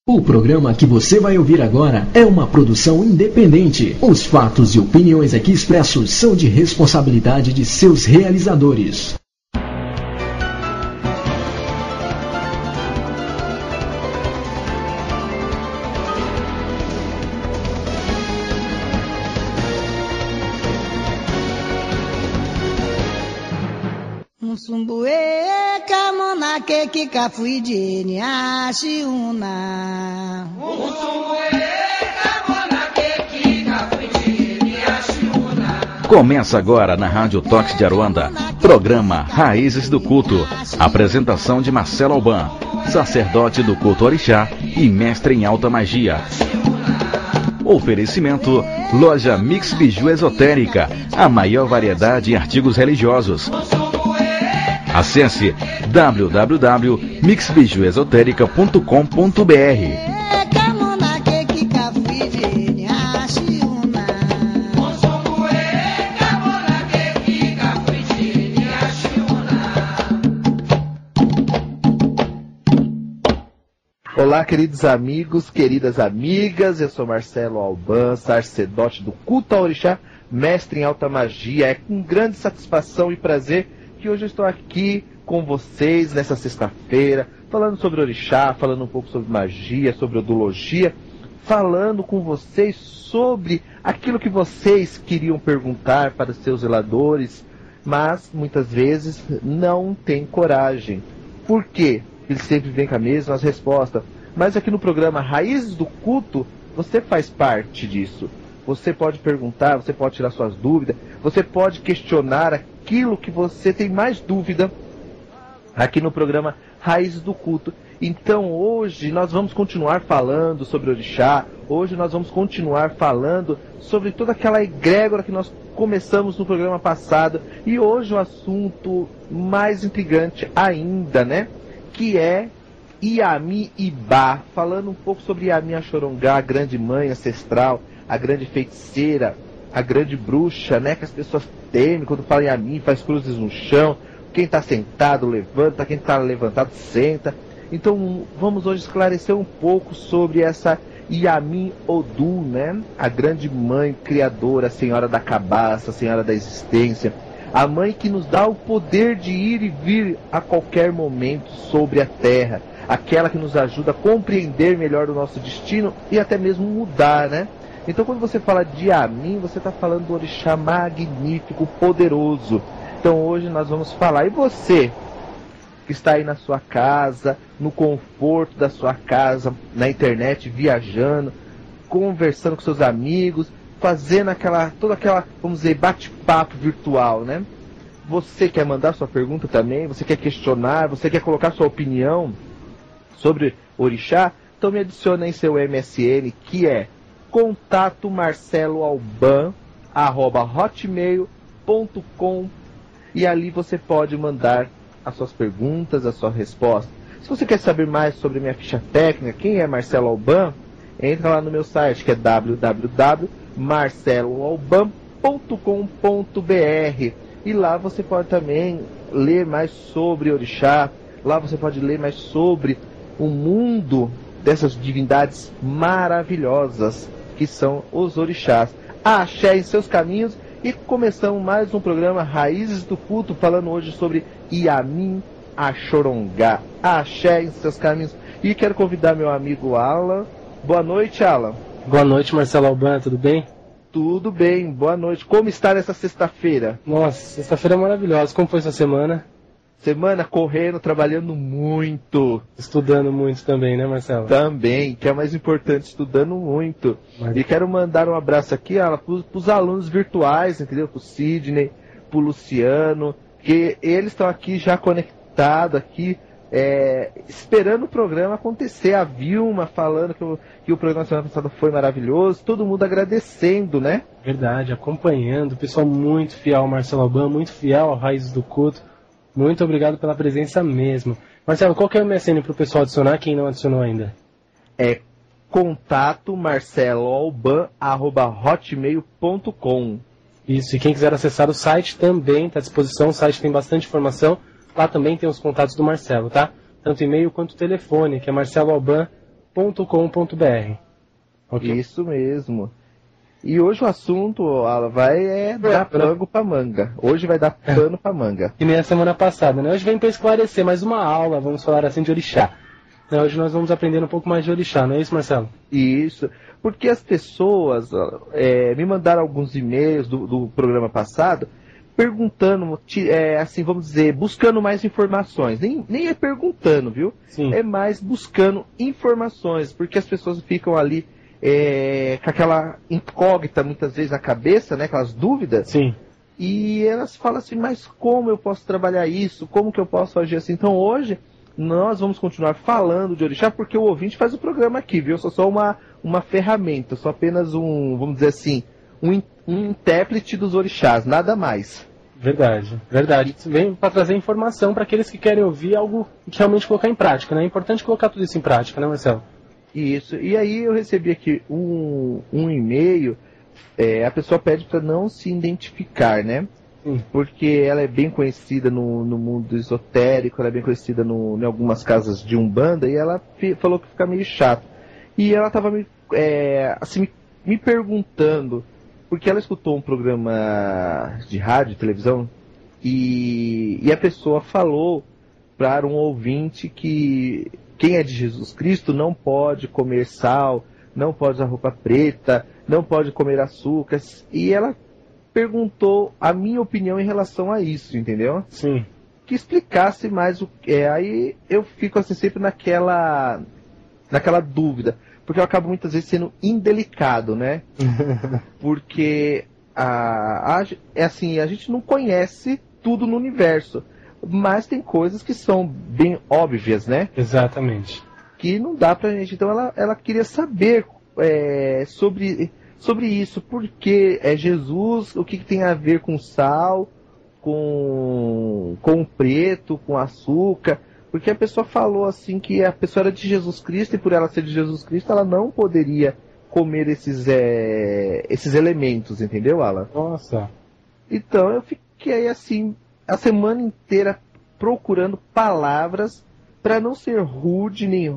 O programa que você vai ouvir agora é uma produção independente. Os fatos e opiniões aqui expressos são de responsabilidade de seus realizadores. Sumbuê, camona, que cafuide, achiuna. Começa agora na Rádio Tox de Aruanda, programa Raízes do Culto. Apresentação de Marcelo Alban, sacerdote do culto orixá e mestre em alta magia. Oferecimento, loja Mix Biju Esotérica, a maior variedade em artigos religiosos. Acesse www.mixbijuesotérica.com.br. Olá, queridos amigos, queridas amigas, eu sou Marcelo Alban, sacerdote do culto ao orixá, mestre em alta magia. É com grande satisfação e prazer que hoje eu estou aqui com vocês nessa sexta-feira, falando sobre orixá, falando um pouco sobre magia, sobre odologia, falando com vocês sobre aquilo que vocês queriam perguntar para os seus zeladores, mas muitas vezes não têm coragem. Por quê? Eles sempre vêm com a mesma resposta. Mas aqui no programa Raízes do Culto, você faz parte disso. Você pode perguntar, você pode tirar suas dúvidas, você pode questionar aquilo que você tem mais dúvida aqui no programa Raízes do Culto. Então hoje nós vamos continuar falando sobre orixá, hoje nós vamos continuar falando sobre toda aquela egrégora que nós começamos no programa passado, e hoje o assunto mais intrigante ainda, né? Que é Iami Ibá, falando um pouco sobre Iami Axorongá, a grande mãe ancestral, a grande feiticeira, a grande bruxa, né? Que as pessoas temem quando falam Iami, faz cruzes no chão. Quem está sentado levanta, quem está levantado senta. Então vamos hoje esclarecer um pouco sobre essa Iami Odu, né? A grande mãe criadora, a senhora da cabaça, a senhora da existência, a mãe que nos dá o poder de ir e vir a qualquer momento sobre a terra, aquela que nos ajuda a compreender melhor o nosso destino e até mesmo mudar, né? Então quando você fala de Iami, você está falando do orixá magnífico, poderoso. Então hoje nós vamos falar. E você, que está aí na sua casa, no conforto da sua casa, na internet, viajando, conversando com seus amigos, fazendo toda aquela, vamos dizer, bate-papo virtual, né? Você quer mandar sua pergunta também? Você quer questionar? Você quer colocar sua opinião sobre orixá? Então me adiciona em seu MSN, que é contatomarceloalban@hotmail.com, e ali você pode mandar as suas perguntas, a sua resposta. Se você quer saber mais sobre minha ficha técnica, quem é Marcelo Alban, entra lá no meu site, que é www.marceloalban.com.br, e lá você pode também ler mais sobre orixá, lá você pode ler mais sobre o mundo dessas divindades maravilhosas que são os orixás. Axé em seus caminhos. E começamos mais um programa Raízes do Culto, falando hoje sobre Iami Axorongá. Axé em seus caminhos. E quero convidar meu amigo Alan. Boa noite, Alan. Boa noite, Marcelo Alban, tudo bem? Tudo bem, boa noite. Como está nessa sexta-feira? Nossa, sexta-feira maravilhosa. Como foi sua semana? Semana correndo, trabalhando muito. Estudando muito também, né, Marcelo? Também, que é mais importante, estudando muito. E quero mandar um abraço aqui para os alunos virtuais, entendeu? Para o Sidney, para o Luciano, que eles estão aqui já conectados aqui, esperando o programa acontecer. A Vilma falando que o programa semana passada foi maravilhoso, todo mundo agradecendo, né? Verdade, acompanhando, o pessoal muito fiel ao Marcelo Alban, muito fiel ao Raízes do Culto. Muito obrigado pela presença mesmo. Marcelo, qual que é o MSN para o pessoal adicionar, quem não adicionou ainda? É contatomarceloalban@hotmail.com. Isso, e quem quiser acessar o site também está à disposição. O site tem bastante informação. Lá também tem os contatos do Marcelo, tá? Tanto e-mail quanto telefone, que é marceloalban Okay? Isso mesmo. E hoje o assunto, vai dar pano pra manga. Hoje vai dar pano pra manga. Que nem a semana passada, né? Hoje vem para esclarecer mais uma aula, vamos falar assim, de orixá. Hoje nós vamos aprender um pouco mais de orixá, não é isso, Marcelo? Isso, porque as pessoas me mandaram alguns e-mails do programa passado, perguntando, assim, vamos dizer, buscando mais informações. Nem é perguntando, viu? Sim. É mais buscando informações, porque as pessoas ficam ali com aquela incógnita, muitas vezes, na cabeça, né? Aquelas dúvidas. Sim. E elas falam assim, mas como eu posso trabalhar isso? Como que eu posso agir assim? Então hoje nós vamos continuar falando de orixá, porque o ouvinte faz o programa aqui, viu? Eu sou só uma ferramenta, sou apenas vamos dizer assim, um intérprete dos orixás, nada mais. Verdade. Isso vem para trazer informação para aqueles que querem ouvir algo que realmente colocar em prática, né? É importante colocar tudo isso em prática, né, Marcelo? Isso, e aí eu recebi aqui um e-mail, a pessoa pede para não se identificar, né? Sim. Porque ela é bem conhecida no mundo esotérico, ela é bem conhecida em algumas casas de Umbanda, e ela falou que fica meio chato. E ela estava me perguntando, porque ela escutou um programa de rádio, televisão, e a pessoa falou para um ouvinte que quem é de Jesus Cristo não pode comer sal, não pode usar roupa preta, não pode comer açúcar. E ela perguntou a minha opinião em relação a isso, entendeu? Sim. Que explicasse mais o que é. Aí eu fico assim sempre naquela dúvida, porque eu acabo muitas vezes sendo indelicado, né? Porque a gente não conhece tudo no universo. Mas tem coisas que são bem óbvias, né? Exatamente. Que não dá pra gente. Então ela queria saber sobre isso. Porque Jesus, o que tem a ver com sal, com preto, com açúcar. Porque a pessoa falou assim que a pessoa era de Jesus Cristo e por ela ser de Jesus Cristo, ela não poderia comer esses elementos, entendeu, Alan? Nossa. Então eu fiquei assim a semana inteira procurando palavras para não ser rude, nem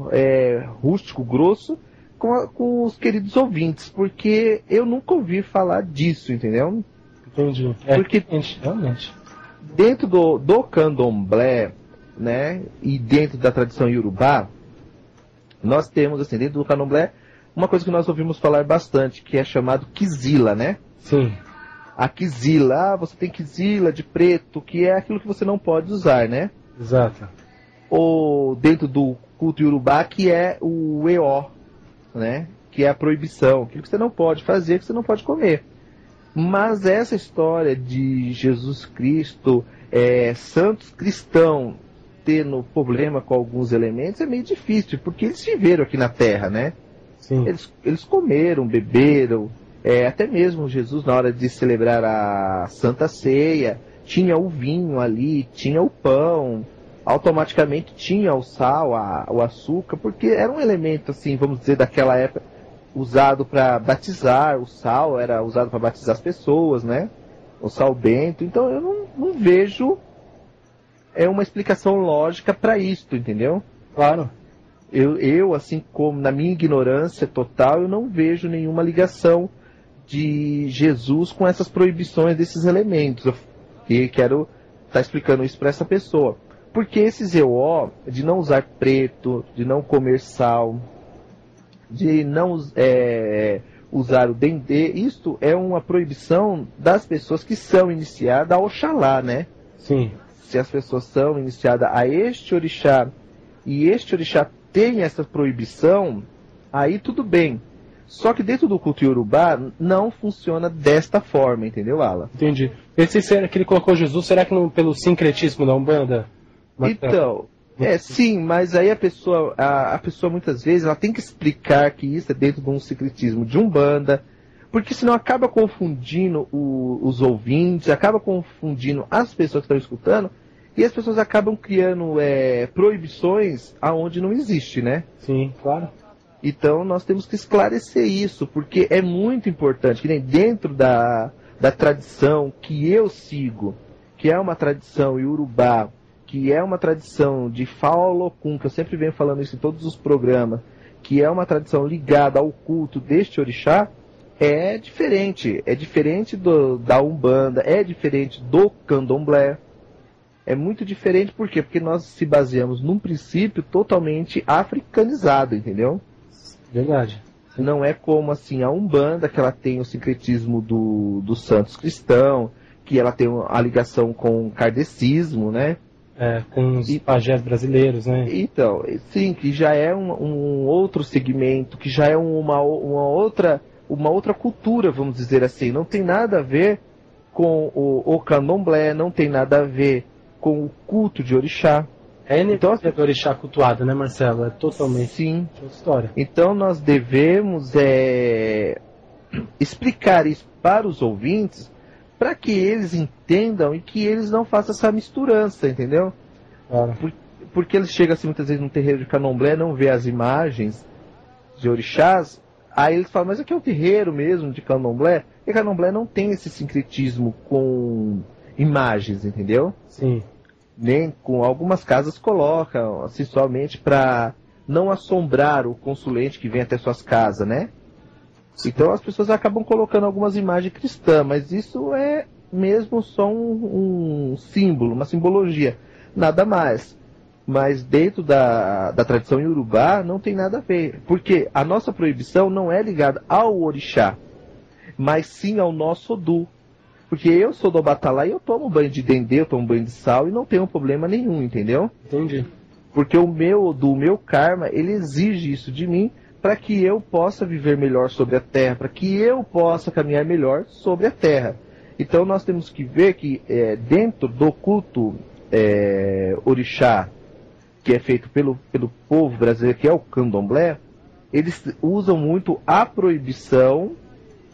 rústico, grosso com os queridos ouvintes, porque eu nunca ouvi falar disso, entendeu? Entendi. Porque realmente. Dentro do candomblé, né, e dentro da tradição iorubá, nós temos, assim, dentro do candomblé, uma coisa que nós ouvimos falar bastante, que é chamado quizila, né? Sim. A quizila, você tem quizila de preto, que é aquilo que você não pode usar, né? Exato. Ou dentro do culto iorubá, que é o eó, né? Que é a proibição, aquilo que você não pode fazer, que você não pode comer. Mas essa história de Jesus Cristo, santos cristãos, tendo problema com alguns elementos, é meio difícil, porque eles viveram aqui na Terra, né? Sim. Eles comeram, beberam, até mesmo Jesus, na hora de celebrar a Santa Ceia, tinha o vinho ali, tinha o pão, automaticamente tinha o sal, o açúcar, porque era um elemento, assim, vamos dizer, daquela época, usado para batizar. O sal era usado para batizar as pessoas, né? O sal bento. Então eu não vejo uma explicação lógica para isto, entendeu? Claro. Eu, assim como na minha ignorância total, eu não vejo nenhuma ligação de Jesus com essas proibições desses elementos. E quero estar explicando isso para essa pessoa. Porque esses EO, de não usar preto, de não comer sal, de não usar o dendê, isto é uma proibição das pessoas que são iniciadas a Oxalá, né? Sim. Se as pessoas são iniciadas a este orixá, e este orixá tem essa proibição, aí tudo bem. Só que dentro do culto iorubá não funciona desta forma, entendeu, Ala? Entendi. Esse que ele colocou Jesus, será que não pelo sincretismo da Umbanda? Então, sim, mas aí a pessoa muitas vezes ela tem que explicar que isso é dentro de um sincretismo de Umbanda, porque senão acaba confundindo os ouvintes, acaba confundindo as pessoas que estão escutando, e as pessoas acabam criando proibições aonde não existe, né? Sim, claro. Então nós temos que esclarecer isso, porque é muito importante, que nem dentro da tradição que eu sigo, que é uma tradição iorubá, que é uma tradição de Falocum, que eu sempre venho falando isso em todos os programas, que é uma tradição ligada ao culto deste orixá, é diferente. É diferente da Umbanda, é diferente do Candomblé. É muito diferente, por quê? Porque nós se baseamos num princípio totalmente africanizado, entendeu? Verdade. Não é como assim a Umbanda, que ela tem o sincretismo dos santos cristãos, que ela tem a ligação com o kardecismo, né? Com os pajés brasileiros, né? Então, sim, que já é um outro segmento, que já é uma outra cultura, vamos dizer assim. Não tem nada a ver com o candomblé, não tem nada a ver com o culto de orixá. É a energia do orixá cultuado, né, Marcelo? É totalmente sim. Outra história. Então nós devemos explicar isso para os ouvintes, para que eles entendam e que eles não façam essa misturança, entendeu? Claro. Porque eles chegam assim muitas vezes no terreiro de candomblé, não vê as imagens de orixás, aí eles falam, mas aqui é o terreiro mesmo de candomblé, e candomblé não tem esse sincretismo com imagens, entendeu? Sim. Nem com algumas casas colocam, assim, somente para não assombrar o consulente que vem até suas casas, né? Então as pessoas acabam colocando algumas imagens cristãs, mas isso é mesmo só um símbolo, uma simbologia, nada mais. Mas dentro da tradição iorubá não tem nada a ver, porque a nossa proibição não é ligada ao orixá, mas sim ao nosso Odu. Porque eu sou do Batalá e eu tomo banho de dendê, eu tomo banho de sal e não tenho problema nenhum, entendeu? Entendi. Porque o meu Odu, o meu karma, ele exige isso de mim para que eu possa viver melhor sobre a terra, para que eu possa caminhar melhor sobre a terra. Então nós temos que ver que dentro do culto orixá, que é feito pelo povo brasileiro, que é o candomblé, eles usam muito a proibição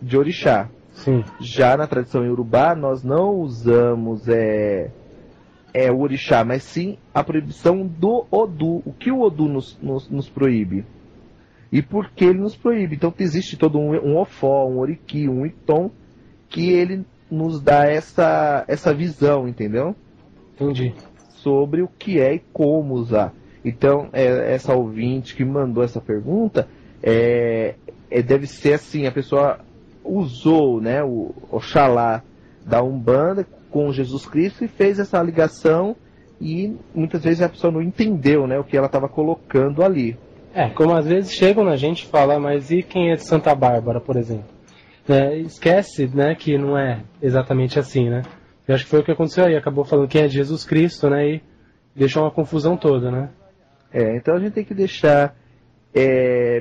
de orixá. Sim. Já na tradição iorubá, nós não usamos o orixá, mas sim a proibição do Odu. O que o Odu nos proíbe? E por que ele nos proíbe? Então existe todo um Ofó, um Oriqui, um Iton, que ele nos dá essa visão, entendeu? Entendi. Sobre o que é e como usar. Então, essa ouvinte que mandou essa pergunta, deve ser assim, a pessoa usou, né, o Oxalá da Umbanda com Jesus Cristo e fez essa ligação e muitas vezes a pessoa não entendeu, né, o que ela estava colocando ali. Como às vezes chegam na gente e falam, mas e quem é de Santa Bárbara, por exemplo? Esquece, né, que não é exatamente assim, né? Eu acho que foi o que aconteceu aí, acabou falando quem é de Jesus Cristo, né, e deixou uma confusão toda, né? Então a gente tem que deixar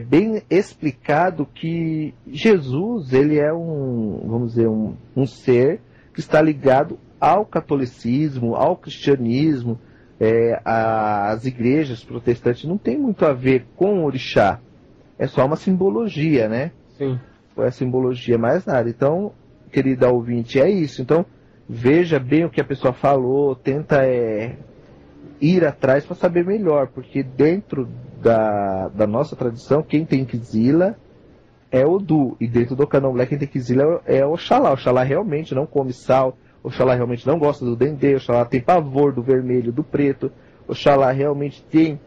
bem explicado que Jesus, ele é vamos dizer, um ser que está ligado ao catolicismo, ao cristianismo. As igrejas protestantes não tem muito a ver com o orixá, é só uma simbologia, né? Sim. É simbologia, mais nada. Então, querida ouvinte, é isso. Então, veja bem o que a pessoa falou, tenta ir atrás para saber melhor, porque dentro da nossa tradição, quem tem Kizila é Odu, e dentro do candomblé quem tem Kizila é Oxalá. Oxalá realmente não come sal, Oxalá realmente não gosta do dendê, Oxalá tem pavor do vermelho, do preto, Oxalá realmente tem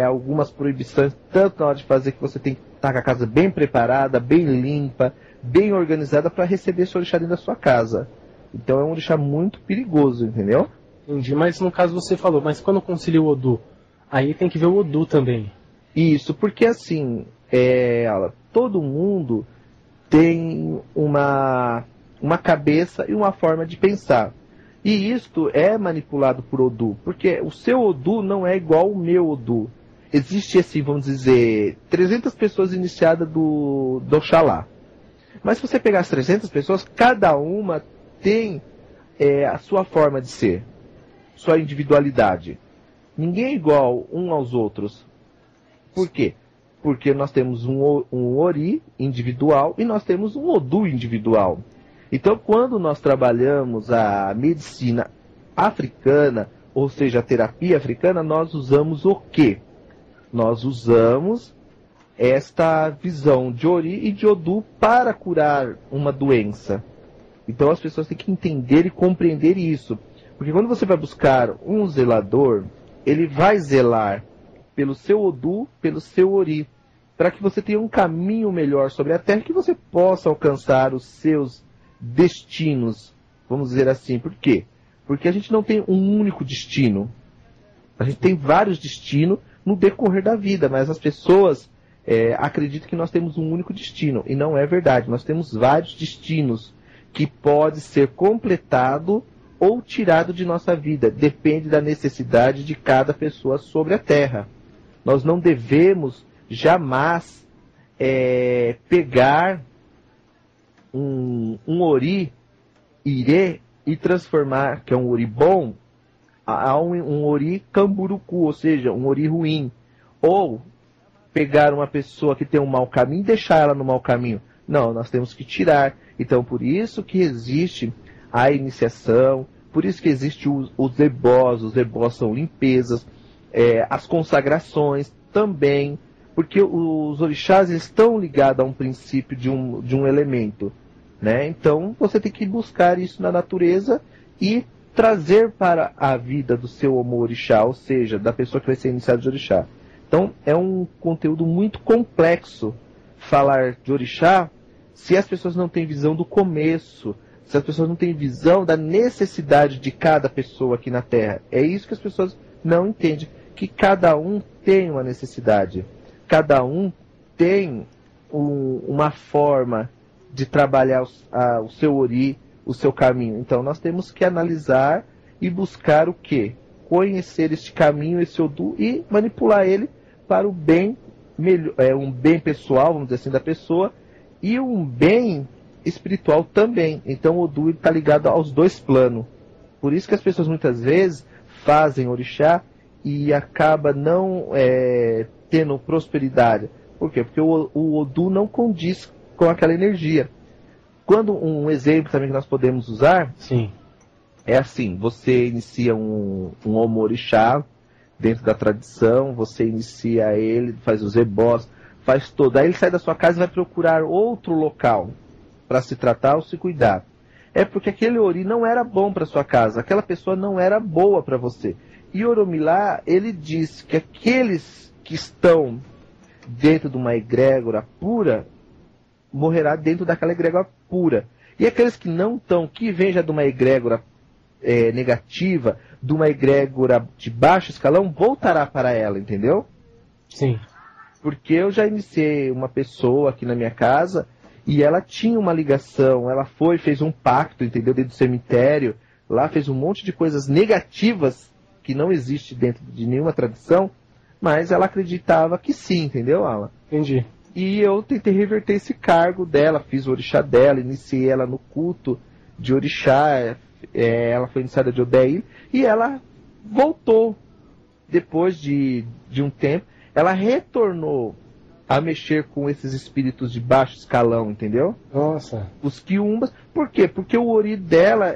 algumas proibições, tanto na hora de fazer, que você tem que estar com a casa bem preparada, bem limpa, bem organizada para receber seu orixá dentro da sua casa. Então é um orixá muito perigoso, entendeu? Entendi, mas no caso você falou, mas quando concilia o Odu, aí tem que ver o Odu também. Isso, porque assim, todo mundo tem uma cabeça e uma forma de pensar. E isto é manipulado por Odu, porque o seu Odu não é igual ao meu Odu. Existe, assim, vamos dizer, 300 pessoas iniciadas do Oxalá. Mas se você pegar as 300 pessoas, cada uma tem a sua forma de ser, sua individualidade. Ninguém é igual um aos outros. Por quê? Porque nós temos um Ori individual e nós temos um Odu individual. Então, quando nós trabalhamos a medicina africana, ou seja, a terapia africana, nós usamos o quê? Nós usamos esta visão de Ori e de Odu para curar uma doença. Então, as pessoas têm que entender e compreender isso. Porque quando você vai buscar um zelador, ele vai zelar pelo seu Odu, pelo seu Ori, para que você tenha um caminho melhor sobre a Terra, que você possa alcançar os seus destinos, vamos dizer assim. Por quê? Porque a gente não tem um único destino. A gente tem vários destinos no decorrer da vida, mas as pessoas acreditam que nós temos um único destino, e não é verdade. Nós temos vários destinos que pode ser completado ou tirado de nossa vida. Depende da necessidade de cada pessoa sobre a Terra. Nós não devemos jamais pegar um ori, irê, e transformar, que é um ori bom, a um ori camburucu, ou seja, um ori ruim. Ou pegar uma pessoa que tem um mau caminho e deixar ela no mau caminho. Não, nós temos que tirar. Então, por isso que existe a iniciação, por isso que existe os ebós. Os ebós são limpezas, as consagrações também, porque os orixás estão ligados a um princípio de um elemento, né? Então, você tem que buscar isso na natureza e trazer para a vida do seu homo-orixá, ou seja, da pessoa que vai ser iniciada de orixá. Então, é um conteúdo muito complexo falar de orixá se as pessoas não têm visão do começo, se as pessoas não têm visão da necessidade de cada pessoa aqui na Terra. É isso que as pessoas não entendem, que cada um tem uma necessidade, cada um tem uma forma de trabalhar o seu ori, o seu caminho. Então nós temos que analisar e buscar o quê? Conhecer este caminho, esse Odu, e manipular ele para o bem, um bem pessoal, vamos dizer assim, da pessoa, e um bem espiritual também. Então o Odu está ligado aos dois planos. Por isso que as pessoas muitas vezes fazem orixá e acaba não tendo prosperidade. Por quê? Porque o Odu não condiz com aquela energia. Quando um exemplo também que nós podemos usar, sim, é assim: você inicia um homo-orixá dentro da tradição, você inicia ele, faz os ebós, faz todo. Aí ele sai da sua casa e vai procurar outro local para se tratar ou se cuidar. É porque aquele ori não era bom para sua casa, aquela pessoa não era boa para você. E Oromilá, ele diz que aqueles que estão dentro de uma egrégora pura, morrerá dentro daquela egrégora pura. E aqueles que não estão, que vêm já de uma egrégora negativa, de uma egrégora de baixo escalão, voltará para ela, entendeu? Sim. Porque eu já iniciei uma pessoa aqui na minha casa e ela tinha uma ligação, ela fez um pacto, entendeu? Dentro do cemitério, lá fez um monte de coisas negativas que não existe dentro de nenhuma tradição, mas ela acreditava que sim, entendeu, Alan? Entendi. E eu tentei reverter esse cargo dela, fiz o orixá dela, iniciei ela no culto de orixá, ela foi iniciada de Odeir, e ela voltou, depois de um tempo, ela retornou a mexer com esses espíritos de baixo escalão, entendeu? Nossa. Os quiumbas. Por quê? Porque o ori dela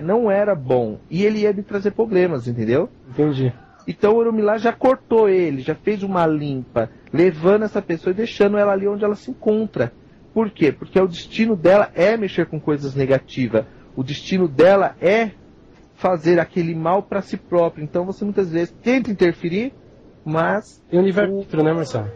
não era bom, e ele ia me trazer problemas, entendeu? Entendi. Então o Oromilá já cortou ele, já fez uma limpa, levando essa pessoa e deixando ela ali onde ela se encontra. Por quê? Porque o destino dela é mexer com coisas negativas. O destino dela é fazer aquele mal para si próprio. Então você muitas vezes tenta interferir, mas... Tem um livre-arbítrio, né, Marcelo?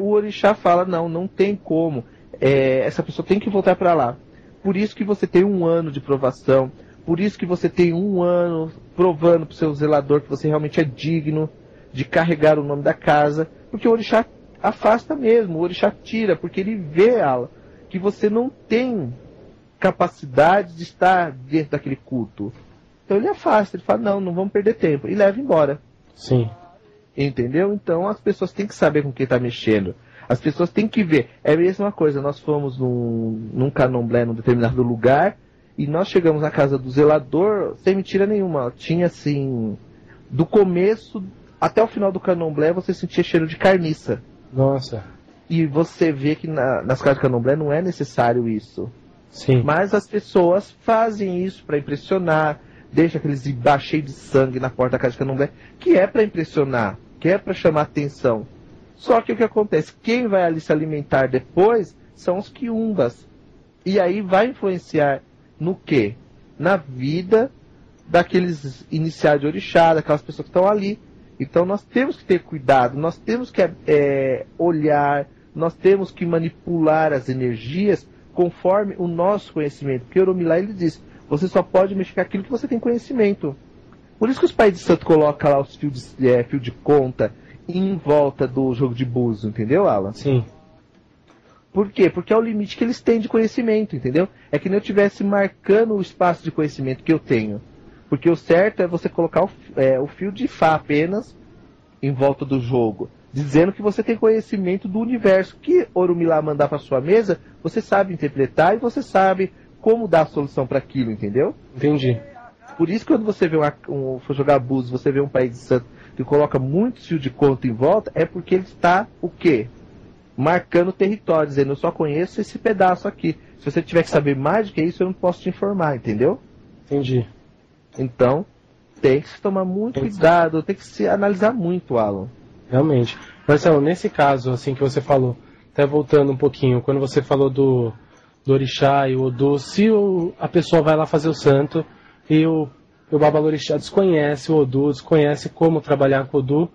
O orixá fala, não tem como. Essa pessoa tem que voltar para lá. Por isso que você tem 1 ano de provação. Por isso que você tem 1 ano provando para o seu zelador que você realmente é digno de carregar o nome da casa. Porque o orixá afasta mesmo, o orixá tira, porque ele vê ela, que você não tem capacidade de estar dentro daquele culto. Então ele afasta, ele fala, não vamos perder tempo, e leva embora. Sim. Entendeu? Então as pessoas têm que saber com quem está mexendo. As pessoas têm que ver. É a mesma coisa, nós fomos num candomblé, num determinado lugar, e nós chegamos na casa do zelador, sem mentira nenhuma. Tinha assim, do começo até o final do candomblé, você sentia cheiro de carniça. Nossa. E você vê que nas casas de candomblé não é necessário isso. Sim. Mas as pessoas fazem isso para impressionar, deixa aqueles ibá cheios de sangue na porta da casa de candomblé, que é para impressionar, que é para chamar atenção. Só que o que acontece? Quem vai ali se alimentar depois são os quiumbas. E aí vai influenciar no quê? Na vida daqueles iniciados de orixá, daquelas pessoas que estão ali. Então nós temos que ter cuidado, nós temos que olhar nós temos que manipular as energias conforme o nosso conhecimento. Porque Oromilá, ele diz, você só pode mexer com aquilo que você tem conhecimento. Por isso que os pais de santo colocam lá os fios de conta em volta do jogo de búzio, entendeu, Alan? Sim. Por quê? Porque é o limite que eles têm de conhecimento, entendeu? É que nem eu estivesse marcando o espaço de conhecimento que eu tenho. Porque o certo é você colocar o fio de Fá apenas em volta do jogo, dizendo que você tem conhecimento do universo. Que Oromilá mandar para sua mesa, você sabe interpretar e você sabe como dar a solução para aquilo, entendeu? Entendi. Por isso, quando você vê for jogar búzios, você vê um país de santo que coloca muitos fios de conta em volta, é porque ele está, o quê? Marcando o território, dizendo, eu só conheço esse pedaço aqui. Se você tiver que saber mais do que isso, eu não posso te informar, entendeu? Entendi. Então, tem que se tomar muito cuidado, tem que se analisar muito, Alan. Realmente. Marcelo, nesse caso, assim, que você falou, até voltando um pouquinho, quando você falou do orixá e o Odu, se a pessoa vai lá fazer o santo e o Babalorixá desconhece o Odu, desconhece como trabalhar com o Odu,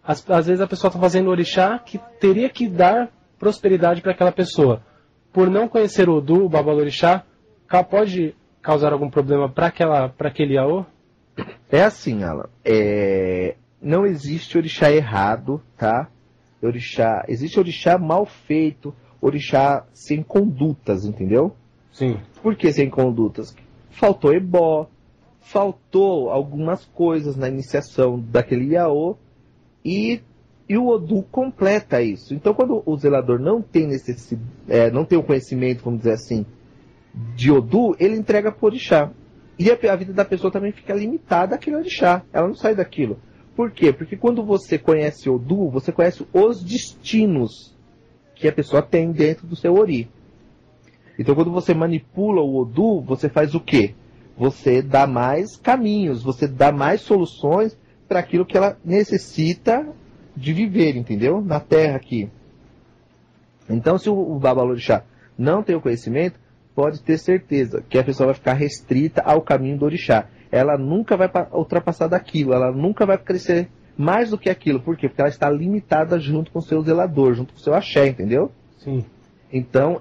às vezes a pessoa está fazendo o orixá que teria que dar prosperidade para aquela pessoa. Por não conhecer o Odu, o Babalorixá, pode causar algum problema para aquele Iaô? É assim, Alan. Não existe orixá errado, tá? Existe orixá mal feito, orixá sem condutas, entendeu? Sim. Por que sem condutas? Faltou ebó, faltou algumas coisas na iniciação daquele Iaô e o Odu completa isso. Então, quando o zelador não tem não tem o conhecimento, vamos dizer assim, de Odu, ele entrega para o orixá. E a vida da pessoa também fica limitada àquele orixá. Ela não sai daquilo. Por quê? Porque quando você conhece Odu, você conhece os destinos que a pessoa tem dentro do seu ori. Então, quando você manipula o Odu, você faz o quê? Você dá mais caminhos, você dá mais soluções para aquilo que ela necessita de viver, entendeu? Na Terra aqui. Então, se o Babalorixá não tem o conhecimento, pode ter certeza que a pessoa vai ficar restrita ao caminho do orixá. Ela nunca vai ultrapassar daquilo, ela nunca vai crescer mais do que aquilo. Por quê? Porque ela está limitada junto com o seu zelador, junto com o seu axé, entendeu? Sim. Então,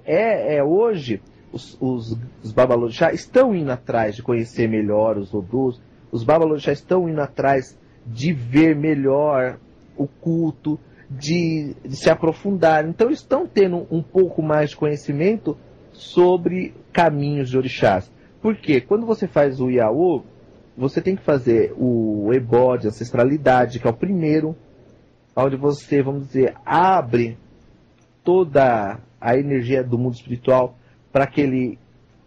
hoje, os Babalorixá estão indo atrás de conhecer melhor os Odus, os Babalorixá estão indo atrás de ver melhor o culto, de se aprofundar. Então, estão tendo um pouco mais de conhecimento sobre caminhos de orixás. Por quê? Quando você faz o Iaô, você tem que fazer o ebó de ancestralidade, que é o primeiro, onde você, vamos dizer, abre toda a energia do mundo espiritual para aquele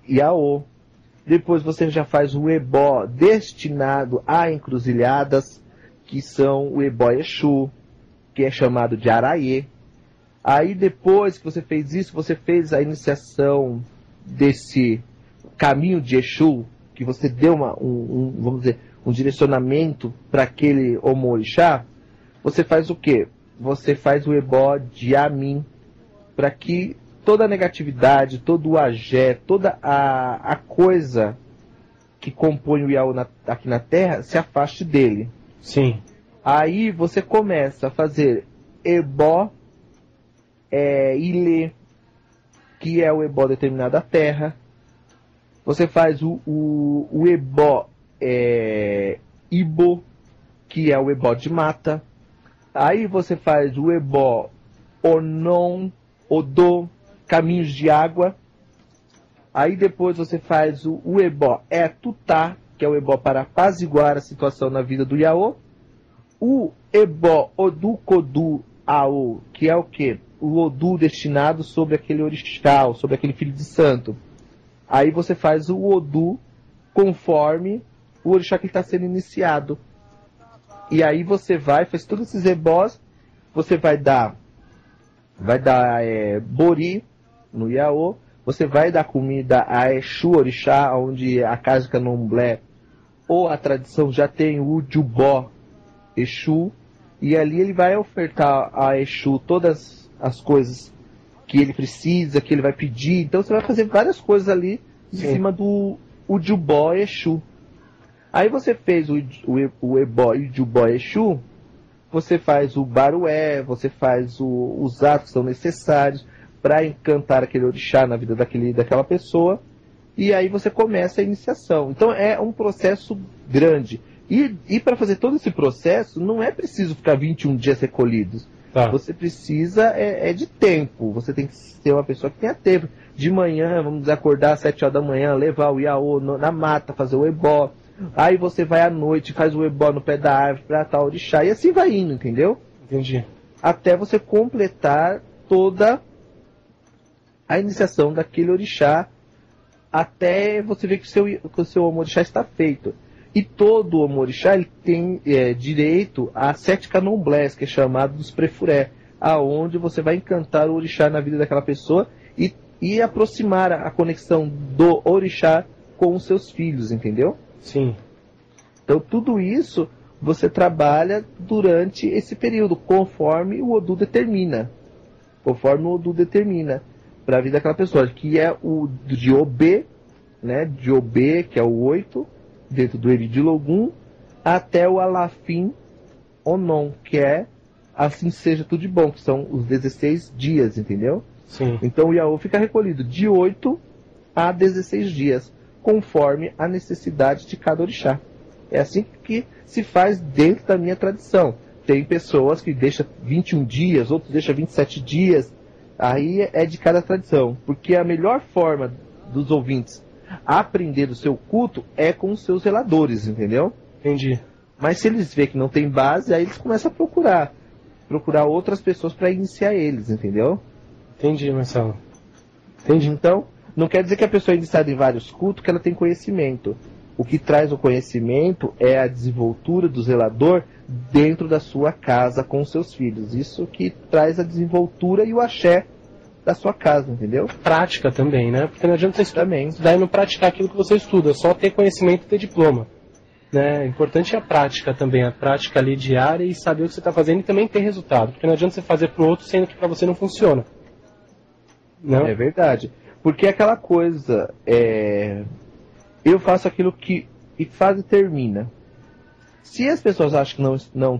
Iaô. Depois você já faz o ebó destinado a encruzilhadas, que são o ebó Exu, que é chamado de Araie. Aí depois que você fez isso, você fez a iniciação desse caminho de Exu, que você deu vamos dizer, um direcionamento para aquele Omorixá, você faz o quê? Você faz o ebó de Amin, para que toda a negatividade, todo o agé, toda a coisa que compõe o Iaô aqui na Terra se afaste dele. Sim. Aí você começa a fazer ebó Ilê, que é o ebó determinado à Terra. Você faz o ebó Ibo, que é o ebó de mata. Aí você faz o ebó Onon, Odô, caminhos de água. Aí depois você faz o ebó Tutá, que é o ebó para apaziguar a situação na vida do Iaô. O ebó Odukodu Aô, que é o quê? O Odu destinado sobre aquele orixá, sobre aquele filho de santo. Aí você faz o Odu conforme o orixá que está sendo iniciado. E aí você faz todos esses ebós, você vai dar bori no Iaô, você vai dar comida a Exu orixá, onde a casa de Candomblé ou a tradição já tem o Ujubó Exu, e ali ele vai ofertar a Exu todas as coisas que ele precisa, que ele vai pedir. Então você vai fazer várias coisas ali em cima do Ujubó Exu. Aí você fez o ebó Ujubó Exu, você faz o barué, você faz os atos que são necessários para encantar aquele orixá na vida daquela pessoa, e aí você começa a iniciação. Então é um processo grande. E para fazer todo esse processo, não é preciso ficar 21 dias recolhidos. Tá. Você precisa de tempo. Você tem que ser uma pessoa que tenha tempo. De manhã, vamos acordar às 7 horas da manhã, levar o iaô na mata, fazer o ebó. Aí você vai à noite, faz o ebó no pé da árvore para tal orixá. E assim vai indo, entendeu? Entendi. Até você completar toda a iniciação daquele orixá, até você ver que o seu orixá está feito. E todo orixá ele tem direito a 7 candomblés, que é chamado dos prefuré, aonde você vai encantar o orixá na vida daquela pessoa e aproximar a conexão do orixá com os seus filhos, entendeu? Sim. Então tudo isso você trabalha durante esse período, conforme o Odu determina. Conforme o Odu determina para a vida daquela pessoa, que é o de Obê, né? De Obê, que é o 8, dentro do Eri de Logum, até o Alafim Onon, que é assim seja tudo de bom, que são os 16 dias, entendeu? Sim. Então o Iaô fica recolhido de 8 a 16 dias, conforme a necessidade de cada orixá. É assim que se faz dentro da minha tradição. Tem pessoas que deixam 21 dias, outros deixam 27 dias, aí é de cada tradição, porque a melhor forma dos ouvintes aprender o seu culto é com os seus zeladores, entendeu? Entendi. Mas se eles vêem que não tem base, aí eles começam a procurar outras pessoas para iniciar eles, entendeu? Entendi, Marcelo. Entendi. Então, não quer dizer que a pessoa é iniciada em vários cultos que ela tem conhecimento. O que traz o conhecimento é a desenvoltura do zelador dentro da sua casa com os seus filhos. Isso que traz a desenvoltura e o axé da sua casa, entendeu? Prática também, né? Porque não adianta você estudar e não praticar aquilo que você estuda, só ter conhecimento e ter diploma. Né? Importante é a prática também, a prática ali diária e saber o que você está fazendo e também ter resultado. Porque não adianta você fazer para o outro sendo que para você não funciona. Não? É verdade. Porque é aquela coisa, eu faço aquilo que faz e termina. Se as pessoas acham que não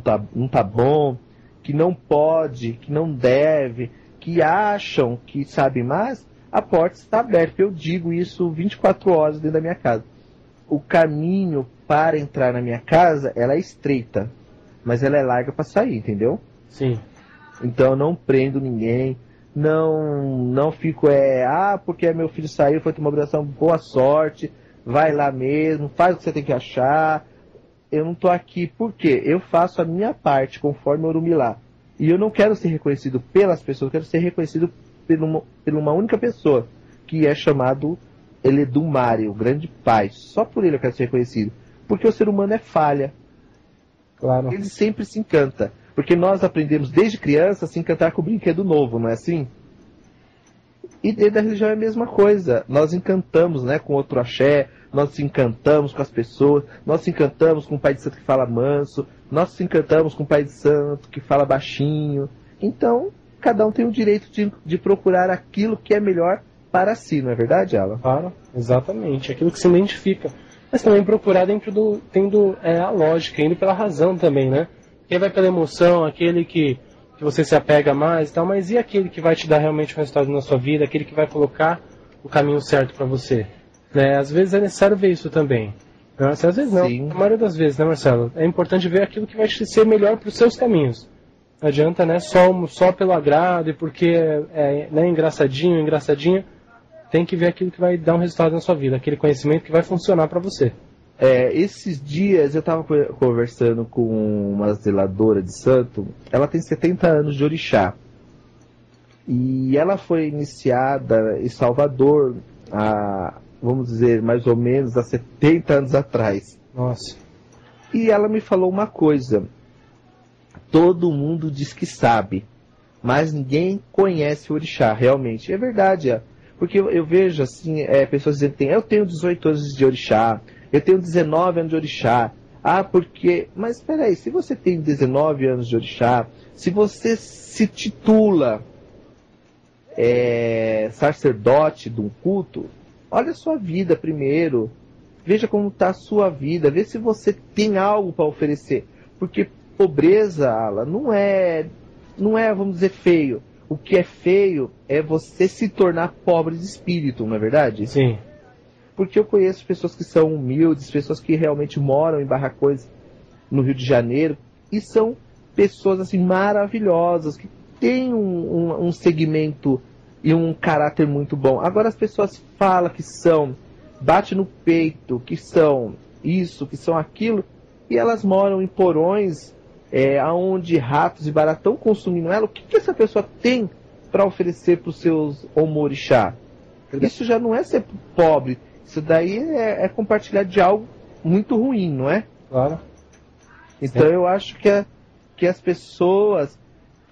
tá bom, que não pode, que não deve, que acham que sabe mais, a porta está aberta. Eu digo isso 24 horas dentro da minha casa. O caminho para entrar na minha casa, ela é estreita, mas ela é larga para sair, entendeu? Sim. Então eu não prendo ninguém, não fico, porque meu filho saiu, foi ter uma obrigação, boa sorte, vai lá mesmo, faz o que você tem que achar. Eu não tô aqui, por quê? Eu faço a minha parte, conforme o Orumilá. E eu não quero ser reconhecido pelas pessoas, eu quero ser reconhecido por uma única pessoa, que é chamado Eledumare, o grande pai. Só por ele eu quero ser reconhecido. Porque o ser humano é falha. Claro. Ele sempre se encanta. Porque nós aprendemos desde criança a se encantar com o brinquedo novo, não é assim? E dentro da religião é a mesma coisa. Nós encantamos, né, com outro axé, nós se encantamos com as pessoas, nós se encantamos com o pai de santo que fala manso, nós se encantamos com o pai de santo que fala baixinho. Então, cada um tem o direito de procurar aquilo que é melhor para si, não é verdade, Alan? Claro, exatamente. Aquilo que se identifica. Mas também procurar tendo a lógica, indo pela razão também, né? Quem vai pela emoção, aquele que você se apega mais e tal, mas e aquele que vai te dar realmente um resultado na sua vida, aquele que vai colocar o caminho certo para você? Né? Às vezes é necessário ver isso também. Né? Às vezes não, Sim. A maioria das vezes, né, Marcelo? É importante ver aquilo que vai ser melhor para os seus caminhos. Não adianta, né, só pelo agrado e porque né, engraçadinha, tem que ver aquilo que vai dar um resultado na sua vida, aquele conhecimento que vai funcionar para você. Esses dias eu estava conversando com uma zeladora de santo. Ela tem 70 anos de orixá. E ela foi iniciada em Salvador vamos dizer, mais ou menos há 70 anos atrás. Nossa. E ela me falou uma coisa. Todo mundo diz que sabe, mas ninguém conhece o orixá, realmente. É verdade, porque eu vejo assim, pessoas dizendo que eu tenho 18 anos de orixá, eu tenho 19 anos de orixá. Porque... Mas espera aí, se você tem 19 anos de orixá, se você se titula sacerdote de um culto, olha a sua vida primeiro. Veja como está a sua vida, vê se você tem algo para oferecer. Porque pobreza, Ala, não é, vamos dizer, feio. O que é feio é você se tornar pobre de espírito, não é verdade? Sim. Porque eu conheço pessoas que são humildes, pessoas que realmente moram em barracões no Rio de Janeiro, e são pessoas assim maravilhosas, que têm um segmento e um caráter muito bom. Agora as pessoas falam que são, bate no peito, que são isso, que são aquilo, e elas moram em porões onde ratos e baratas estão consumindo ela. O que essa pessoa tem para oferecer para os seus omorixá? Isso já não é ser pobre, isso daí é compartilhar de algo muito ruim, não é? Claro. Então eu acho que as pessoas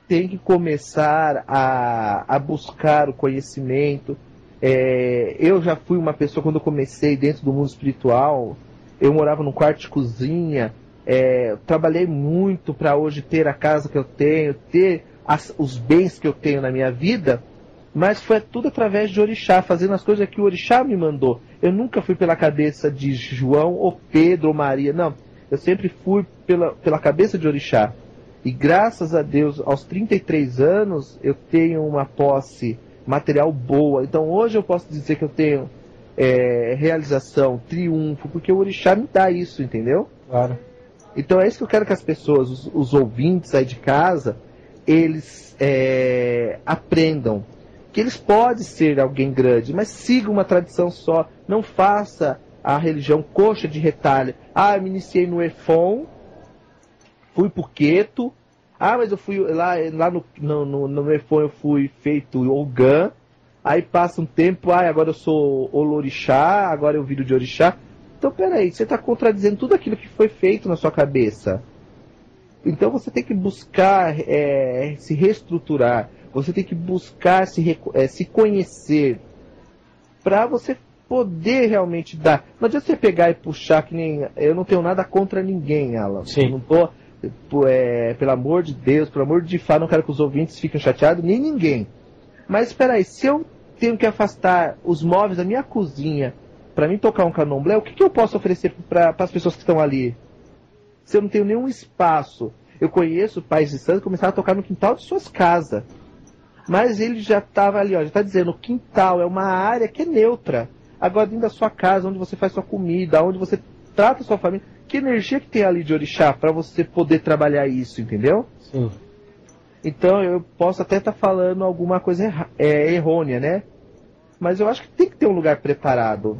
têm que começar a buscar o conhecimento. Eu já fui uma pessoa, quando eu comecei dentro do mundo espiritual, eu morava num quarto de cozinha, trabalhei muito para hoje ter a casa que eu tenho, ter os bens que eu tenho na minha vida, mas foi tudo através de orixá, fazendo as coisas que o orixá me mandou. Eu nunca fui pela cabeça de João ou Pedro ou Maria, não. Eu sempre fui pela cabeça de orixá. E graças a Deus, aos 33 anos, eu tenho uma posse material boa. Então hoje eu posso dizer que eu tenho realização, triunfo, porque o orixá me dá isso, entendeu? Claro. Então é isso que eu quero que as pessoas, os ouvintes aí de casa, eles aprendam. Que eles podem ser alguém grande, mas siga uma tradição só. Não faça a religião coxa de retalho. Eu me iniciei no Efon, fui pro Queto. Mas eu fui lá no Efon, eu fui feito Ogã. Aí passa um tempo, agora eu sou Olorixá, agora eu viro de Orixá. Então peraí, você está contradizendo tudo aquilo que foi feito na sua cabeça. Então você tem que buscar se reestruturar. Você tem que buscar se conhecer para você poder realmente dar. Não adianta você pegar e puxar, que nem. Eu não tenho nada contra ninguém, Alan. Sim. Eu não tô. Pelo amor de Deus, pelo amor de Fá, não quero que os ouvintes fiquem chateados, nem ninguém. Mas espera aí, se eu tenho que afastar os móveis da minha cozinha para mim tocar um candomblé, o que eu posso oferecer para as pessoas que estão ali? Se eu não tenho nenhum espaço. Eu conheço pais de santos que começaram a tocar no quintal de suas casas. Mas ele já estava ali, já está dizendo, o quintal é uma área que é neutra. Agora dentro da sua casa, onde você faz sua comida, onde você trata a sua família, que energia que tem ali de orixá para você poder trabalhar isso, entendeu? Sim. Então eu posso até estar falando alguma coisa errônea, né? Mas eu acho que tem que ter um lugar preparado.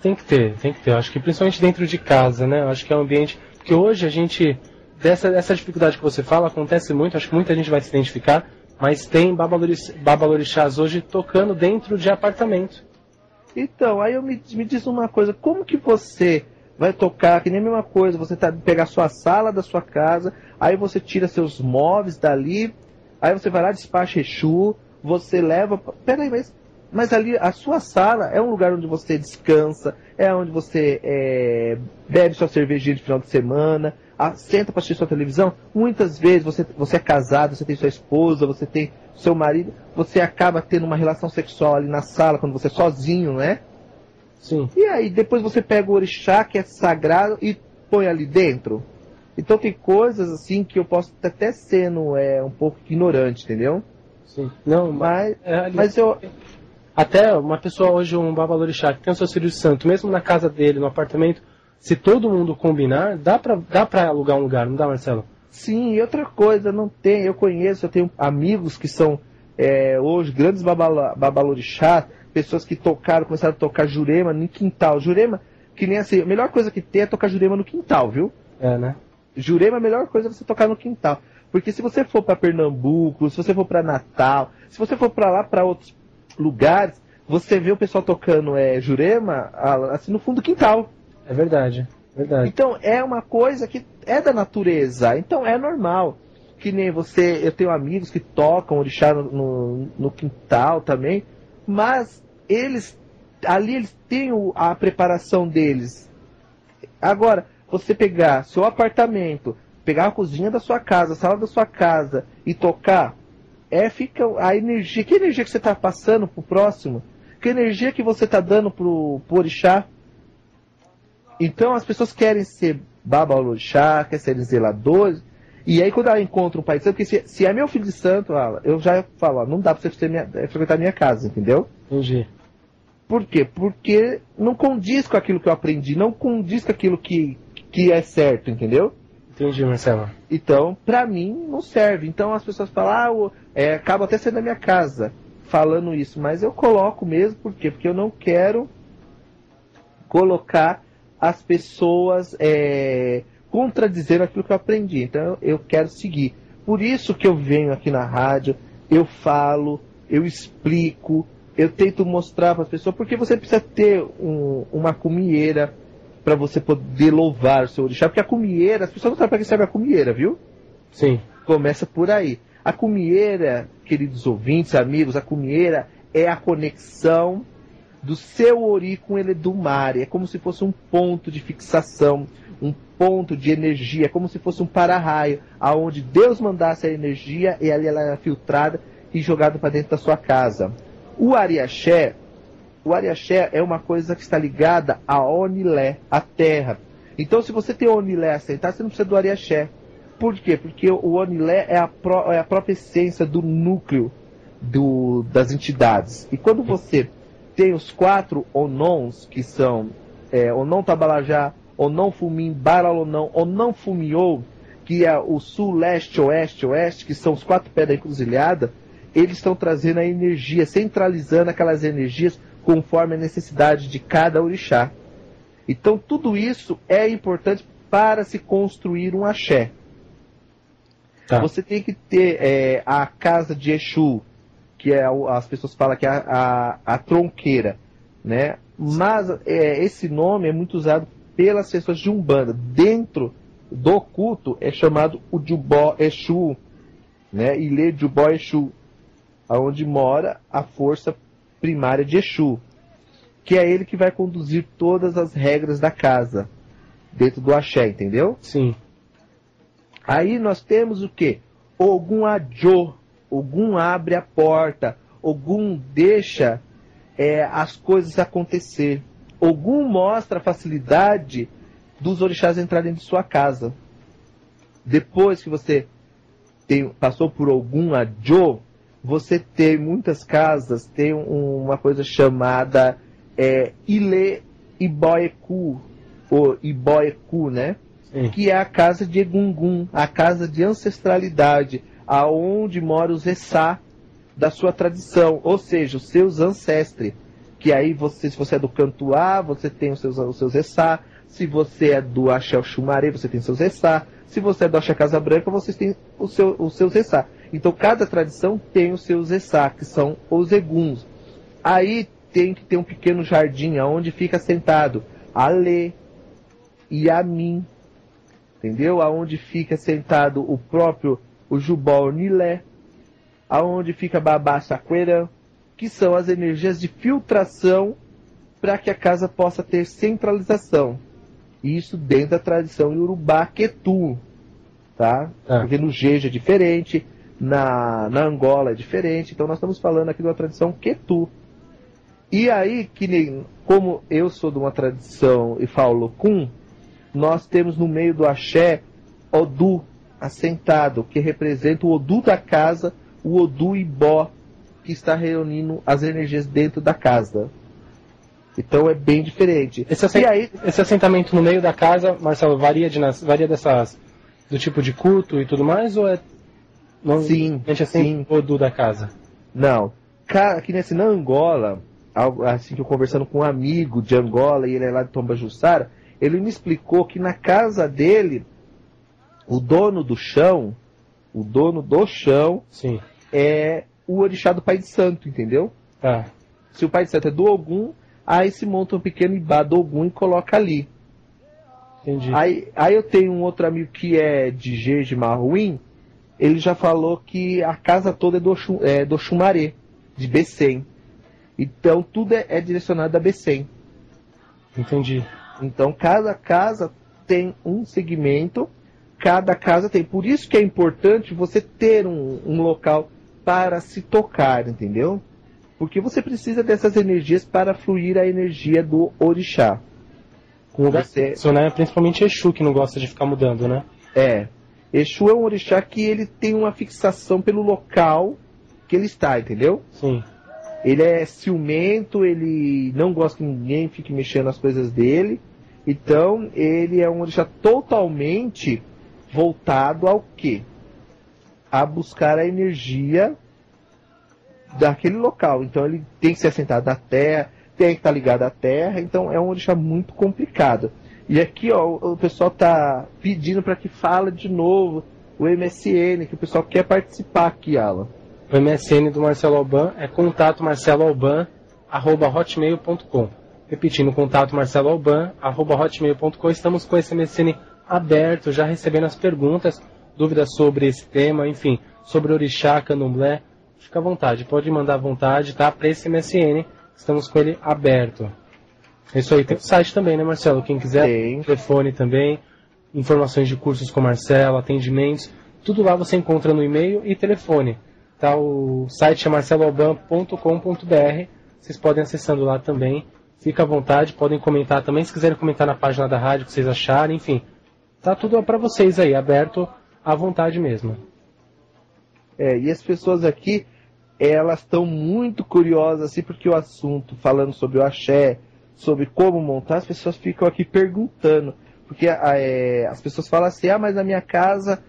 Tem que ter. Eu acho que principalmente dentro de casa, né? Eu acho que é um ambiente que hoje a gente, dessa dificuldade que você fala, acontece muito, acho que muita gente vai se identificar, mas tem babalorixás hoje tocando dentro de apartamento. Então, aí me diz uma coisa, como que você vai tocar, que nem a mesma coisa, você pegar a sua sala da sua casa, aí você tira seus móveis dali, aí você vai lá, despacha Exu, você leva... Peraí, mas ali a sua sala é um lugar onde você descansa, é onde você bebe sua cervejinha de final de semana, senta para assistir sua televisão. Muitas vezes você é casado, você tem sua esposa, você tem seu marido, você acaba tendo uma relação sexual ali na sala quando você é sozinho, né? Sim. E aí depois você pega o orixá, que é sagrado, e põe ali dentro. Então tem coisas assim que eu posso até sendo um pouco ignorante, entendeu? Sim. Não, mas eu... Até uma pessoa hoje, um babalorixá, que tem o seu Filho Santo, mesmo na casa dele, no apartamento, se todo mundo combinar, dá pra alugar um lugar, não dá, Marcelo? Sim, e outra coisa, eu conheço, eu tenho amigos que são hoje grandes babalorixás, pessoas que começaram a tocar Jurema no quintal. Jurema, que nem assim, a melhor coisa que tem é tocar Jurema no quintal, viu? Né? Jurema, a melhor coisa é você tocar no quintal. Porque se você for para Pernambuco, se você for para Natal, se você for para lá, para outros lugares, você vê o pessoal tocando Jurema assim no fundo do quintal. É verdade. Então é uma coisa que é da natureza, então é normal. Que nem eu tenho amigos que tocam orixá no quintal também, mas eles têm a preparação deles. Agora, você pegar seu apartamento, pegar a cozinha da sua casa, a sala da sua casa e tocar, fica a energia. Que energia que você está passando pro próximo? Que energia que você está dando pro orixá? Então as pessoas querem ser babalorixá, querem ser zeladores, E aí quando ela encontra um pai de santo, porque se é meu filho de santo, eu já falo, não dá pra você frequentar a minha casa, entendeu? Entendi. Por quê? Porque não condiz com aquilo que eu aprendi, não condiz com aquilo que é certo, entendeu? Entendi, Marcelo. Então, pra mim, não serve. Então as pessoas falam, acaba até sendo da minha casa falando isso, mas eu coloco mesmo, por quê? Porque eu não quero colocar as pessoas contradizendo aquilo que eu aprendi. Então eu quero seguir. Por isso que eu venho aqui na rádio, eu falo, eu explico, eu tento mostrar para as pessoas, porque você precisa ter uma cumieira para você poder louvar o seu orixá, porque a cumieira, as pessoas não sabem para que serve a cumieira, viu? Sim. Começa por aí. A cumieira, queridos ouvintes, amigos, a cumieira é a conexão do seu ori com ele do mar. É como se fosse um ponto de fixação, um ponto de energia, como se fosse um para-raio, aonde Deus mandasse a energia e ali ela era filtrada e jogada para dentro da sua casa. O ariaxé é uma coisa que está ligada a Onilé, a terra. Então, se você tem o Onilé assentado, você não precisa do ariaxé. Por quê? Porque o Onilé é a própria essência do núcleo das entidades. E quando você tem os 4 Onons, que são Onon Tabalajá, Onon Fumim, Baralonon, Onon Fumiou, que é o sul, leste, oeste, oeste, que são os 4 pés da encruzilhada, eles estão trazendo a energia, centralizando aquelas energias conforme a necessidade de cada orixá. Então tudo isso é importante para se construir um axé. Tá. Você tem que ter a casa de Exu, que as pessoas falam que é a tronqueira, né? Mas esse nome é muito usado pelas pessoas de Umbanda. Dentro do culto é chamado o Jubó Exu, né? Ilê Jubó Exu, aonde mora a força primária de Exu, que é ele que vai conduzir todas as regras da casa, dentro do axé, entendeu? Sim. Aí nós temos o quê? Ogum Adjô. Ogum abre a porta. Ogum deixa as coisas acontecer. Ogum mostra a facilidade dos orixás entrarem de sua casa. Depois que você passou por Ogum Adjô, você tem muitas casas, tem uma coisa chamada Ilê Iboeku, ou Iboeku, né? Sim. Que é a casa de Egungun, a casa de ancestralidade, aonde moram os Essá da sua tradição, ou seja, os seus ancestres. Que aí, se você é do Cantuá, você tem os seus Essá. Se você é do Axé Xumaré, você tem seus Essá. Se você é do Axé Casa Branca, você tem os seus Essá. Então, cada tradição tem os seus Essá, que são os Eguns. Aí tem que ter um pequeno jardim, onde fica sentado Alê e Amin, entendeu? Aonde fica sentado o Jubó Nilé, aonde fica Babá Saqueirã, que são as energias de filtração para que a casa possa ter centralização. Isso dentro da tradição Yorubá Ketu, tá? Porque no Jeje é diferente, na Angola é diferente, então nós estamos falando aqui de uma tradição Ketu. E aí, como eu sou de uma tradição e falo Kun, nós temos no meio do axé Odu assentado, que representa o Odu da casa, o Odu Ibó, que está reunindo as energias dentro da casa. Então é bem diferente. Esse assentamento no meio da casa, Marcelo, varia do tipo de culto e tudo mais, ou é sim, o Odu da casa? Não. Aqui na Angola, assim que eu conversando com um amigo de Angola, e ele é lá de Tombajussara, ele me explicou que na casa dele, o dono do chão sim, é o orixá do Pai de Santo, entendeu? Se o Pai de Santo é do Ogum, aí se monta um pequeno ibá do Ogum e coloca ali. Entendi. Aí eu tenho um outro amigo que é de Jeje Marruim, ele já falou que a casa toda é do Xumaré, de Becém. Então tudo é direcionado a Becém. Entendi. Então cada casa tem um segmento, cada casa tem. Por isso que é importante você ter um local para se tocar, entendeu? Porque você precisa dessas energias para fluir a energia do orixá. Isso, né? Principalmente Exu, que não gosta de ficar mudando, né? Exu é um orixá que ele tem uma fixação pelo local que ele está, entendeu? Sim. Ele é ciumento, ele não gosta que ninguém fique mexendo nas coisas dele. Então, ele é um orixá totalmente voltado ao quê? A buscar a energia daquele local. Então, ele tem que ser assentado na terra, tem que estar ligado à terra. Então, é um orixá muito complicado. E aqui, ó, o pessoal tá pedindo para que fale de novo o MSN, que o pessoal quer participar aqui, Alan. O MSN do Marcelo Alban é contato@marceloalban@hotmail.com. Repetindo, contato@marceloalban@hotmail.com. Estamos com esse MSN aberto, já recebendo as perguntas, dúvidas sobre esse tema, enfim, sobre orixá, candomblé. Fica à vontade, pode mandar à vontade, tá? Para esse MSN, estamos com ele aberto. É isso aí, tem o site também, né, Marcelo? Quem quiser, tem telefone também, informações de cursos com o Marcelo, atendimentos, tudo lá você encontra no e-mail e telefone. Tá, o site é marceloalban.com.br, vocês podem acessando lá também, fica à vontade, podem comentar também, se quiserem comentar na página da rádio, o que vocês acharem, enfim, tá tudo para vocês aí, aberto à vontade mesmo. E as pessoas aqui, elas estão muito curiosas, assim, porque o assunto, falando sobre o axé, sobre como montar, as pessoas ficam aqui perguntando, porque as pessoas falam assim, mas na minha casa...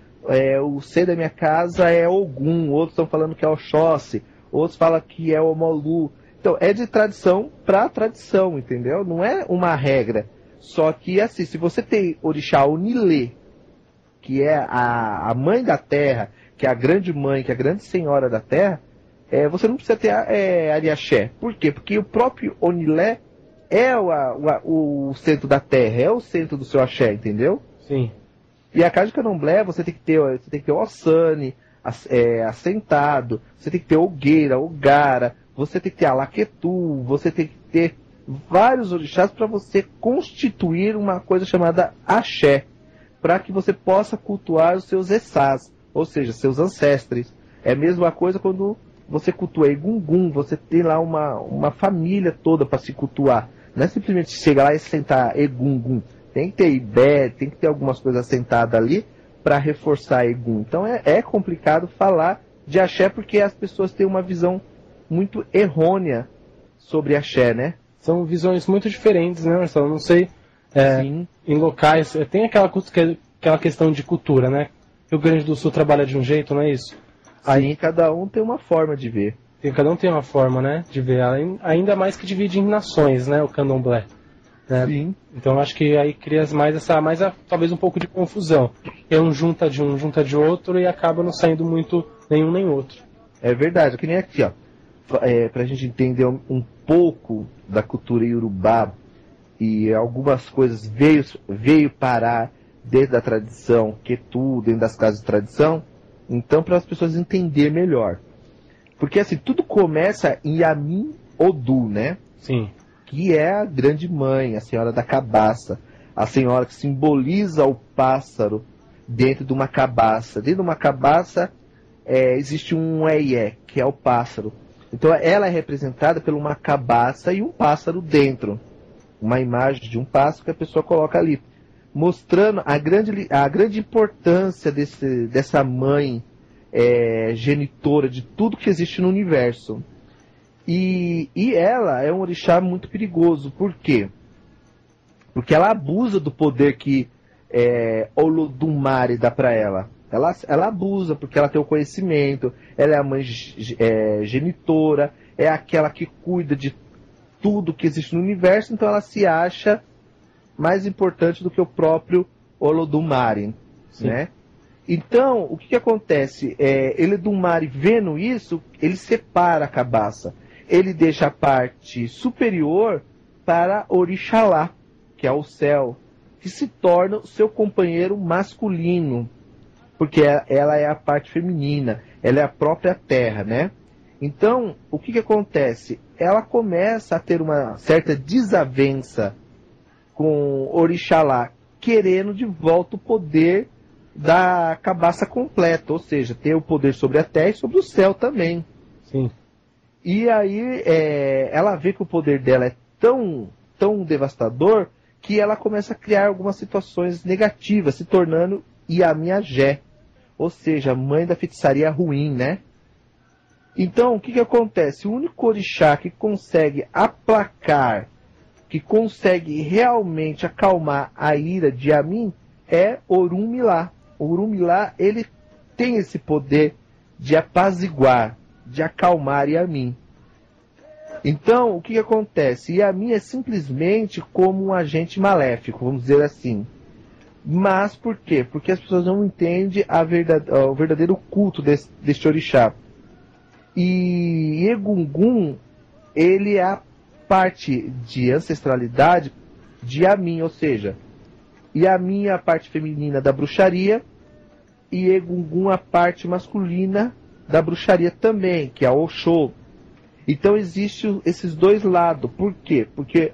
o C da minha casa é Ogum, outros estão falando que é Oxóssi, outros falam que é Omolu. Então, é de tradição para tradição, entendeu? Não é uma regra. Só que, assim, se você tem orixá Onilê, que é a mãe da terra, que é a grande mãe, que é a grande senhora da terra, você não precisa ter Ariaxé. Por quê? Porque o próprio Onilé é o centro da terra, é o centro do seu axé, entendeu? Sim. E a casa de candomblé, você tem que ter o Ossane assentado, você tem que ter Ogueira, Ogara, você tem que ter Alaquetu, você tem que ter vários orixás para você constituir uma coisa chamada axé, para que você possa cultuar os seus essás, ou seja, seus ancestres. É a mesma coisa quando você cultua Egungun, você tem lá uma família toda para se cultuar. Não é simplesmente chegar lá e sentar Egungun. Tem que ter Ibé, tem que ter algumas coisas assentadas ali para reforçar Egum. Então é complicado falar de axé porque as pessoas têm uma visão muito errônea sobre axé, né? São visões muito diferentes, né, Marcelo? Não sei, em locais... Tem aquela questão de cultura, né? Rio Grande do Sul trabalha de um jeito, não é isso? Aí cada um tem uma forma de ver. Cada um tem uma forma, né, de ver. Ainda mais que divide em nações, né, o candomblé. Né? Sim. Então acho que aí cria talvez um pouco de confusão. Um junta de um, junta de outro e acaba não saindo muito nenhum nem outro. É verdade, que nem aqui, ó. Pra gente entender um pouco da cultura iorubá e algumas coisas veio parar dentro da tradição, Quetu, dentro das casas de tradição, então para as pessoas entenderem melhor. Porque assim, tudo começa em Yamin Odu, né? Sim. Que é a grande mãe, a senhora da cabaça, a senhora que simboliza o pássaro dentro de uma cabaça. Dentro de uma cabaça existe um Eyé, que é o pássaro. Então ela é representada por uma cabaça e um pássaro dentro. Uma imagem de um pássaro que a pessoa coloca ali, mostrando a grande importância dessa mãe genitora de tudo que existe no universo. E ela é um orixá muito perigoso. Por quê? Porque ela abusa do poder que Olodumare dá para ela. Ela abusa porque ela tem o conhecimento, ela é a mãe genitora, é aquela que cuida de tudo que existe no universo, então ela se acha mais importante do que o próprio Olodumare, né? Então, o que acontece? Olodumare, vendo isso, ele separa a cabaça. Ele deixa a parte superior para Orixalá, que é o céu, que se torna o seu companheiro masculino, porque ela é a parte feminina, ela é a própria terra, né? Então, o que acontece? Ela começa a ter uma certa desavença com Orixalá, querendo de volta o poder da cabaça completa, ou seja, ter o poder sobre a terra e sobre o céu também. Sim. E aí ela vê que o poder dela é tão devastador que ela começa a criar algumas situações negativas, se tornando Yamiagé, ou seja, mãe da feitiçaria ruim, né? Então, o que acontece? O único orixá que consegue aplacar, que consegue realmente acalmar a ira de Yamin é Orunmila. Orunmila, ele tem esse poder de apaziguar, de acalmar Yamin. Então, o que acontece? Yamin é simplesmente como um agente maléfico, vamos dizer assim. Mas por quê? Porque as pessoas não entendem o verdadeiro culto deste orixá. E Egungun, ele é a parte de ancestralidade de Yamin, ou seja, Yamin é a parte feminina da bruxaria e Egungun a parte masculina da bruxaria também, que é a Oxô. Então existem esses dois lados. Por quê? Porque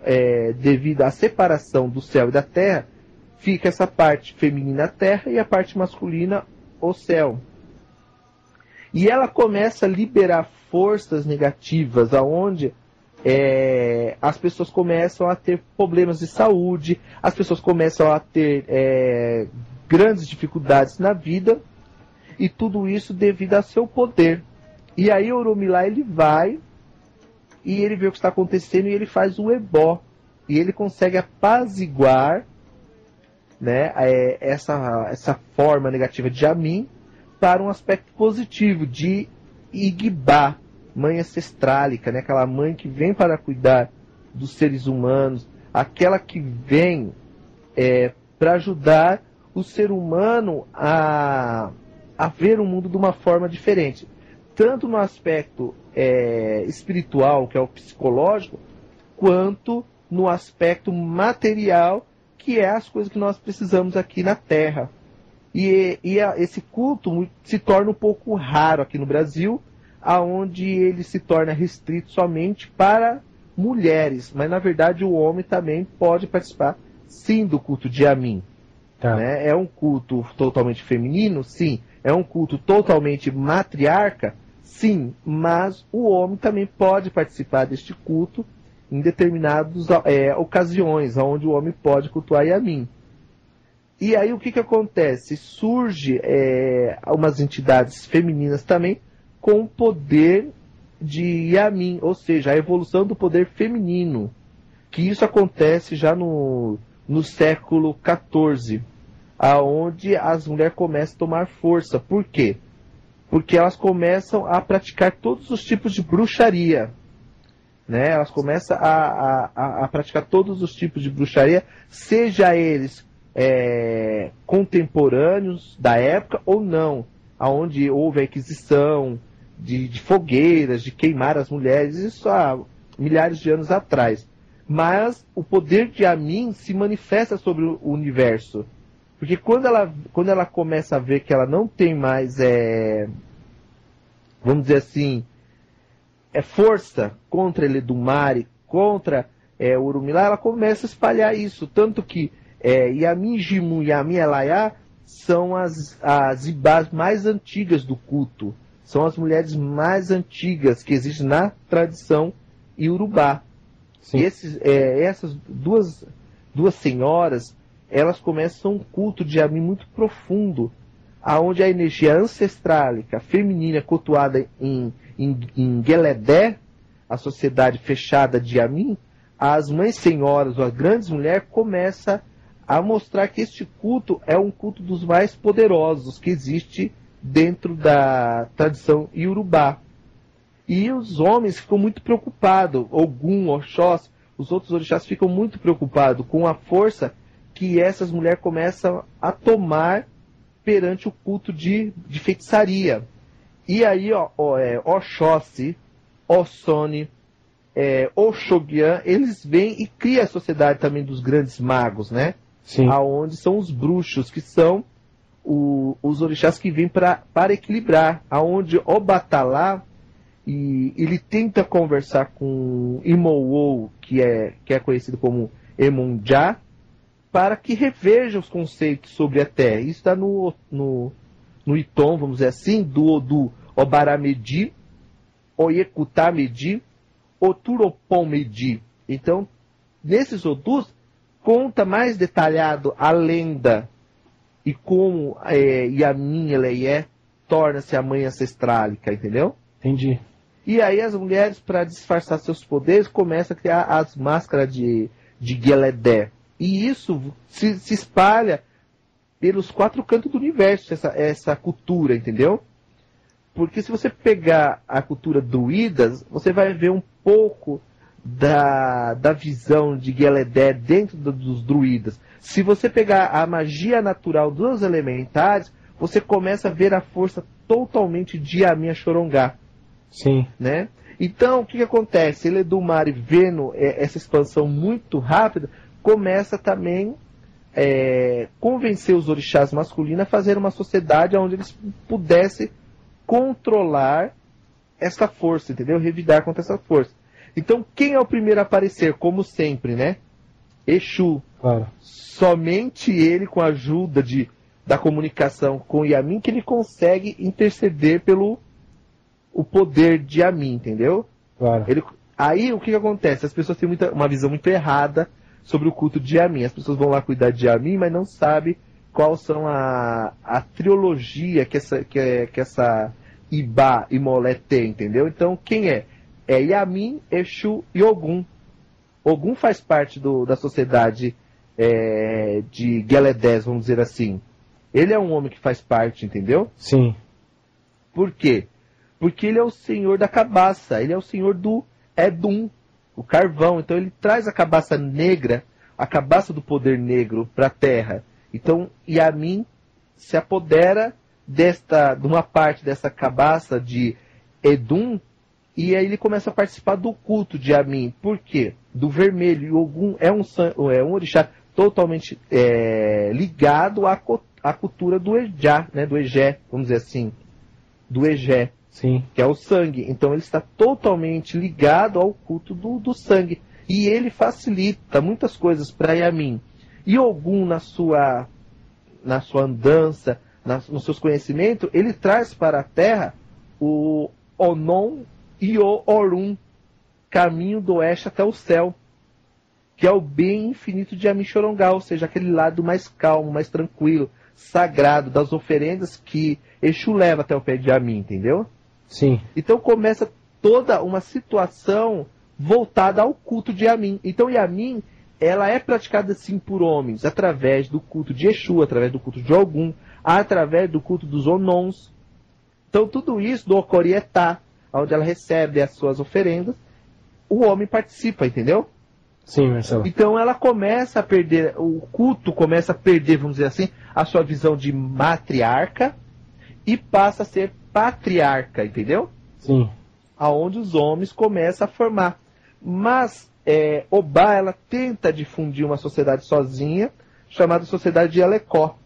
devido à separação do céu e da terra, fica essa parte feminina a terra e a parte masculina o céu. E ela começa a liberar forças negativas, aonde as pessoas começam a ter problemas de saúde, as pessoas começam a ter grandes dificuldades na vida, e tudo isso devido ao seu poder. E aí Orunmila, ele vai e ele vê o que está acontecendo e ele faz o ebó, e ele consegue apaziguar, né, essa forma negativa de Yamin para um aspecto positivo de Igbá, mãe ancestrálica, né, aquela mãe que vem para cuidar dos seres humanos, aquela que vem para ajudar o ser humano a ver o mundo de uma forma diferente, tanto no aspecto espiritual, que é o psicológico, quanto no aspecto material, que é as coisas que nós precisamos aqui na Terra. E esse culto se torna um pouco raro aqui no Brasil, aonde ele se torna restrito somente para mulheres, mas na verdade o homem também pode participar, sim, do culto de Yamin. Tá. Né? É um culto totalmente feminino, sim. É um culto totalmente matriarca, sim, mas o homem também pode participar deste culto em determinadas ocasiões, onde o homem pode cultuar Yamin. E aí o que acontece? Surge umas entidades femininas também com o poder de Yamin, ou seja, a evolução do poder feminino, que isso acontece já no século XIV, aonde as mulheres começam a tomar força. Por quê? Porque elas começam a praticar todos os tipos de bruxaria, né? Elas começam a praticar todos os tipos de bruxaria, seja eles contemporâneos da época ou não, aonde houve a aquisição de fogueiras, de queimar as mulheres, isso há milhares de anos atrás. Mas o poder de Yamin se manifesta sobre o universo. Porque quando ela começa a ver que ela não tem mais, vamos dizer assim, força contra Eledumare, contra o Orunmila, ela começa a espalhar isso. Tanto que Yamin Jimu e Yamin Elayá são as ibás mais antigas do culto. São as mulheres mais antigas que existem na tradição iorubá. E essas duas senhoras, elas começam um culto de Yamin muito profundo, aonde a energia ancestrálica feminina cultuada em Geledé, a sociedade fechada de Yamin, as mães senhoras ou as grandes mulheres começam a mostrar que este culto é um culto dos mais poderosos que existe dentro da tradição iorubá. E os homens ficam muito preocupados, Ogum, Oxós, os outros orixás ficam muito preocupados com a força que essas mulheres começam a tomar perante o culto de feitiçaria. E aí, Oxóssi, Ossone, Oxoguian, eles vêm e criam a sociedade também dos grandes magos, né? Sim. Aonde são os bruxos, que são os orixás que vêm para equilibrar, aonde Obatalá, e ele tenta conversar com Imouou, que é conhecido como Emunjá, para que reveja os conceitos sobre a Terra. Isso está no Itom, vamos dizer assim, do Odu Obaramedi, Oyekutamedi, Oturopomedi. Então, nesses Odus, conta mais detalhado a lenda e como Yamin Eleyé torna-se a mãe ancestrálica, entendeu? Entendi. E aí as mulheres, para disfarçar seus poderes, começam a criar as máscaras de Geledé. E isso se espalha pelos 4 cantos do universo, essa cultura, entendeu? Porque se você pegar a cultura druidas, você vai ver um pouco da visão de Geledé dentro dos druidas. Se você pegar a magia natural dos elementares, você começa a ver a força totalmente de Yamin Xorongá. Sim. Né? Então, o que acontece? Eledumare, vendo essa expansão muito rápida, começa também convencer os orixás masculinos a fazer uma sociedade onde eles pudessem controlar essa força, entendeu? Revidar contra essa força. Então, quem é o primeiro a aparecer? Como sempre, né? Exu. Claro. Somente ele, com a ajuda da comunicação com Yamin, que ele consegue interceder pelo o poder de Yamin, entendeu? Claro. Aí, o que acontece? As pessoas têm uma visão muito errada sobre o culto de Yamin. As pessoas vão lá cuidar de Yamin, mas não sabem qual são a trilogia que essa Ibá e Molé tem, entendeu? Então, quem é? É Yamin, Exu e Ogum. Ogum faz parte da sociedade de Geledés, vamos dizer assim. Ele é um homem que faz parte, entendeu? Sim. Por quê? Porque ele é o senhor da cabaça, ele é o senhor do Edum, o carvão. Então ele traz a cabaça negra, a cabaça do poder negro para a terra. Então Yamin se apodera de uma parte dessa cabaça de Edum, e aí ele começa a participar do culto de Yamin. Por quê? Do vermelho. E Ogum é um orixá totalmente ligado à cultura do Ejá, né? Do Egé, vamos dizer assim. Do Egé. Sim. Que é o sangue. Então ele está totalmente ligado ao culto do sangue. E ele facilita muitas coisas para Yamin. E Ogum, na sua andança, nos seus conhecimentos, ele traz para a terra o Onon e o Orum, caminho do oeste até o céu, que é o bem infinito de Yamin Xorongá, ou seja, aquele lado mais calmo, mais tranquilo, sagrado, das oferendas que Exu leva até o pé de Yamin, entendeu? Sim. Então começa toda uma situação voltada ao culto de Yamin. Então Yamin, ela é praticada sim por homens, através do culto de Exu, através do culto de Ogum, através do culto dos Onons. Então tudo isso do Okorietá, onde ela recebe as suas oferendas, o homem participa, entendeu? Sim, Marcelo. Então ela começa a perder, o culto começa a perder, vamos dizer assim, a sua visão de matriarca e passa a ser patriarca, entendeu? Sim. Aonde os homens começam a formar. Mas Obá, ela tenta difundir uma sociedade sozinha, chamada Sociedade de Alecó.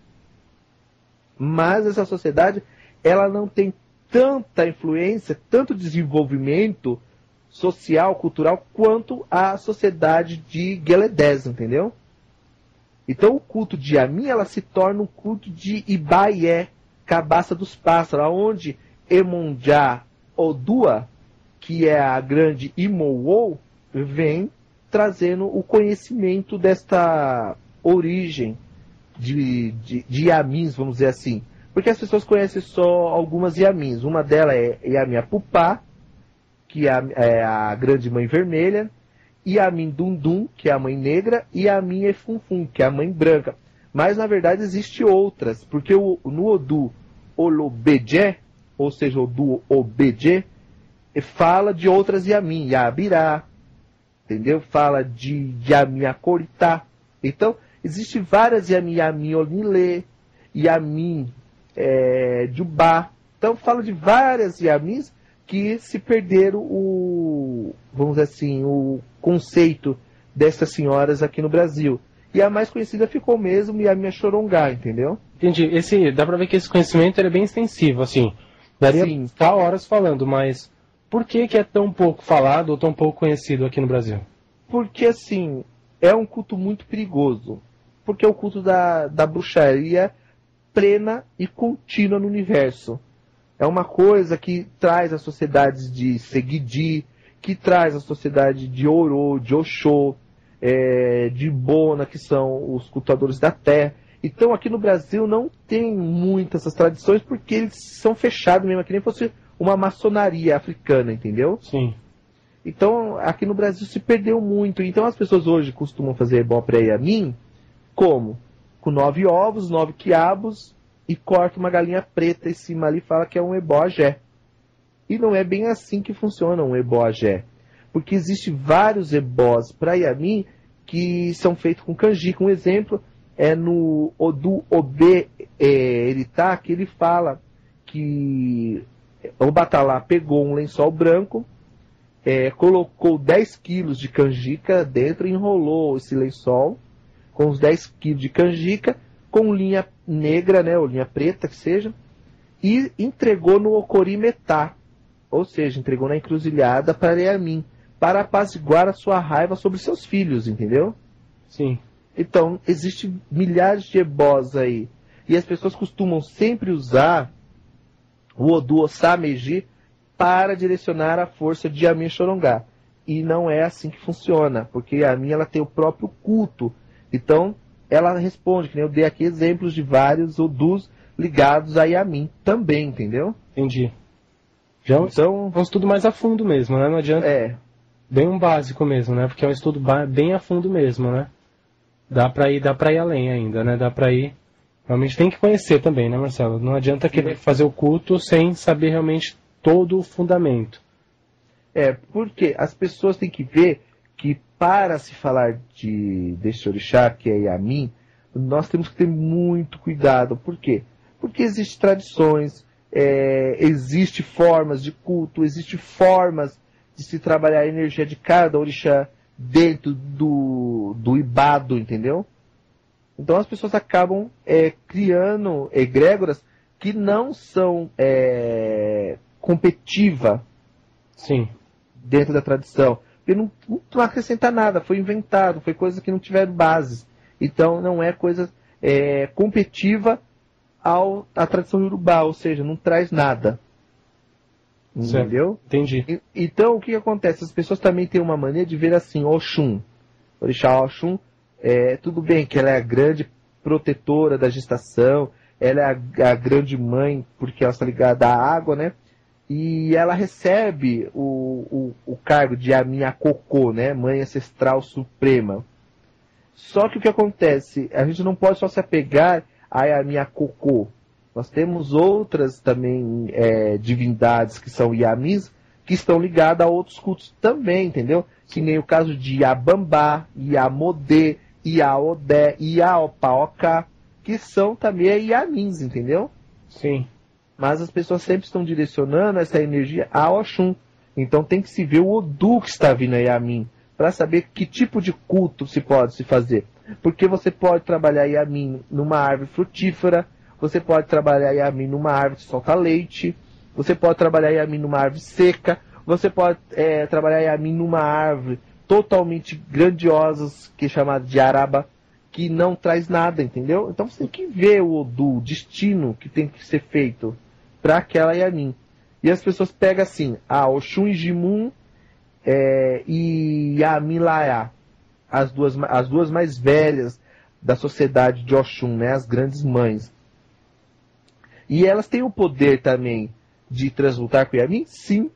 Mas essa sociedade, ela não tem tanta influência, tanto desenvolvimento social, cultural, quanto a sociedade de Geledés, entendeu? Então o culto de Yamin, ela se torna um culto de Ibaié, cabaça dos pássaros, onde Emonjá Odua, que é a grande Imowou, vem trazendo o conhecimento desta origem de Yamins, vamos dizer assim. Porque as pessoas conhecem só algumas Yamins. Uma delas é Yamin Apupá, que é a grande mãe vermelha, Yamin Dundum, que é a mãe negra, e Yamin Efunfum, que é a mãe branca. Mas, na verdade, existem outras, porque no Odu Olobedje, ou seja, Odu Obedje, fala de outras Yamin, Yabirá, entendeu? Fala de Yamin Akoritá. Então, existem várias Yamin, Yamin Onilê, Yamin Jubá. Então, fala de várias Yamins que se perderam vamos dizer assim, o conceito dessas senhoras aqui no Brasil. E a mais conhecida ficou mesmo Yamin Xorongá, entendeu? Entendi. Dá pra ver que esse conhecimento é bem extensivo, assim. Daria ficar horas falando, mas por que é tão pouco falado ou tão pouco conhecido aqui no Brasil? Porque, assim, é um culto muito perigoso. Porque é o culto da bruxaria plena e contínua no universo. É uma coisa que traz as sociedades de Seguidi, que traz a sociedade de Orô, de Oxô, de Bona, que são os cultuadores da terra. Então aqui no Brasil não tem muitas essas tradições porque eles são fechados mesmo, que nem fosse uma maçonaria africana, entendeu? Sim. Então aqui no Brasil se perdeu muito. Então as pessoas hoje costumam fazer ebó para Yamin como? Com 9 ovos, 9 quiabos e corta uma galinha preta em cima ali e fala que é um ebó-agé. E não é bem assim que funciona um ebó-agé. Porque existem vários ebós para Yamin que são feitos com canjica. Um exemplo é no Odu Obê Eritá, que ele fala que o Batalá pegou um lençol branco, colocou 10 quilos de canjica dentro, enrolou esse lençol com os 10 quilos de canjica, com linha negra, né, ou linha preta que seja, e entregou no Okorimetá, ou seja, entregou na encruzilhada para Yamin, para apaziguar a sua raiva sobre seus filhos, entendeu? Sim. Então, existem milhares de ebós aí, e as pessoas costumam sempre usar o Odu Osameji para direcionar a força de Yamin Xorongá. E não é assim que funciona, porque Yamin ela tem o próprio culto. Então, ela responde, que nem eu dei aqui exemplos de vários Odus ligados a Yamin também, entendeu? Entendi. Já então, é um estudo mais a fundo mesmo, né? Não adianta. Bem um básico mesmo, né? Porque é um estudo bem a fundo mesmo, né? Dá pra ir além ainda, né? Dá pra ir... Realmente tem que conhecer também, né, Marcelo? Não adianta querer fazer o culto sem saber realmente todo o fundamento. Porque as pessoas têm que ver que para se falar desse orixá, que é Yamin, nós temos que ter muito cuidado. Por quê? Porque existem tradições, existem formas de culto, existem formas de se trabalhar a energia de cada orixá dentro do ibado, entendeu? Então as pessoas acabam criando egrégoras que não são competitivas dentro da tradição. Porque não acrescenta nada, foi inventado, foi coisa que não tiveram bases. Então não é coisa competitiva à tradição urubá, ou seja, não traz nada. Entendeu? Entendi. Então o que acontece? As pessoas também têm uma mania de ver assim, Oxum. Orixá Oxum, tudo bem que ela é a grande protetora da gestação, ela é a grande mãe, porque ela está ligada à água, né? E ela recebe o cargo de Yamin Akoko, né? Mãe Ancestral Suprema. Só que o que acontece? A gente não pode só se apegar a Yamin Akoko. Nós temos outras também divindades que são Yamins, que estão ligadas a outros cultos também, entendeu? Que nem o caso de Yabambá, Yamodê, Yaodé, Yaopaoká, que são também Yamins, entendeu? Sim. Mas as pessoas sempre estão direcionando essa energia a Oxum. Então tem que se ver o Odu que está vindo a Yamin, para saber que tipo de culto se pode se fazer. Porque você pode trabalhar Yamin numa árvore frutífera, você pode trabalhar Yamin numa árvore que solta leite, você pode trabalhar Yamin numa árvore seca, você pode trabalhar Yamin numa árvore totalmente grandiosa, que é chamada de Araba, que não traz nada, entendeu? Então você tem que ver o Odu, o destino que tem que ser feito para aquela Yamin. E as pessoas pegam assim, Oxum e Jimun e Yamin Laia, as duas mais velhas da sociedade de Oxum, né, as grandes mães. E elas têm o poder também de transmutar com Yamin? Sim,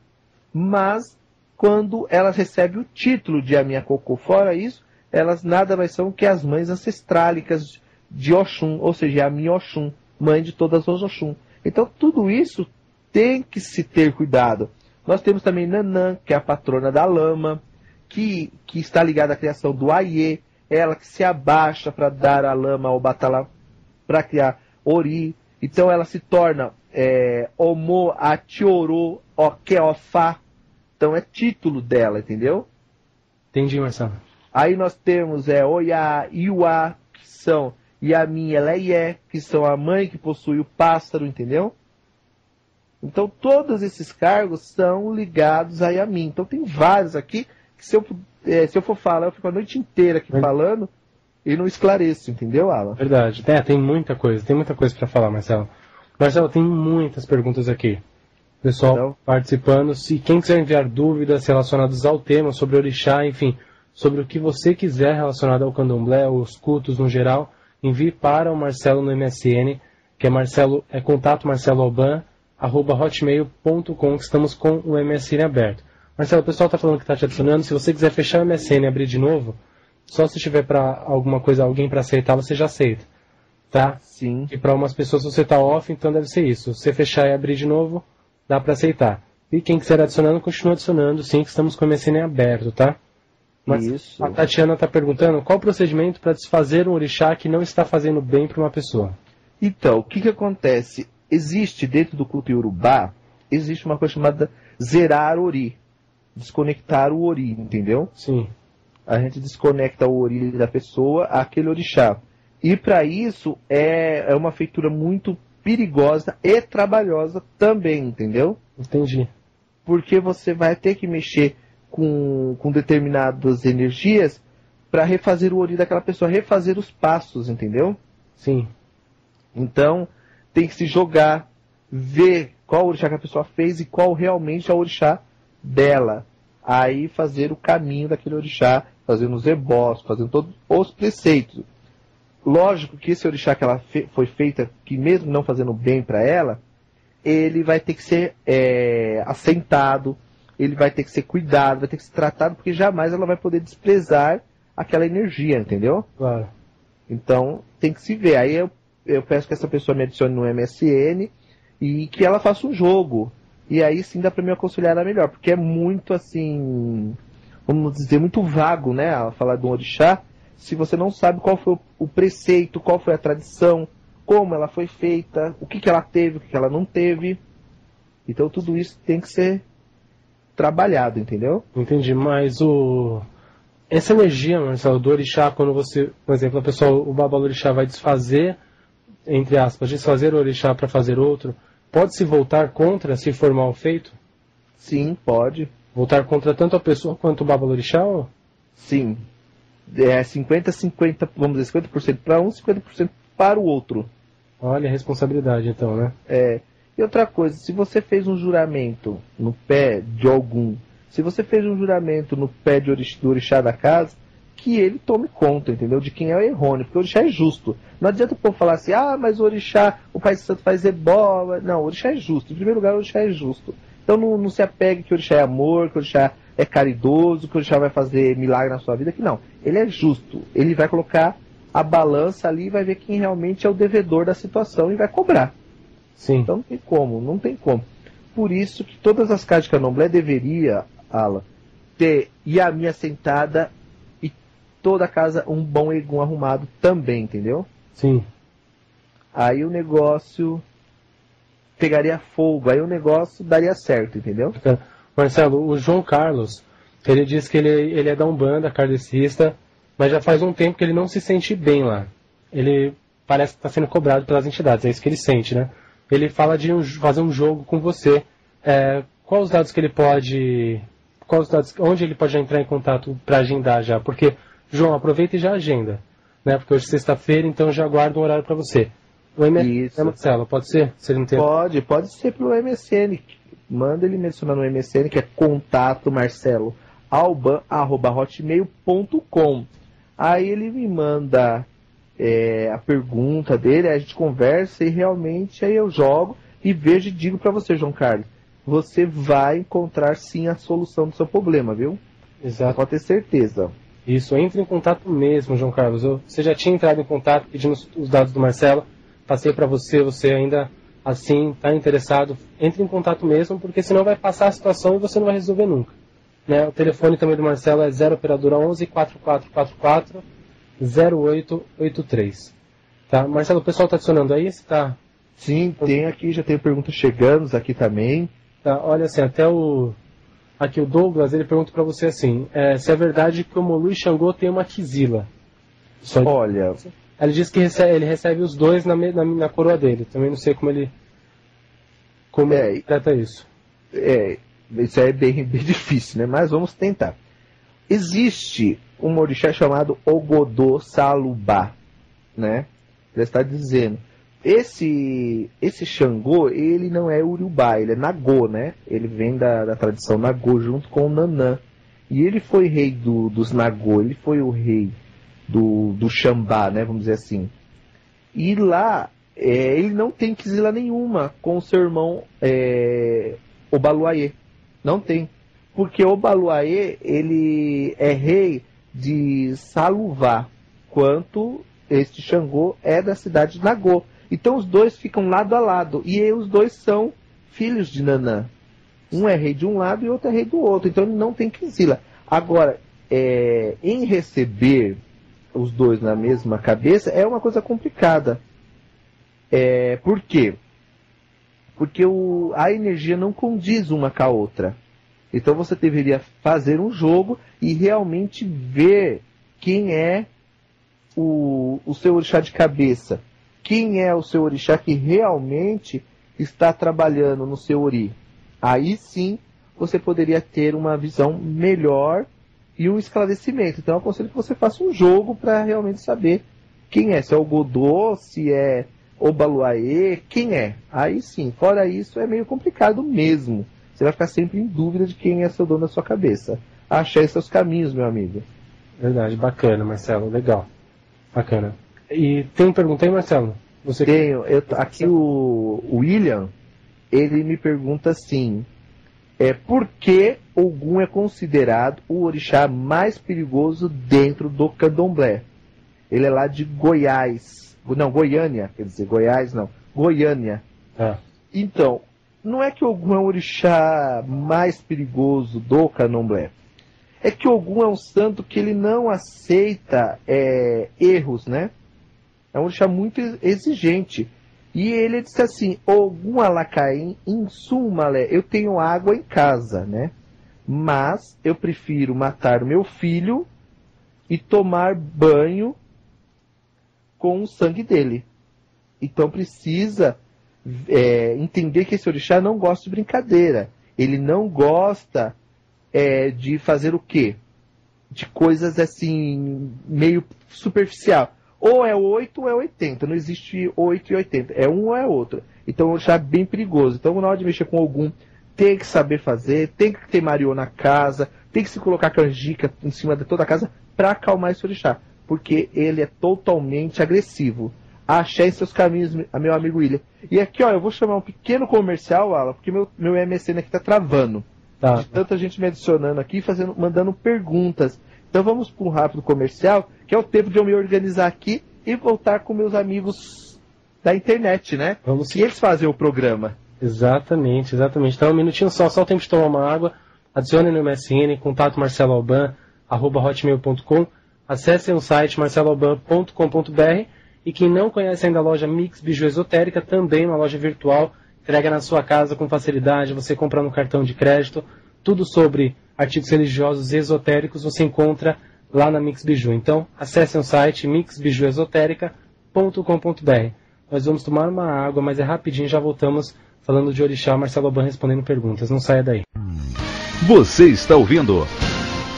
mas quando elas recebem o título de Yamin Akoko, fora isso, elas nada mais são que as mães ancestrálicas de Oxum, ou seja, Yamin Oxum, mãe de todas as Oxum. Então tudo isso tem que se ter cuidado. Nós temos também Nanã, que é a patrona da lama, que está ligada à criação do Aie, ela que se abaixa para dar a lama ao Batalá para criar Ori. Então ela se torna Omo Atioro Okeofá. Então é título dela, entendeu? Entendi, Marcelo. Aí nós temos Oya, Iwa, que são Yamin Eleye, que são a mãe que possui o pássaro, entendeu? Então todos esses cargos são ligados a Yamin. Então tem vários aqui que se eu for falar, eu fico a noite inteira aqui falando e não esclareço, entendeu, Alan? Verdade. Tem muita coisa para falar, Marcelo. Marcelo, tem muitas perguntas aqui. Pessoal então, participando. Se quem quiser enviar dúvidas relacionadas ao tema, sobre orixá, enfim, sobre o que você quiser relacionado ao candomblé, os cultos no geral, envie para o Marcelo no MSN, que é contato marceloalban@hotmail.com, que estamos com o MSN aberto. Marcelo, o pessoal está falando que está te adicionando. Se você quiser fechar o MSN e abrir de novo, só se tiver para alguma coisa, alguém para aceitar, você já aceita. Tá? Sim. E para umas pessoas você está off, então deve ser isso. Se você fechar e abrir de novo, dá para aceitar. E quem quiser adicionando, continua adicionando, sim, que estamos com o MSN aberto, tá? Mas isso. A Tatiana está perguntando qual o procedimento para desfazer um orixá que não está fazendo bem para uma pessoa. Então, o que acontece? Existe dentro do culto Yorubá, existe uma coisa chamada zerar ori. Desconectar o ori, entendeu? Sim. A gente desconecta o ori da pessoa àquele orixá. E para isso é uma feitura muito perigosa e trabalhosa também, entendeu? Entendi. Porque você vai ter que mexer com determinadas energias para refazer o ori daquela pessoa, refazer os passos, entendeu? Sim. Então, tem que se jogar, ver qual orixá que a pessoa fez e qual realmente é o orixá dela. Aí fazer o caminho daquele orixá, fazendo os ebós, fazendo todos os preceitos. Lógico que esse orixá que ela foi feita, que mesmo não fazendo bem para ela, ele vai ter que ser assentado, ele vai ter que ser cuidado, vai ter que ser tratado, porque jamais ela vai poder desprezar aquela energia, entendeu? Claro. Então, tem que se ver. Aí eu peço que essa pessoa me adicione no MSN e que ela faça um jogo. E aí sim dá para me aconselhar melhor, porque é muito assim, vamos dizer, muito vago, né? A falar de um orixá, se você não sabe qual foi o preceito, qual foi a tradição, como ela foi feita, o que ela teve, o que ela não teve. Então tudo isso tem que ser trabalhado, entendeu? Entendi, mas essa energia, Marcelo, do orixá, quando você, por exemplo, o babalorixá vai desfazer, entre aspas, desfazer o orixá para fazer outro, pode se voltar contra se for mal feito? Sim, pode. Voltar contra tanto a pessoa quanto o babalorixá? Ou? Sim. 50-50, vamos dizer, 50% para um, 50% para o outro. Olha a responsabilidade, então, né? E outra coisa, se você fez um juramento no pé de algum, se você fez um juramento no pé do orixá da casa, que ele tome conta, entendeu? De quem é o errôneo, porque o orixá é justo. Não adianta o povo falar assim, mas o orixá, o Pai Santo faz ebó. Não, o orixá é justo. Em primeiro lugar, o orixá é justo. Então não se apegue que o orixá é amor, que o orixá é caridoso, que o orixá vai fazer milagre na sua vida, que não. Ele é justo. Ele vai colocar a balança ali e vai ver quem realmente é o devedor da situação e vai cobrar. Sim. Então não tem como. Por isso que todas as casas de candomblé deveria, Alan, ter Yami assentada e toda a casa um bom egum arrumado também, entendeu? Sim. Aí o negócio pegaria fogo, aí o negócio daria certo, entendeu? Marcelo, o João Carlos, ele diz que ele é da Umbanda, kardecista, mas já faz um tempo que ele não se sente bem lá. Ele parece que está sendo cobrado pelas entidades, é isso que ele sente, né? Ele fala de fazer um jogo com você. Quais os dados que ele pode... onde ele pode entrar em contato para agendar já? Porque, João, aproveita e já agenda. Né? Porque hoje é sexta-feira, então já guarda um horário para você. O MSN, Marcelo, pode ser? Se ele não tem... Pode ser pelo MSN. Manda ele me adicionar no MSN, que é contato marceloalban@hotmail.com. Aí ele me manda a pergunta dele, a gente conversa e realmente aí eu jogo e vejo e digo para você, João Carlos, você vai encontrar sim a solução do seu problema, viu? Exato. Pode ter certeza. Isso, entre em contato mesmo, João Carlos. Você já tinha entrado em contato pedindo os dados do Marcelo, passei para você ainda assim está interessado, entre em contato mesmo, porque senão vai passar a situação e você não vai resolver nunca. Né? O telefone também do Marcelo é 0 operadora 11 4444 0883. Tá? Marcelo, o pessoal está adicionando aí? Tá? Sim, tem aqui, já tem perguntas chegando aqui também. Tá, olha assim, aqui o Douglas, ele pergunta para você assim, se é verdade que o Molu e Xangô tem uma quizila. Olha... Ele diz que ele recebe os dois na coroa dele. Também não sei como ele trata isso. Isso é bem difícil, né? Mas vamos tentar. Existe um orixá chamado Ogodô Salubá, né? Ele está dizendo, esse Xangô, ele não é Urubá, ele é Nagô, né? Ele vem da tradição Nagô junto com o Nanã. E ele foi rei dos Nagô, ele foi o rei do Xambá, né? Vamos dizer assim. E lá, ele não tem quizila nenhuma com o seu irmão Obaluayê. Não tem. Porque Obaluayê, ele é rei de Saluvá, quanto este Xangô é da cidade de Nagô. Então os dois ficam lado a lado. E os dois são filhos de Nanã. Um é rei de um lado e outro é rei do outro. Então ele não tem quizila. Agora, em receber os dois na mesma cabeça é uma coisa complicada. Por quê? Porque a energia não condiz uma com a outra. Então você deveria fazer um jogo e realmente ver quem é o seu orixá de cabeça. Quem é o seu orixá que realmente está trabalhando no seu ori. Aí sim você poderia ter uma visão melhor e um esclarecimento. Então eu aconselho que você faça um jogo para realmente saber quem é. Se é o Godô, se é Obaluayê, quem é. Aí sim, fora isso é meio complicado mesmo. Você vai ficar sempre em dúvida de quem é seu dono da sua cabeça. Achei seus caminhos, meu amigo. Verdade, bacana, Marcelo, legal. Bacana. E tem pergunta aí, Marcelo? Tenho. Aqui o William, ele me pergunta assim, por que Ogum é considerado o orixá mais perigoso dentro do candomblé? Ele é lá de Goiás. Não, Goiânia, quer dizer, Goiás não. Goiânia. Então, não é que Ogum é o orixá mais perigoso do candomblé. É que Ogum é um santo que ele não aceita erros, né? É um orixá muito exigente. E ele disse assim, Ogum Alacaim Insumalé, eu tenho água em casa, né? Mas eu prefiro matar o meu filho e tomar banho com o sangue dele. Então precisa entender que esse orixá não gosta de brincadeira. Ele não gosta de fazer o quê? De coisas assim, meio superficial. Ou é 8 ou é 80. Não existe 8 e 80. É um ou é outro. Então é um orixá bem perigoso. Então na hora de mexer com Ogum, tem que saber fazer, tem que ter mariô na casa, tem que se colocar canjica em cima de toda a casa para acalmar esse orixá. Porque ele é totalmente agressivo. Axé em seus caminhos, meu amigo William. E aqui, eu vou chamar um pequeno comercial, Alan, porque meu MSN aqui tá travando. Tá. De tanta gente me adicionando aqui, mandando perguntas. Então vamos para um rápido comercial, que é o tempo de eu me organizar aqui e voltar com meus amigos da internet, né? Vamos. E eles fazem o programa. Exatamente. Então um minutinho só o tempo de tomar uma água. Adicione no MSN, contato marceloalban@hotmail.com. Acessem o site marceloalban.com.br. E quem não conhece ainda a loja Mix Biju Esotérica, também uma loja virtual, entrega na sua casa com facilidade, você compra no cartão de crédito, tudo sobre artigos religiosos esotéricos você encontra lá na Mix Biju. Então, acessem o site mixbijuesotérica.com.br. Nós vamos tomar uma água, mas é rapidinho, já voltamos falando de orixá, Marcelo Alban respondendo perguntas. Não saia daí. Você está ouvindo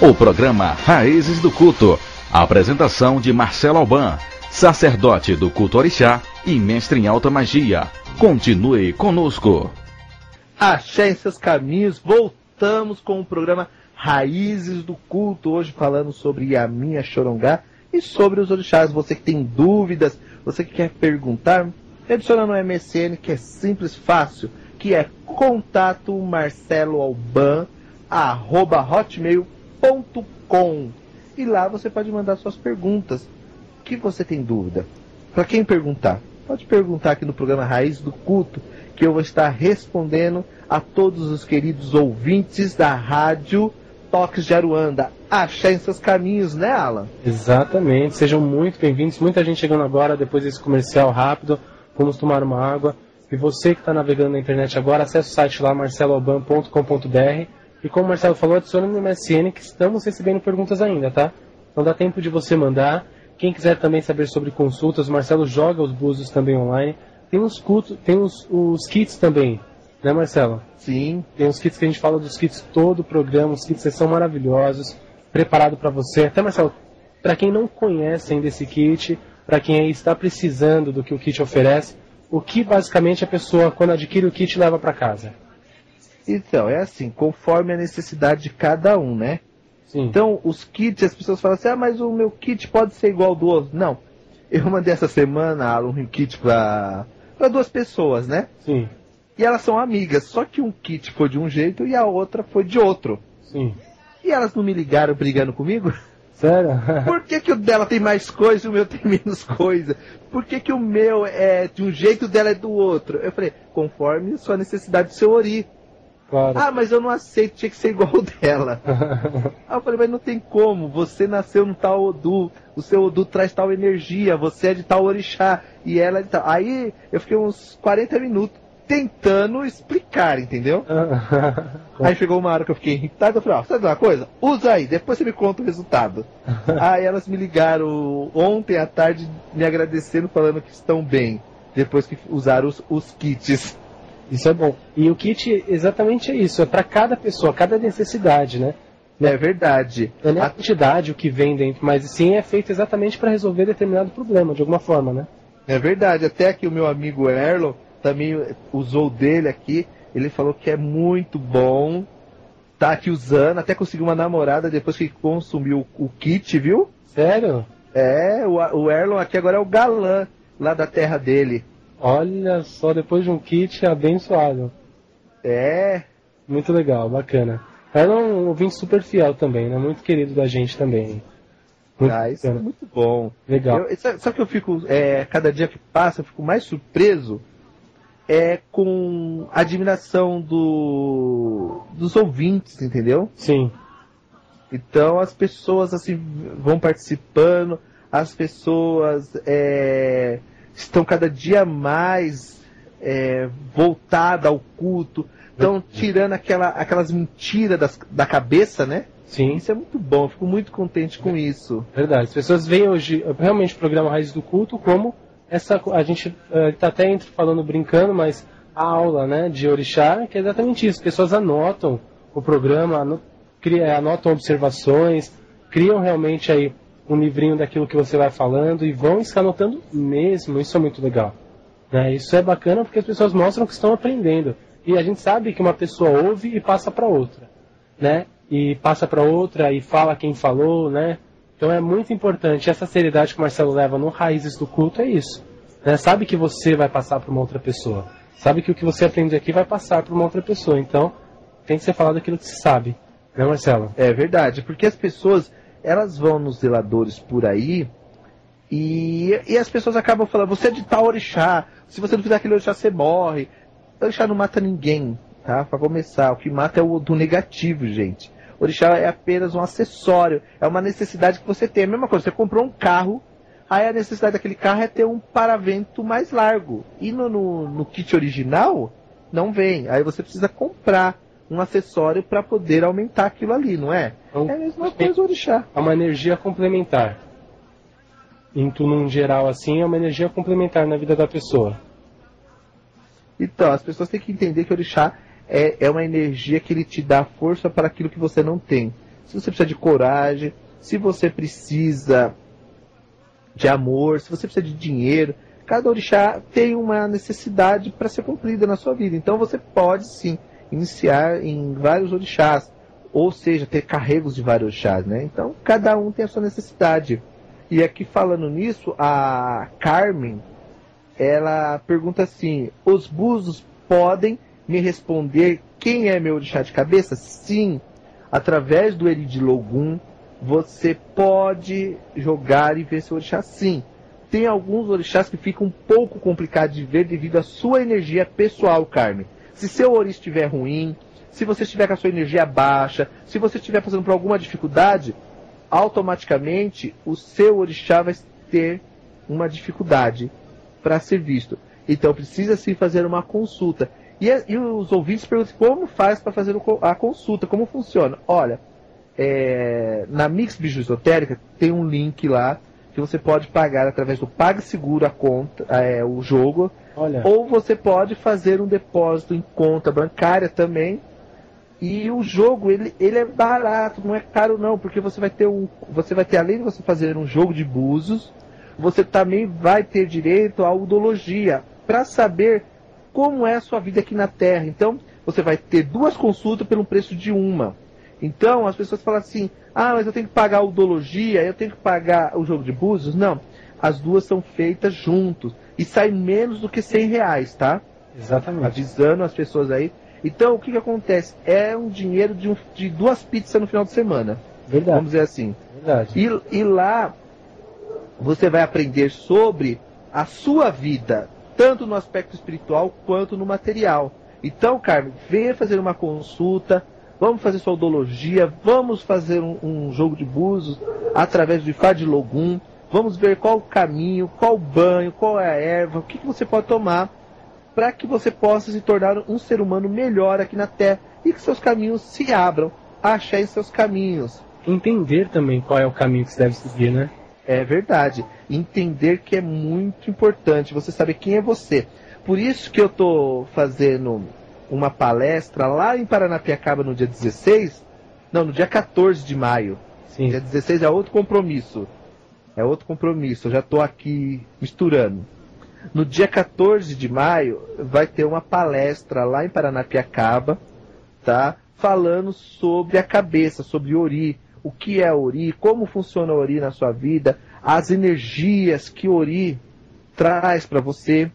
o programa Raízes do Culto. A apresentação de Marcelo Alban, sacerdote do culto orixá e mestre em alta magia. Continue conosco. Axé em seus caminhos, voltamos com o programa Raízes do Culto, hoje falando sobre Yamin Axorongá e sobre os orixás. Você que tem dúvidas, você que quer perguntar, adiciona no MSN, que é simples, fácil, que é contato marceloalban@hotmail.com. E lá você pode mandar suas perguntas. Que você tem dúvida? Para quem perguntar? Pode perguntar aqui no programa Raiz do Culto, que eu vou estar respondendo a todos os queridos ouvintes da rádio Toques de Aruanda. Axé em seus caminhos, né, Alan? Exatamente, sejam muito bem-vindos. Muita gente chegando agora, depois desse comercial rápido. Vamos tomar uma água. E você que está navegando na internet agora, acesse o site lá, marceloalban.com.br. E como o Marcelo falou, adicione no MSN, que estamos recebendo perguntas ainda, tá? Então dá tempo de você mandar. Quem quiser também saber sobre consultas, o Marcelo joga os búzios também online. Tem os kits também, né, Marcelo? Sim. Tem os kits que a gente fala dos kits todo o programa, os kits são maravilhosos, preparado para você. Até, Marcelo, para quem não conhece ainda esse kit, para quem aí está precisando do que o kit oferece, o que basicamente a pessoa, quando adquire o kit, leva para casa? Então, é assim, conforme a necessidade de cada um, né? Sim. Então, os kits, as pessoas falam assim, mas o meu kit pode ser igual ao do outro. Não. eu mandei essa semana um kit pra 2 pessoas, né? Sim. E elas são amigas, só que um kit foi de um jeito e a outra foi de outro. Sim. E elas não me ligaram brigando comigo? Sério? Por que o dela tem mais coisa e o meu tem menos coisa? Por que o meu é de um jeito e o dela é do outro? Eu falei, conforme sua necessidade do seu ori. Claro. Ah, mas eu não aceito, tinha que ser igual o dela. Aí eu falei, mas não tem como, você nasceu no tal Odu, o seu Odu traz tal energia, você é de tal orixá, e ela é de tal. Aí eu fiquei uns 40 minutos tentando explicar, entendeu? Aí chegou uma hora que eu fiquei irritado, eu falei, sabe uma coisa? Usa aí, depois você me conta o resultado. Aí elas me ligaram ontem à tarde me agradecendo, falando que estão bem, depois que usaram os kits. Isso é bom. E o kit exatamente é isso, é para cada pessoa, cada necessidade, né? É verdade. Não é nem a quantidade o que vem dentro, mas sim é feito exatamente para resolver determinado problema, de alguma forma, né? É verdade, até que o meu amigo Erlon também usou o dele aqui, ele falou que é muito bom, tá aqui usando, até conseguiu uma namorada depois que consumiu o kit, viu? Sério? É, o Erlon aqui agora é o galã lá da terra dele. Olha só, depois de um kit abençoado. É. Muito legal, bacana. Ela é um ouvinte super fiel também, né? Muito querido da gente também. Isso é muito bom. Legal. Só que eu fico, cada dia que passa, eu fico mais surpreso com a admiração dos ouvintes, entendeu? Sim. Então as pessoas assim vão participando, as pessoas estão cada dia mais voltadas ao culto, estão tirando aquelas mentiras da cabeça, né? Sim. Isso é muito bom, eu fico muito contente com isso. Verdade, as pessoas veem hoje realmente o programa Raízes do Culto como a gente está até falando brincando, mas a aula, né, de orixá, que é exatamente isso, as pessoas anotam o programa, anotam observações, criam realmente aí um livrinho daquilo que você vai falando e vão estar anotando mesmo, isso é muito legal. Né? Isso é bacana porque as pessoas mostram que estão aprendendo. E a gente sabe que uma pessoa ouve e passa para outra. Né? E passa para outra e fala quem falou, né? Então é muito importante. Essa seriedade que o Marcelo leva no Raízes do Culto é isso. Né? Sabe que você vai passar para uma outra pessoa. Sabe que o que você aprende aqui vai passar para uma outra pessoa. Então tem que ser falado aquilo que se sabe. Né, Marcelo? É verdade, porque as pessoas elas vão nos zeladores por aí e as pessoas acabam falando, você é de tal orixá, se você não fizer aquele orixá você morre. O orixá não mata ninguém, tá? Para começar, o que mata é o do negativo, gente. O orixá é apenas um acessório, é uma necessidade que você tem. A mesma coisa, você comprou um carro, aí a necessidade daquele carro é ter um paravento mais largo. E no kit original, não vem. Aí você precisa comprar um acessório para poder aumentar aquilo ali, não é? Então, é a mesma coisa o orixá. É uma energia complementar. Num geral assim, é uma energia complementar na vida da pessoa. Então, as pessoas têm que entender que o orixá é uma energia que ele te dá força para aquilo que você não tem. Se você precisa de coragem, se você precisa de amor, se você precisa de dinheiro, cada orixá tem uma necessidade para ser cumprida na sua vida. Então você pode sim iniciar em vários orixás, ou seja, ter carregos de vários orixás, né? Então cada um tem a sua necessidade. E aqui falando nisso, a Carmen, ela pergunta assim, os búzios podem me responder quem é meu orixá de cabeça? Sim, através do Eri de Logum, você pode jogar e ver seu orixá sim. Tem alguns orixás que ficam um pouco complicados de ver devido à sua energia pessoal, Carmen. Se seu ori estiver ruim, se você estiver com a sua energia baixa, se você estiver passando por alguma dificuldade, automaticamente o seu orixá vai ter uma dificuldade para ser visto. Então precisa sim fazer uma consulta. E os ouvintes perguntam como faz para fazer a consulta, como funciona. Olha, na Mix Biju Esotérica tem um link lá que você pode pagar através do PagSeguro a conta, o jogo. Olha. Ou você pode fazer um depósito em conta bancária também. E o jogo, ele é barato, não é caro não, porque você vai ter, além de você fazer um jogo de búzios, você também vai ter direito à udologia, para saber como é a sua vida aqui na Terra. Então, você vai ter 2 consultas pelo preço de uma. Então, as pessoas falam assim, mas eu tenho que pagar a udologia, eu tenho que pagar o jogo de búzios. Não. as duas são feitas juntos. E sai menos do que R$100, tá? Exatamente. Avisando as pessoas aí. Então, o que acontece? É um dinheiro de 2 pizzas no final de semana. Verdade. Vamos dizer assim. Verdade. E lá, você vai aprender sobre a sua vida, tanto no aspecto espiritual quanto no material. Então, Carmen, venha fazer uma consulta, vamos fazer sua odologia, vamos fazer um jogo de búzios através do Ifá de Logum, vamos ver qual o caminho, qual o banho, qual é a erva, o que você pode tomar para que você possa se tornar um ser humano melhor aqui na Terra e que seus caminhos se abram, achem seus caminhos. Entender também qual é o caminho que você deve seguir, né? É verdade. Entender que é muito importante você saber quem é você. Por isso que eu estou fazendo uma palestra lá em Paranapiacaba no dia 16, não, no dia 14 de maio. Sim. Dia 16 é outro compromisso. Eu já estou aqui misturando. No dia 14 de maio vai ter uma palestra lá em Paranapiacaba, tá? Falando sobre a cabeça, sobre Ori, o que é Ori, como funciona Ori na sua vida, as energias que Ori traz para você,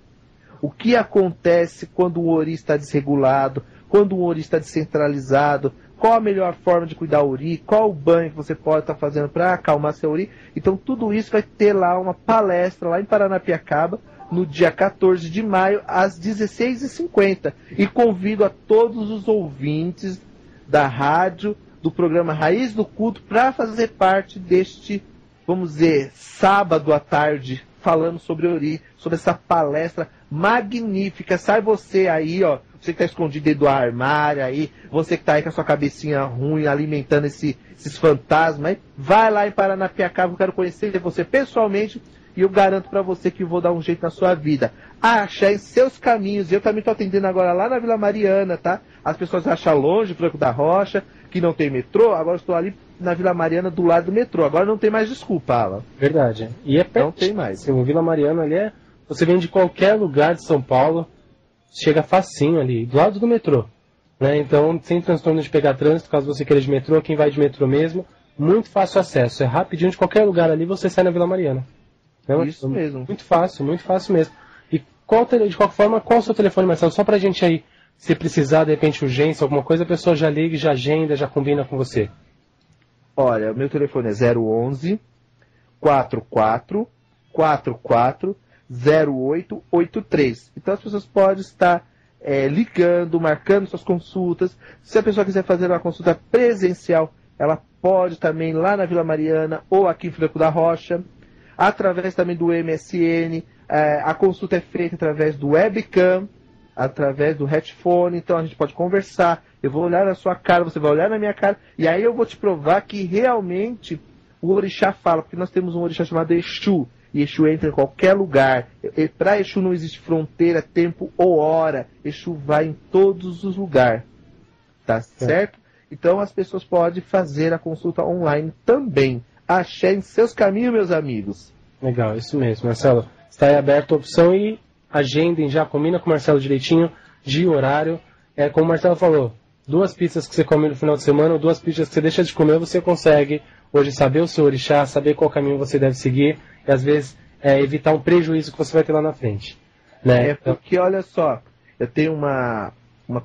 o que acontece quando o Ori está desregulado, quando o Ori está descentralizado, qual a melhor forma de cuidar do Ori, qual o banho que você pode estar fazendo para acalmar seu Ori. Então tudo isso vai ter lá uma palestra lá em Paranapiacaba, no dia 14 de maio, às 16h50. E convido a todos os ouvintes da rádio, do programa Raiz do Culto, para fazer parte deste, vamos dizer, sábado à tarde, falando sobre Ori, sobre essa palestra magnífica. Sai você aí, ó, você que está escondido dentro do armário aí, você que está aí com a sua cabecinha ruim, alimentando esses fantasmas aí, vai lá em Paranapiacaba, eu quero conhecer você pessoalmente. E eu garanto para você que eu vou dar um jeito na sua vida. Achar em seus caminhos. Eu também estou atendendo agora lá na Vila Mariana, tá? As pessoas acham longe, Franco da Rocha, que não tem metrô. Agora estou ali na Vila Mariana, do lado do metrô. Agora não tem mais desculpa, Alan. Verdade. E é perto. Não tem mais. O Vila Mariana ali é... Você vem de qualquer lugar de São Paulo, chega facinho ali, do lado do metrô. Né? Então, sem transtorno de pegar trânsito, caso você queira de metrô, quem vai de metrô mesmo, muito fácil acesso. É rapidinho, de qualquer lugar ali, você sai na Vila Mariana. Não, isso mesmo. Muito fácil mesmo. E de qualquer forma, qual o seu telefone, Marcelo? Só pra gente aí, se precisar, de repente, urgência, alguma coisa, a pessoa já liga, já agenda, já combina com você. Olha, o meu telefone é 011 44 44 0883. Então as pessoas podem estar ligando, marcando suas consultas. Se a pessoa quiser fazer uma consulta presencial, ela pode também lá na Vila Mariana ou aqui em Franco da Rocha. Através também do MSN, a consulta é feita através do webcam, através do headphone, então a gente pode conversar, eu vou olhar na sua cara, você vai olhar na minha cara, e aí eu vou te provar que realmente o orixá fala, porque nós temos um orixá chamado Exu, e Exu entra em qualquer lugar. Para Exu não existe fronteira, tempo ou hora, Exu vai em todos os lugares, tá certo? Então as pessoas podem fazer a consulta online também. Axé em seus caminhos, meus amigos. Legal, isso mesmo, Marcelo. Está aí aberta a opção e agendem já, combina com o Marcelo direitinho, de horário. Como o Marcelo falou, 2 pizzas que você come no final de semana ou 2 pizzas que você deixa de comer, você consegue hoje saber o seu orixá, saber qual caminho você deve seguir e às vezes evitar um prejuízo que você vai ter lá na frente. Né? Porque olha só, eu tenho uma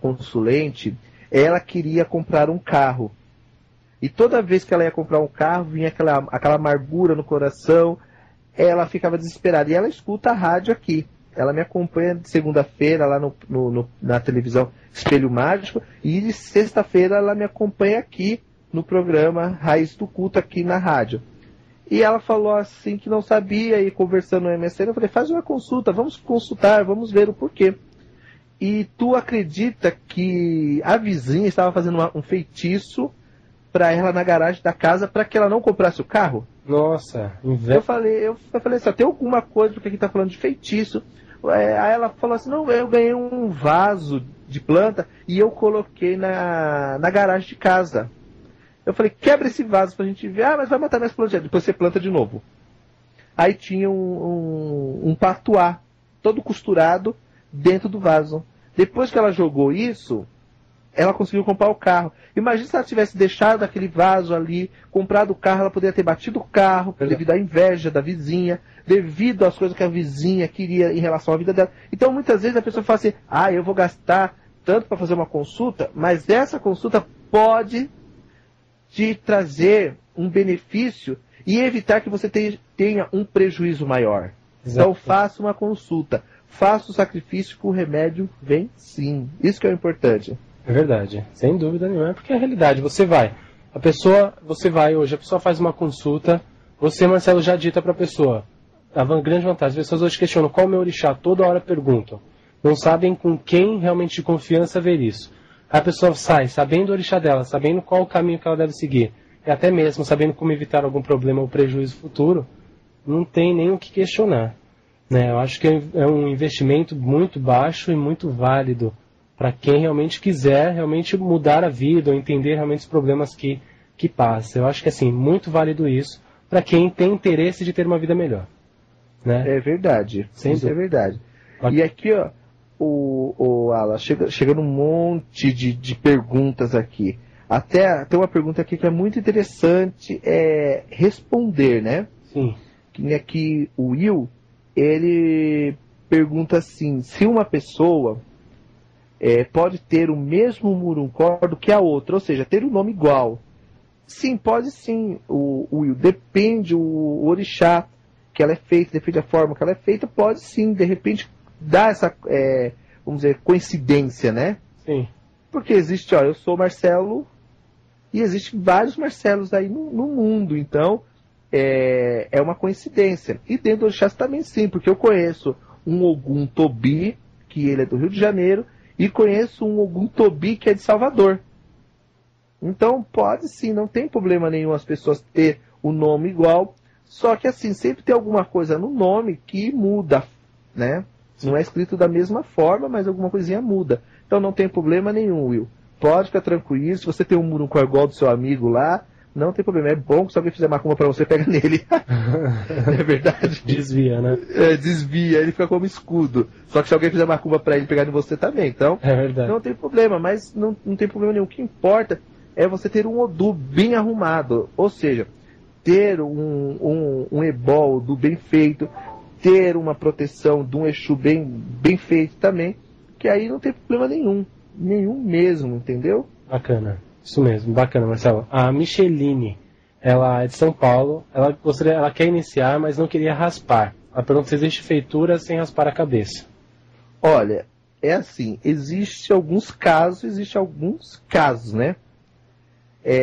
consulente, ela queria comprar um carro. E toda vez que ela ia comprar um carro, vinha aquela amargura no coração, ela ficava desesperada. E ela escuta a rádio aqui. Ela me acompanha de segunda-feira lá na televisão Espelho Mágico, e de sexta-feira ela me acompanha aqui no programa Raiz do Culto, aqui na rádio. E ela falou assim que não sabia, e conversando no MSN, eu falei, faz uma consulta, vamos consultar, vamos ver o porquê. E tu acredita que a vizinha estava fazendo um feitiço para ela na garagem da casa para que ela não comprasse o carro? Nossa, eu falei assim, tem alguma coisa, porque aqui tá falando de feitiço. Aí ela falou assim, não, eu ganhei um vaso de planta e eu coloquei na garagem de casa. Eu falei, quebra esse vaso pra gente ver. Mas vai matar minhas plantas. Depois você planta de novo. Aí tinha um patuá, todo costurado, dentro do vaso. Depois que ela jogou isso, ela conseguiu comprar o carro. Imagina se ela tivesse deixado aquele vaso ali, comprado o carro, ela poderia ter batido o carro devido à inveja da vizinha, devido às coisas que a vizinha queria em relação à vida dela. Então, muitas vezes a pessoa fala assim, eu vou gastar tanto para fazer uma consulta, mas essa consulta pode te trazer um benefício e evitar que você tenha um prejuízo maior. Exato. Então, faça uma consulta. Faça o sacrifício que o remédio vem sim. Isso que é o importante. É verdade, sem dúvida nenhuma, porque é a realidade. Você vai hoje, a pessoa faz uma consulta, você, Marcelo, já dita para a pessoa. A grande vantagem, as pessoas hoje questionam qual é o meu orixá, toda hora perguntam. Não sabem com quem realmente de confiança ver isso. A pessoa sai sabendo o orixá dela, sabendo qual o caminho que ela deve seguir, e até mesmo sabendo como evitar algum problema ou prejuízo futuro, não tem nem o que questionar. Né? Eu acho que é um investimento muito baixo e muito válido para quem realmente quiser realmente mudar a vida ou entender realmente os problemas que passa. Eu acho que assim, muito válido isso para quem tem interesse de ter uma vida melhor. Né? É verdade, isso é verdade. E aqui, ó, o Ala, chegando um monte de perguntas aqui. Até tem uma pergunta aqui que é muito interessante responder, né? Sim. Que aqui o Will, ele pergunta assim, se uma pessoa pode ter o mesmo Muruncó que a outra, ou seja, ter um nome igual. Sim, pode sim, o Will. Depende o orixá que ela é feita, depende da forma que ela é feita, pode sim, de repente, dar essa, vamos dizer, coincidência, né? Sim. Porque existe, eu sou Marcelo, e existem vários Marcelos aí no mundo, então é uma coincidência. E dentro do orixá também sim, porque eu conheço um Ogum Tobi, que ele é do Rio de Janeiro, e conheço um Ogum Tobi que é de Salvador. Então pode sim, não tem problema nenhum as pessoas ter o nome igual, só que assim, sempre tem alguma coisa no nome que muda, né? Não é escrito da mesma forma, mas alguma coisinha muda. Então não tem problema nenhum, Will. Pode ficar tranquilo, se você tem um Muruncó igual do seu amigo lá, não tem problema. É bom que se alguém fizer macumba pra você, pega nele. É verdade? Desvia, né? Desvia, ele fica como escudo. Só que se alguém fizer macumba pra ele, pegar em você também. Então, é verdade. Não tem problema, mas não tem problema nenhum. O que importa é você ter um Odu bem arrumado. Ou seja, ter um ebol do bem feito, ter uma proteção de um Exu bem feito também, que aí não tem problema nenhum. Nenhum mesmo, entendeu? Bacana. Isso mesmo, bacana, Marcelo. A Micheline, ela é de São Paulo, ela quer iniciar, mas não queria raspar. Ela pergunta se existe feitura sem raspar a cabeça. Olha, é assim, existem alguns casos, né?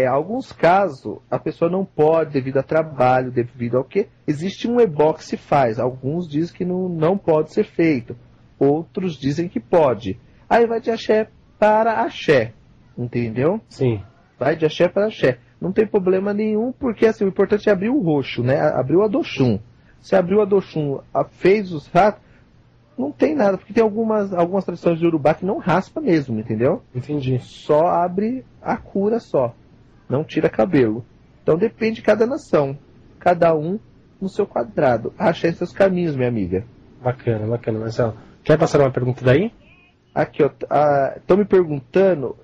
Alguns casos, a pessoa não pode, devido a trabalho, devido ao quê? Existe um ebó que se faz. Alguns dizem que não pode ser feito. Outros dizem que pode. Aí vai de axé para axé. Entendeu? Sim. Vai de axé para axé. Não tem problema nenhum, porque assim, o importante é abrir o roxo, né? Abrir o Adoxum. Se abriu o Adoxum, fez os ratos, não tem nada, porque tem algumas tradições de Urubá que não raspa mesmo, entendeu? Entendi. Só abre a cura só. Não tira cabelo. Então depende de cada nação. Cada um no seu quadrado. Ache seus caminhos, minha amiga. Bacana, Marcelo. Quer passar uma pergunta daí? Aqui, ó. Estão me perguntando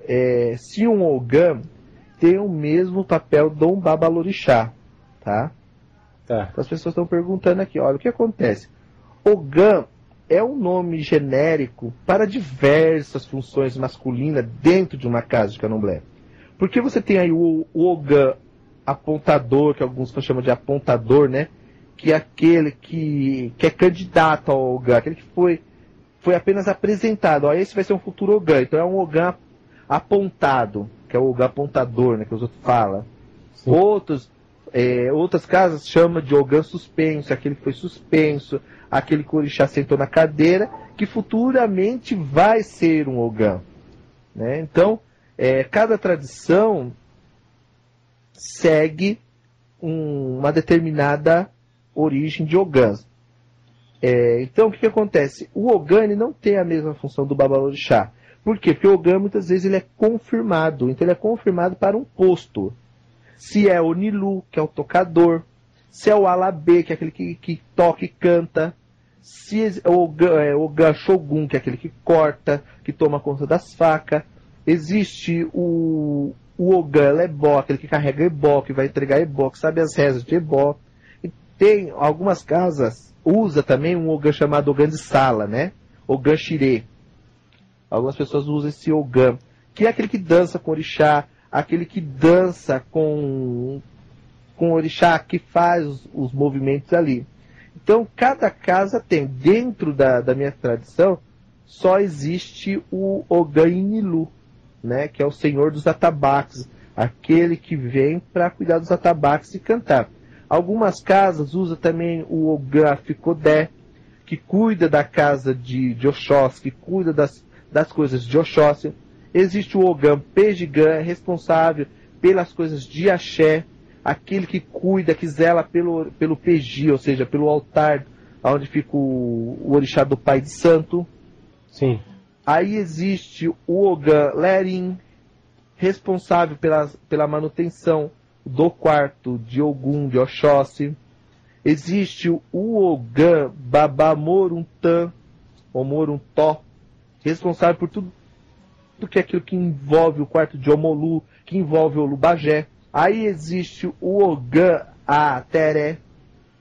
se um Ogã tem o mesmo papel do um Babalorixá. Tá? Tá. Então, as pessoas estão perguntando aqui. Olha, o que acontece? Ogã é um nome genérico para diversas funções masculinas dentro de uma casa de candomblé. Porque você tem aí o Ogã apontador, que alguns chamam de apontador, né? Que é aquele que é candidato ao Ogã, aquele que foi apenas apresentado. Ó, esse vai ser um futuro Ogã. Então é um Ogã apontado, que é o Ogã apontador, né? Que os outros falam. Outras casas chamam de Ogã suspenso, aquele que foi suspenso, aquele que o orixá sentou na cadeira, que futuramente vai ser um Ogã. Né? Então, cada tradição segue uma determinada origem de Ogãs. Então, o que acontece? O Ogã ele não tem a mesma função do Babalorixá. Por quê? Porque o Ogã, muitas vezes, ele é confirmado. Então, ele é confirmado para um posto. Se é o Nilu, que é o tocador. Se é o Alabê, que é aquele que toca e canta. Se é o Ogã Shogun, que é aquele que corta, que toma conta das facas. Existe o Ogã Lebó, aquele que carrega ebó, que vai entregar ebó, que sabe as rezas de ebó. E tem algumas casas, usa também um Ogã chamado Ogã de Sala, né? Ogã Xirê. Algumas pessoas usam esse Ogã, que é aquele que dança com orixá, aquele que dança com orixá, que faz os movimentos ali. Então, cada casa tem, dentro da minha tradição, só existe o Ogã Inilu, né, que é o senhor dos atabaques, aquele que vem para cuidar dos atabaques e cantar. Algumas casas usam também o Ogã Ficodé, que cuida da casa de Oxóssi, que cuida das coisas de Oxóssi. Existe o Ogã Pejigã, responsável pelas coisas de axé, aquele que cuida, que zela pelo peji, ou seja, pelo altar, onde fica o orixá do pai de santo. Sim. Aí existe o Ogã Lerim, responsável pela manutenção do quarto de Ogum, de Oxóssi. Existe o Ogã Babamoruntã, ou Moruntó, responsável por tudo que é aquilo que envolve o quarto de Omolu, que envolve o Olubagé. Aí existe o Ogã Ateré,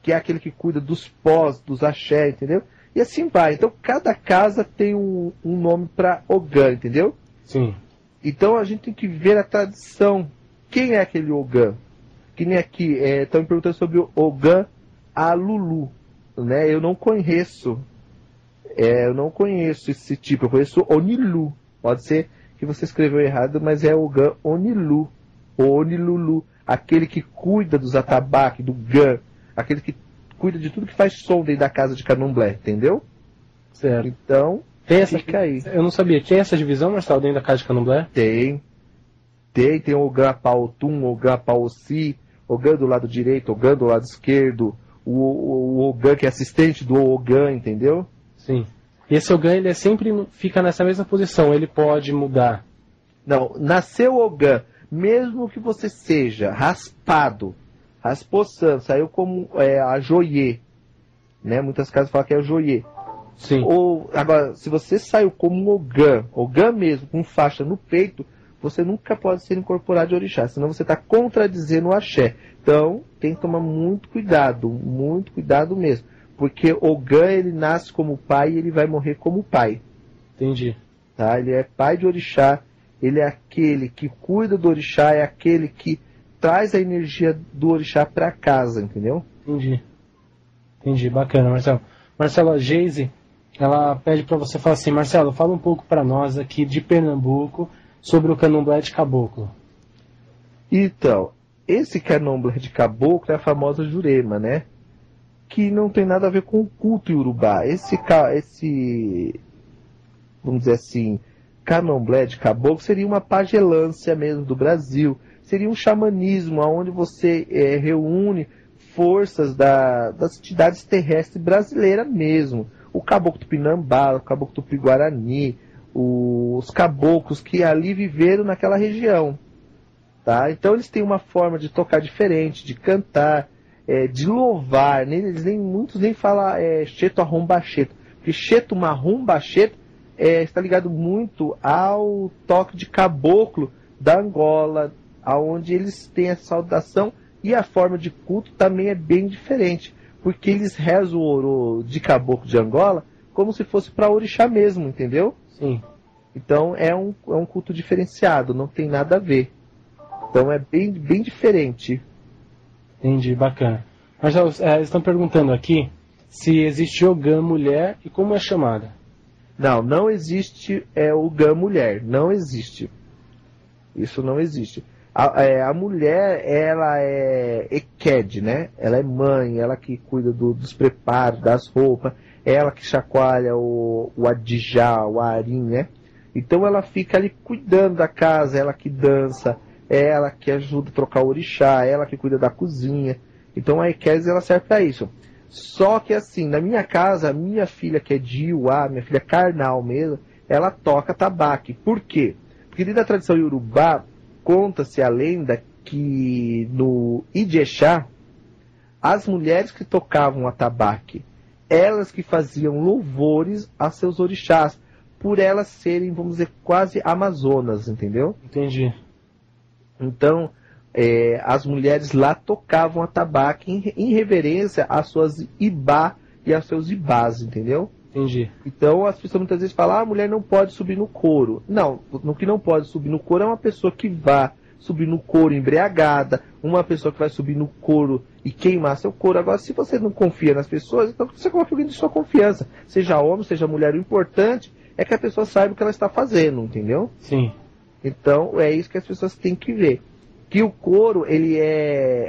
que é aquele que cuida dos pós, dos axé, entendeu? E assim vai. Então, cada casa tem um nome para Ogã, entendeu? Sim. Então, a gente tem que ver a tradição. Quem é aquele Ogã? Que nem aqui, estão me perguntando sobre o Ogã Alulu, né? Eu não conheço esse tipo. Eu conheço Onilu. Pode ser que você escreveu errado, mas é Ogã Onilu, ou Onilulu, aquele que cuida dos atabaques, do Gã, aquele que cuida de tudo que faz som dentro da casa de Candomblé, entendeu? Certo. Então, fica aí. Eu não sabia. Tem essa divisão, Marcelo, dentro da casa de Candomblé? Tem o Ogã Pautum, Ogã Pauci, Ogã do lado direito, Ogã do lado esquerdo, o Ogã que é assistente do Ogã, entendeu? Sim. E esse Ogã, ele sempre fica nessa mesma posição, ele pode mudar? Não, nasceu Ogã, mesmo que você seja raspado, raspou santo, saiu como a joiê, né? Muitas casas falam que é o joiê. Sim. Ou, agora, se você saiu como Ogã mesmo, com faixa no peito, você nunca pode ser incorporado de orixá, senão você está contradizendo o axé. Então, tem que tomar muito cuidado mesmo. Porque Ogã, ele nasce como pai e ele vai morrer como pai. Entendi. Tá? Ele é pai de orixá, ele é aquele que cuida do orixá, é aquele que traz a energia do orixá para casa, entendeu? Entendi, bacana, Marcelo. Marcelo, a Geise, ela pede para você falar assim, Marcelo, fala um pouco para nós aqui de Pernambuco sobre o candomblé de caboclo. Então, esse candomblé de caboclo é a famosa Jurema, né? Que não tem nada a ver com o culto iorubá. Esse vamos dizer assim, candomblé de caboclo seria uma pagelância mesmo do Brasil. Seria um xamanismo onde você reúne forças das entidades terrestres brasileiras mesmo. O caboclo Tupinambá, o caboclo Tupi-Guarani, os caboclos que ali viveram naquela região. Tá? Então eles têm uma forma de tocar diferente, de cantar, de louvar. Muitos nem falam cheto arrombacheto, porque cheto marrombacheto está ligado muito ao toque de caboclo da Angola, onde eles têm a saudação e a forma de culto também é bem diferente, porque eles rezam o orô de caboclo de Angola como se fosse para orixá mesmo, entendeu? Sim. Então é um culto diferenciado, não tem nada a ver. Então é bem, bem diferente. Entendi, bacana. Marcelo, eles estão perguntando aqui se existe Ogã mulher e como é chamada. Não existe Ogã mulher, não existe. Isso não existe. A mulher, ela é Eked, né? Ela é mãe, ela que cuida dos preparos, das roupas, ela que chacoalha o adijá, o arim, né? Então ela fica ali cuidando da casa, ela que dança, ela que ajuda a trocar o orixá, ela que cuida da cozinha. Então a Eked, ela serve para isso. Só que assim, na minha casa, a minha filha que é de Iuá, minha filha carnal mesmo, ela toca tabaque. Por quê? Porque dentro da tradição iorubá, conta-se a lenda que no Ijexá, as mulheres que tocavam atabaque, elas que faziam louvores a seus orixás, por elas serem, vamos dizer, quase amazonas, entendeu? Entendi. Então, as mulheres lá tocavam atabaque em reverência às suas ibá e aos seus ibás, entendeu? Entendi. Então, as pessoas muitas vezes falam, a mulher não pode subir no couro. Não, no que não pode subir no couro é uma pessoa que vá subir no couro embriagada, uma pessoa que vai subir no couro e queimar seu couro. Agora, se você não confia nas pessoas, então você coloca alguém de sua confiança. Seja homem, seja mulher, o importante é que a pessoa saiba o que ela está fazendo, entendeu? Sim. Então, é isso que as pessoas têm que ver. Que o couro,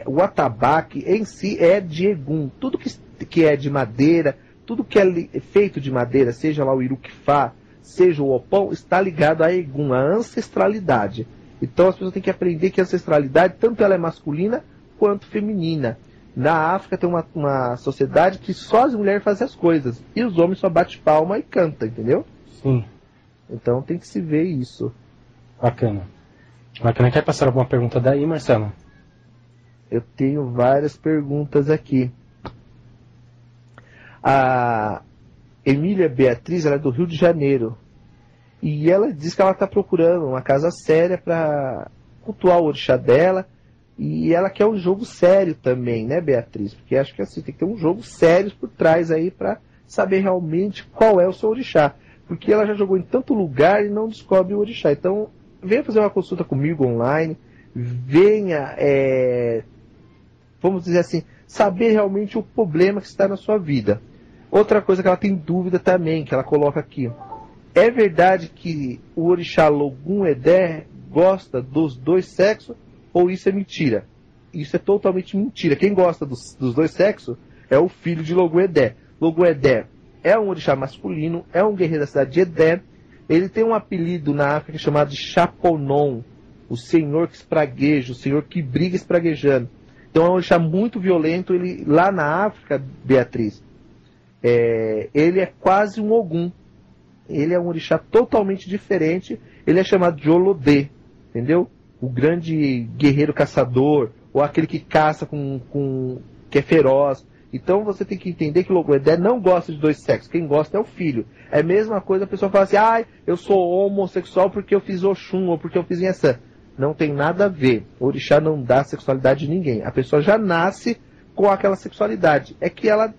o atabaque em si é de Egum. Tudo que é de madeira, tudo que é feito de madeira, seja lá o iruquifá, seja o opão, está ligado a Egum, a ancestralidade. Então as pessoas têm que aprender que a ancestralidade, tanto ela é masculina quanto feminina. Na África tem uma sociedade que só as mulheres fazem as coisas, e os homens só batem palma e cantam, entendeu? Sim. Então tem que se ver isso. Bacana. Bacana. Quer passar alguma pergunta daí, Marcelo? Eu tenho várias perguntas aqui. A Emília Beatriz, ela é do Rio de Janeiro. E ela diz que ela está procurando uma casa séria para cultuar o orixá dela. E ela quer um jogo sério também, né, Beatriz? Porque acho que assim, tem que ter um jogo sério por trás aí para saber realmente qual é o seu orixá. Porque ela já jogou em tanto lugar e não descobre o orixá. Então, venha fazer uma consulta comigo online. Venha, vamos dizer assim, saber realmente o problema que está na sua vida. Outra coisa que ela tem dúvida também, que ela coloca aqui. É verdade que o orixá Logum Edé gosta dos dois sexos ou isso é mentira? Isso é totalmente mentira. Quem gosta dos dois sexos é o filho de Logum Edé. Logum Edé é um orixá masculino, é um guerreiro da cidade de Edé. Ele tem um apelido na África chamado de Chaponon, o senhor que espragueja, o senhor que briga espraguejando. Então é um orixá muito violento. Ele, lá na África, Beatriz, ele é quase um Ogum. Ele é um orixá totalmente diferente. Ele é chamado de Olodê, entendeu? O grande guerreiro caçador, ou aquele que caça que é feroz. Então você tem que entender que o Logum Edé não gosta de dois sexos. Quem gosta é o filho. É a mesma coisa a pessoa fala assim, eu sou homossexual porque eu fiz Oxum ou porque eu fiz Inhaçã. Não tem nada a ver. O orixá não dá sexualidade de ninguém. A pessoa já nasce com aquela sexualidade. É que ela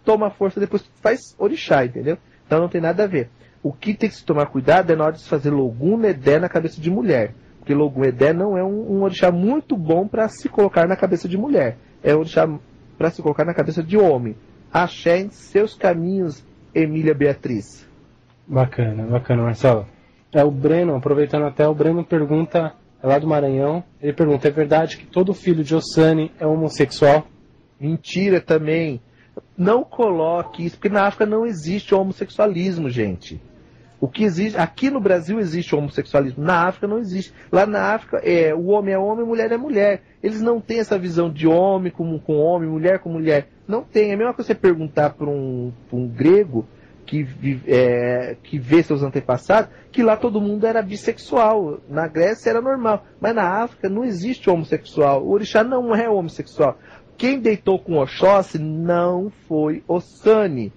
toma força depois que faz orixá, entendeu? Então não tem nada a ver. O que tem que se tomar cuidado é na hora de se fazer Logum Edé na cabeça de mulher. Porque Logum Edé não é um orixá muito bom para se colocar na cabeça de mulher. É um orixá para se colocar na cabeça de homem. Axé em seus caminhos, Emília Beatriz. Bacana, bacana, Marcelo. O Breno, aproveitando até, o Breno pergunta, é lá do Maranhão, ele pergunta, é verdade que todo filho de Ossani é homossexual? Mentira também. Não coloque isso, porque na África não existe homossexualismo, gente. O que existe, aqui no Brasil existe homossexualismo, na África não existe. Lá na África, o homem é homem, mulher é mulher. Eles não têm essa visão de homem com homem, mulher com mulher. Não tem. É a mesma coisa você perguntar para um grego que vê seus antepassados, que lá todo mundo era bissexual. Na Grécia era normal. Mas na África não existe homossexual. O orixá não é homossexual. Quem deitou com Oxóssi não foi Ossani.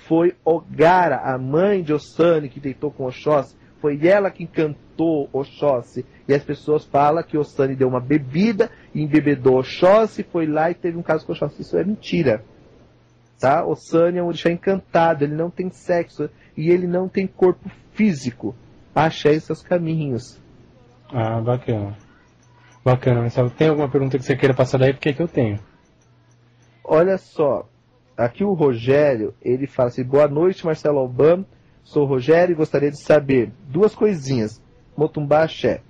Foi Ogara, a mãe de Ossani, que deitou com Oxóssi. Foi ela que encantou Oxóssi. E as pessoas falam que Ossani deu uma bebida, embebedou Oxóssi, foi lá e teve um caso com Oxóssi. Isso é mentira. Tá? Ossani é um orixá encantado, ele não tem sexo e ele não tem corpo físico. Achei seus caminhos. Ah, bacana. Bacana, Marcelo. Tem alguma pergunta que você queira passar daí? Porque é que eu tenho. Olha só. Aqui o Rogério, ele fala assim, boa noite, Marcelo Alban, sou o Rogério e gostaria de saber duas coisinhas, Motumbá Axé.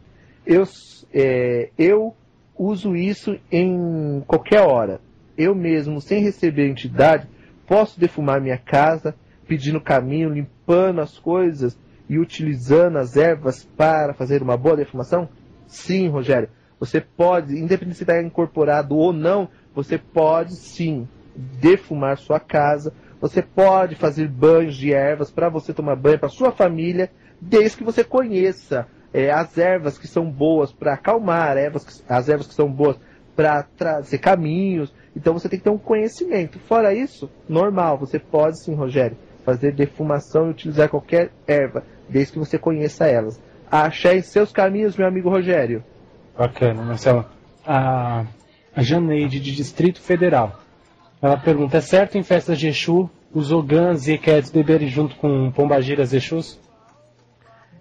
Eu uso isso em qualquer hora. Eu mesmo, sem receber entidade, posso defumar minha casa, pedindo caminho, limpando as coisas e utilizando as ervas para fazer uma boa defumação? Sim, Rogério. Você pode, independente se está incorporado ou não, você pode sim defumar sua casa, você pode fazer banhos de ervas para você tomar banho para sua família, desde que você conheça as ervas que são boas para acalmar, as ervas que são boas para trazer caminhos. Então você tem que ter um conhecimento. Fora isso, normal, você pode sim, Rogério, fazer defumação e utilizar qualquer erva, desde que você conheça elas. Axé em seus caminhos, meu amigo Rogério. Bacana, Marcelo. A Janeide, de Distrito Federal, ela pergunta: é certo em festas de Exu os ogãs e equetes beberem junto com pombagiras Exus?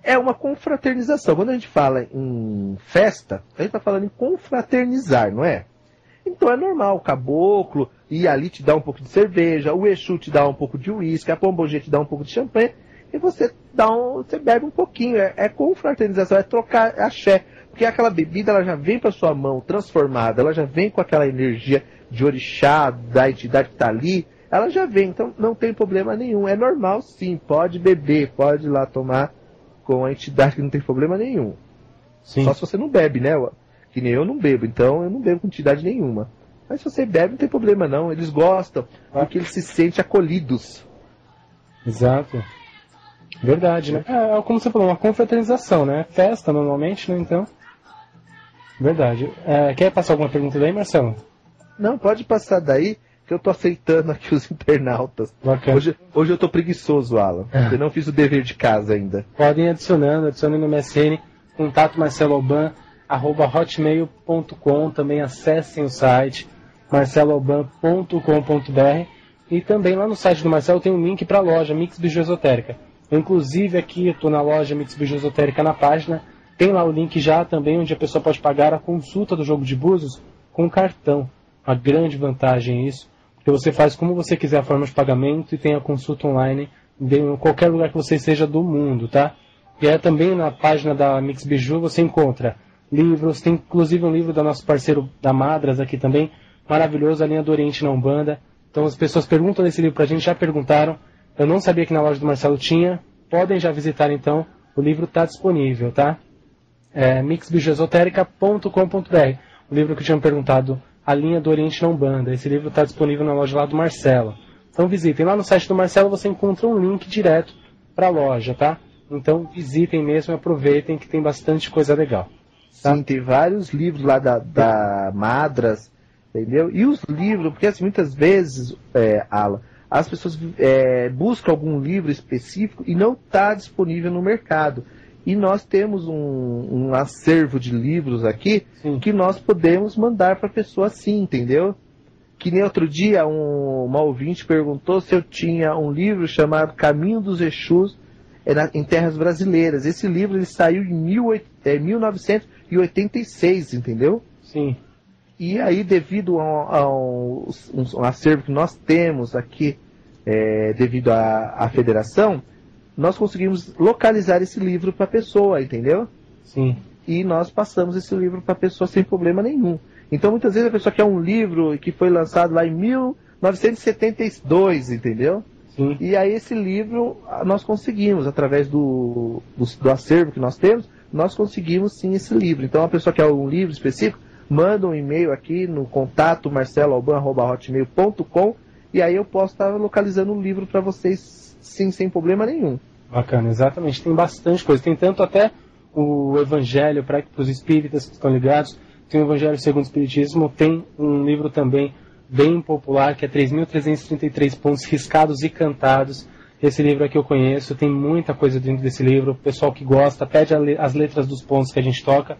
É uma confraternização. Quando a gente fala em festa, a gente está falando em confraternizar, não é? Então é normal o caboclo ir ali te dar um pouco de cerveja, o Exu te dá um pouco de uísque, a pombogira te dá um pouco de champanhe, e você bebe um pouquinho. É confraternização, é trocar axé. Porque aquela bebida ela já vem para sua mão transformada, ela já vem com aquela energia de orixá, da entidade que está ali, ela já vem, então não tem problema nenhum. É normal sim, pode beber, pode ir lá tomar com a entidade que não tem problema nenhum. Sim. Só se você não bebe, né? Que nem eu não bebo, então eu não bebo com entidade nenhuma. Mas se você bebe, não tem problema não, eles gostam, porque eles se sentem acolhidos. Exato. Verdade, né? É como você falou, uma confraternização, né? Festa normalmente, né? Então. Verdade. Quer passar alguma pergunta daí, Marcelo? Não, pode passar daí, que eu tô aceitando aqui os internautas. Hoje eu tô preguiçoso, Alan. Eu não fiz o dever de casa ainda. Podem adicionando no MSN, contato marceloalban@hotmail.com. Também acessem o site marceloalban.com.br, e também lá no site do Marcelo tem um link para a loja Mix Biju Esotérica. Inclusive aqui eu estou na loja Mix Biju Esotérica na página, tem lá o link já também, onde a pessoa pode pagar a consulta do jogo de búzios com cartão. Uma grande vantagem isso, porque você faz como você quiser a forma de pagamento e tem a consulta online em qualquer lugar que você esteja do mundo, tá? E também na página da Mix Biju você encontra livros, tem inclusive um livro da nosso parceiro da Madras aqui também, maravilhoso, a linha do Oriente na Umbanda. Então as pessoas perguntam desse livro pra gente, já perguntaram, eu não sabia que na loja do Marcelo tinha, podem já visitar então, o livro está disponível, tá? mixbijuesotérica.com.br. O livro que eu tinha perguntado, a linha do Oriente na Umbanda, esse livro está disponível na loja lá do Marcelo. Então visitem, lá no site do Marcelo você encontra um link direto para a loja, tá? Então visitem mesmo e aproveitem que tem bastante coisa legal. Tá? Sim, tem vários livros lá da Madras, entendeu? E os livros, porque assim, muitas vezes, Alan, as pessoas buscam algum livro específico e não está disponível no mercado. E nós temos um acervo de livros aqui, sim, que nós podemos mandar para a pessoa assim, entendeu? Que nem outro dia uma ouvinte perguntou se eu tinha um livro chamado Caminho dos Exus em Terras Brasileiras. Esse livro ele saiu em 1986, entendeu? Sim. E aí, devido a um acervo que nós temos aqui, devido à federação, nós conseguimos localizar esse livro para a pessoa, entendeu? Sim. E nós passamos esse livro para a pessoa sem problema nenhum. Então, muitas vezes a pessoa quer um livro que foi lançado lá em 1972, entendeu? Sim. E aí esse livro nós conseguimos, através do acervo que nós temos, nós conseguimos sim esse livro. Então, a pessoa quer um livro específico, manda um e-mail aqui no contato marceloalban@hotmail.com, e aí eu posso estar localizando o livro para vocês sim, sem problema nenhum. Bacana, exatamente. Tem bastante coisa. Tem tanto até o Evangelho para os espíritas que estão ligados. Tem o Evangelho segundo o Espiritismo. Tem um livro também bem popular, que é 3.333 pontos riscados e cantados. Esse livro aqui eu conheço. Tem muita coisa dentro desse livro. O pessoal que gosta pede as letras dos pontos que a gente toca.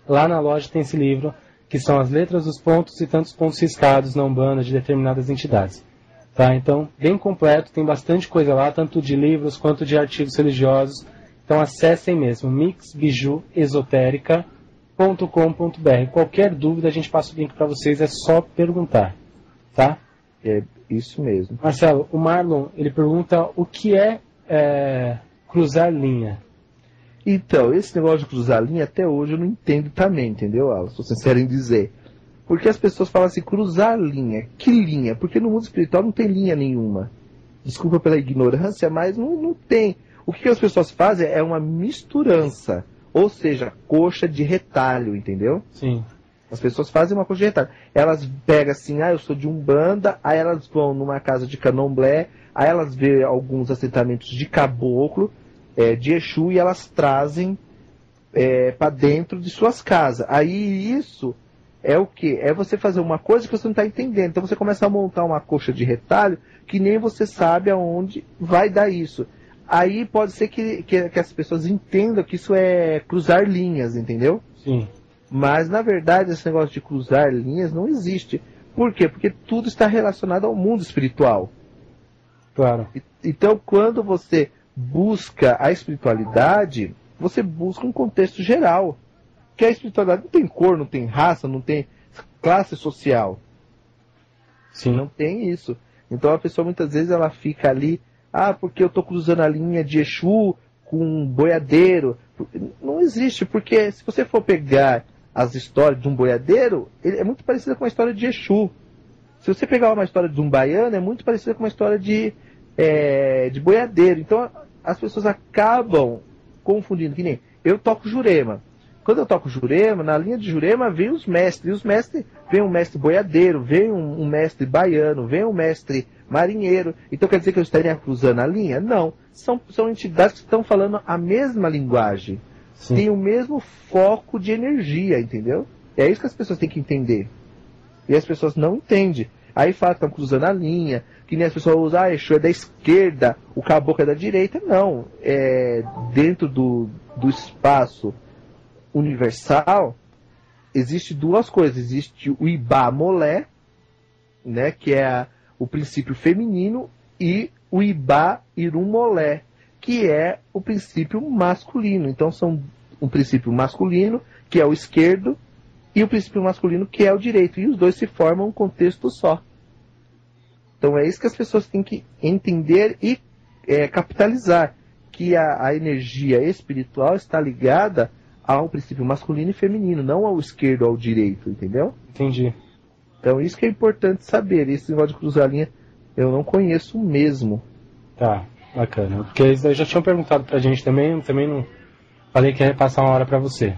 Lá na loja tem esse livro, que são as letras dos pontos e tantos pontos riscados na Umbanda de determinadas entidades. Tá? Então, bem completo, tem bastante coisa lá, tanto de livros quanto de artigos religiosos. Então acessem mesmo, mixbijuesotérica.com.br. Qualquer dúvida a gente passa o link para vocês, é só perguntar. Tá? É isso mesmo. Marcelo, o Marlon, ele pergunta o que é cruzar linha. Então, esse negócio de cruzar linha, até hoje eu não entendo também, entendeu, Alan? Sou sincero em dizer. Porque as pessoas falam assim, cruzar linha. Que linha? Porque no mundo espiritual não tem linha nenhuma. Desculpa pela ignorância, mas não tem. O que as pessoas fazem é uma misturança. Ou seja, coxa de retalho, entendeu? Sim. As pessoas fazem uma coxa de retalho. Elas pegam assim, eu sou de Umbanda, aí elas vão numa casa de Candomblé, aí elas vê alguns assentamentos de caboclo, de Exu, e elas trazem para dentro de suas casas. Aí isso é o quê? É você fazer uma coisa que você não está entendendo. Então você começa a montar uma coxa de retalho que nem você sabe aonde vai dar isso. Aí pode ser que as pessoas entendam que isso é cruzar linhas, entendeu? Sim. Mas, na verdade, esse negócio de cruzar linhas não existe. Por quê? Porque tudo está relacionado ao mundo espiritual. Claro. Então, quando você busca a espiritualidade, você busca um contexto geral. Que a espiritualidade não tem cor, não tem raça, não tem classe social. Sim. Não tem isso. Então a pessoa muitas vezes ela fica ali, porque eu estou cruzando a linha de Exu com um boiadeiro. Não existe, porque se você for pegar as histórias de um boiadeiro, ele é muito parecida com a história de Exu. Se você pegar uma história de um baiano, é muito parecida com uma história de boiadeiro. Então as pessoas acabam confundindo, que nem eu toco Jurema. Quando eu toco Jurema, na linha de Jurema vem os mestres. E os mestres, vem um mestre boiadeiro, vem um mestre baiano, vem um mestre marinheiro. Então quer dizer que eu estaria cruzando a linha? Não. São entidades que estão falando a mesma linguagem. Sim. Tem o mesmo foco de energia, entendeu? É isso que as pessoas têm que entender. E as pessoas não entendem. Aí falam que estão cruzando a linha, que nem as pessoas usam, Exu é da esquerda, o caboclo é da direita. Não. Dentro do espaço universal, existe duas coisas. Existe o Ibá Molé, né, que é o princípio feminino, e o Ibá Irum Molé, que é o princípio masculino. Então são um princípio masculino, que é o esquerdo, e o princípio masculino, que é o direito. E os dois se formam um contexto só. Então é isso que as pessoas têm que entender e capitalizar, que a energia espiritual está ligada ao princípio masculino e feminino, não ao esquerdo ou ao direito, entendeu? Entendi. Então isso que é importante saber. Esse negócio de cruzar a linha eu não conheço mesmo. Tá, bacana. Porque eles já tinham perguntado pra gente também não falei que ia passar uma hora pra você.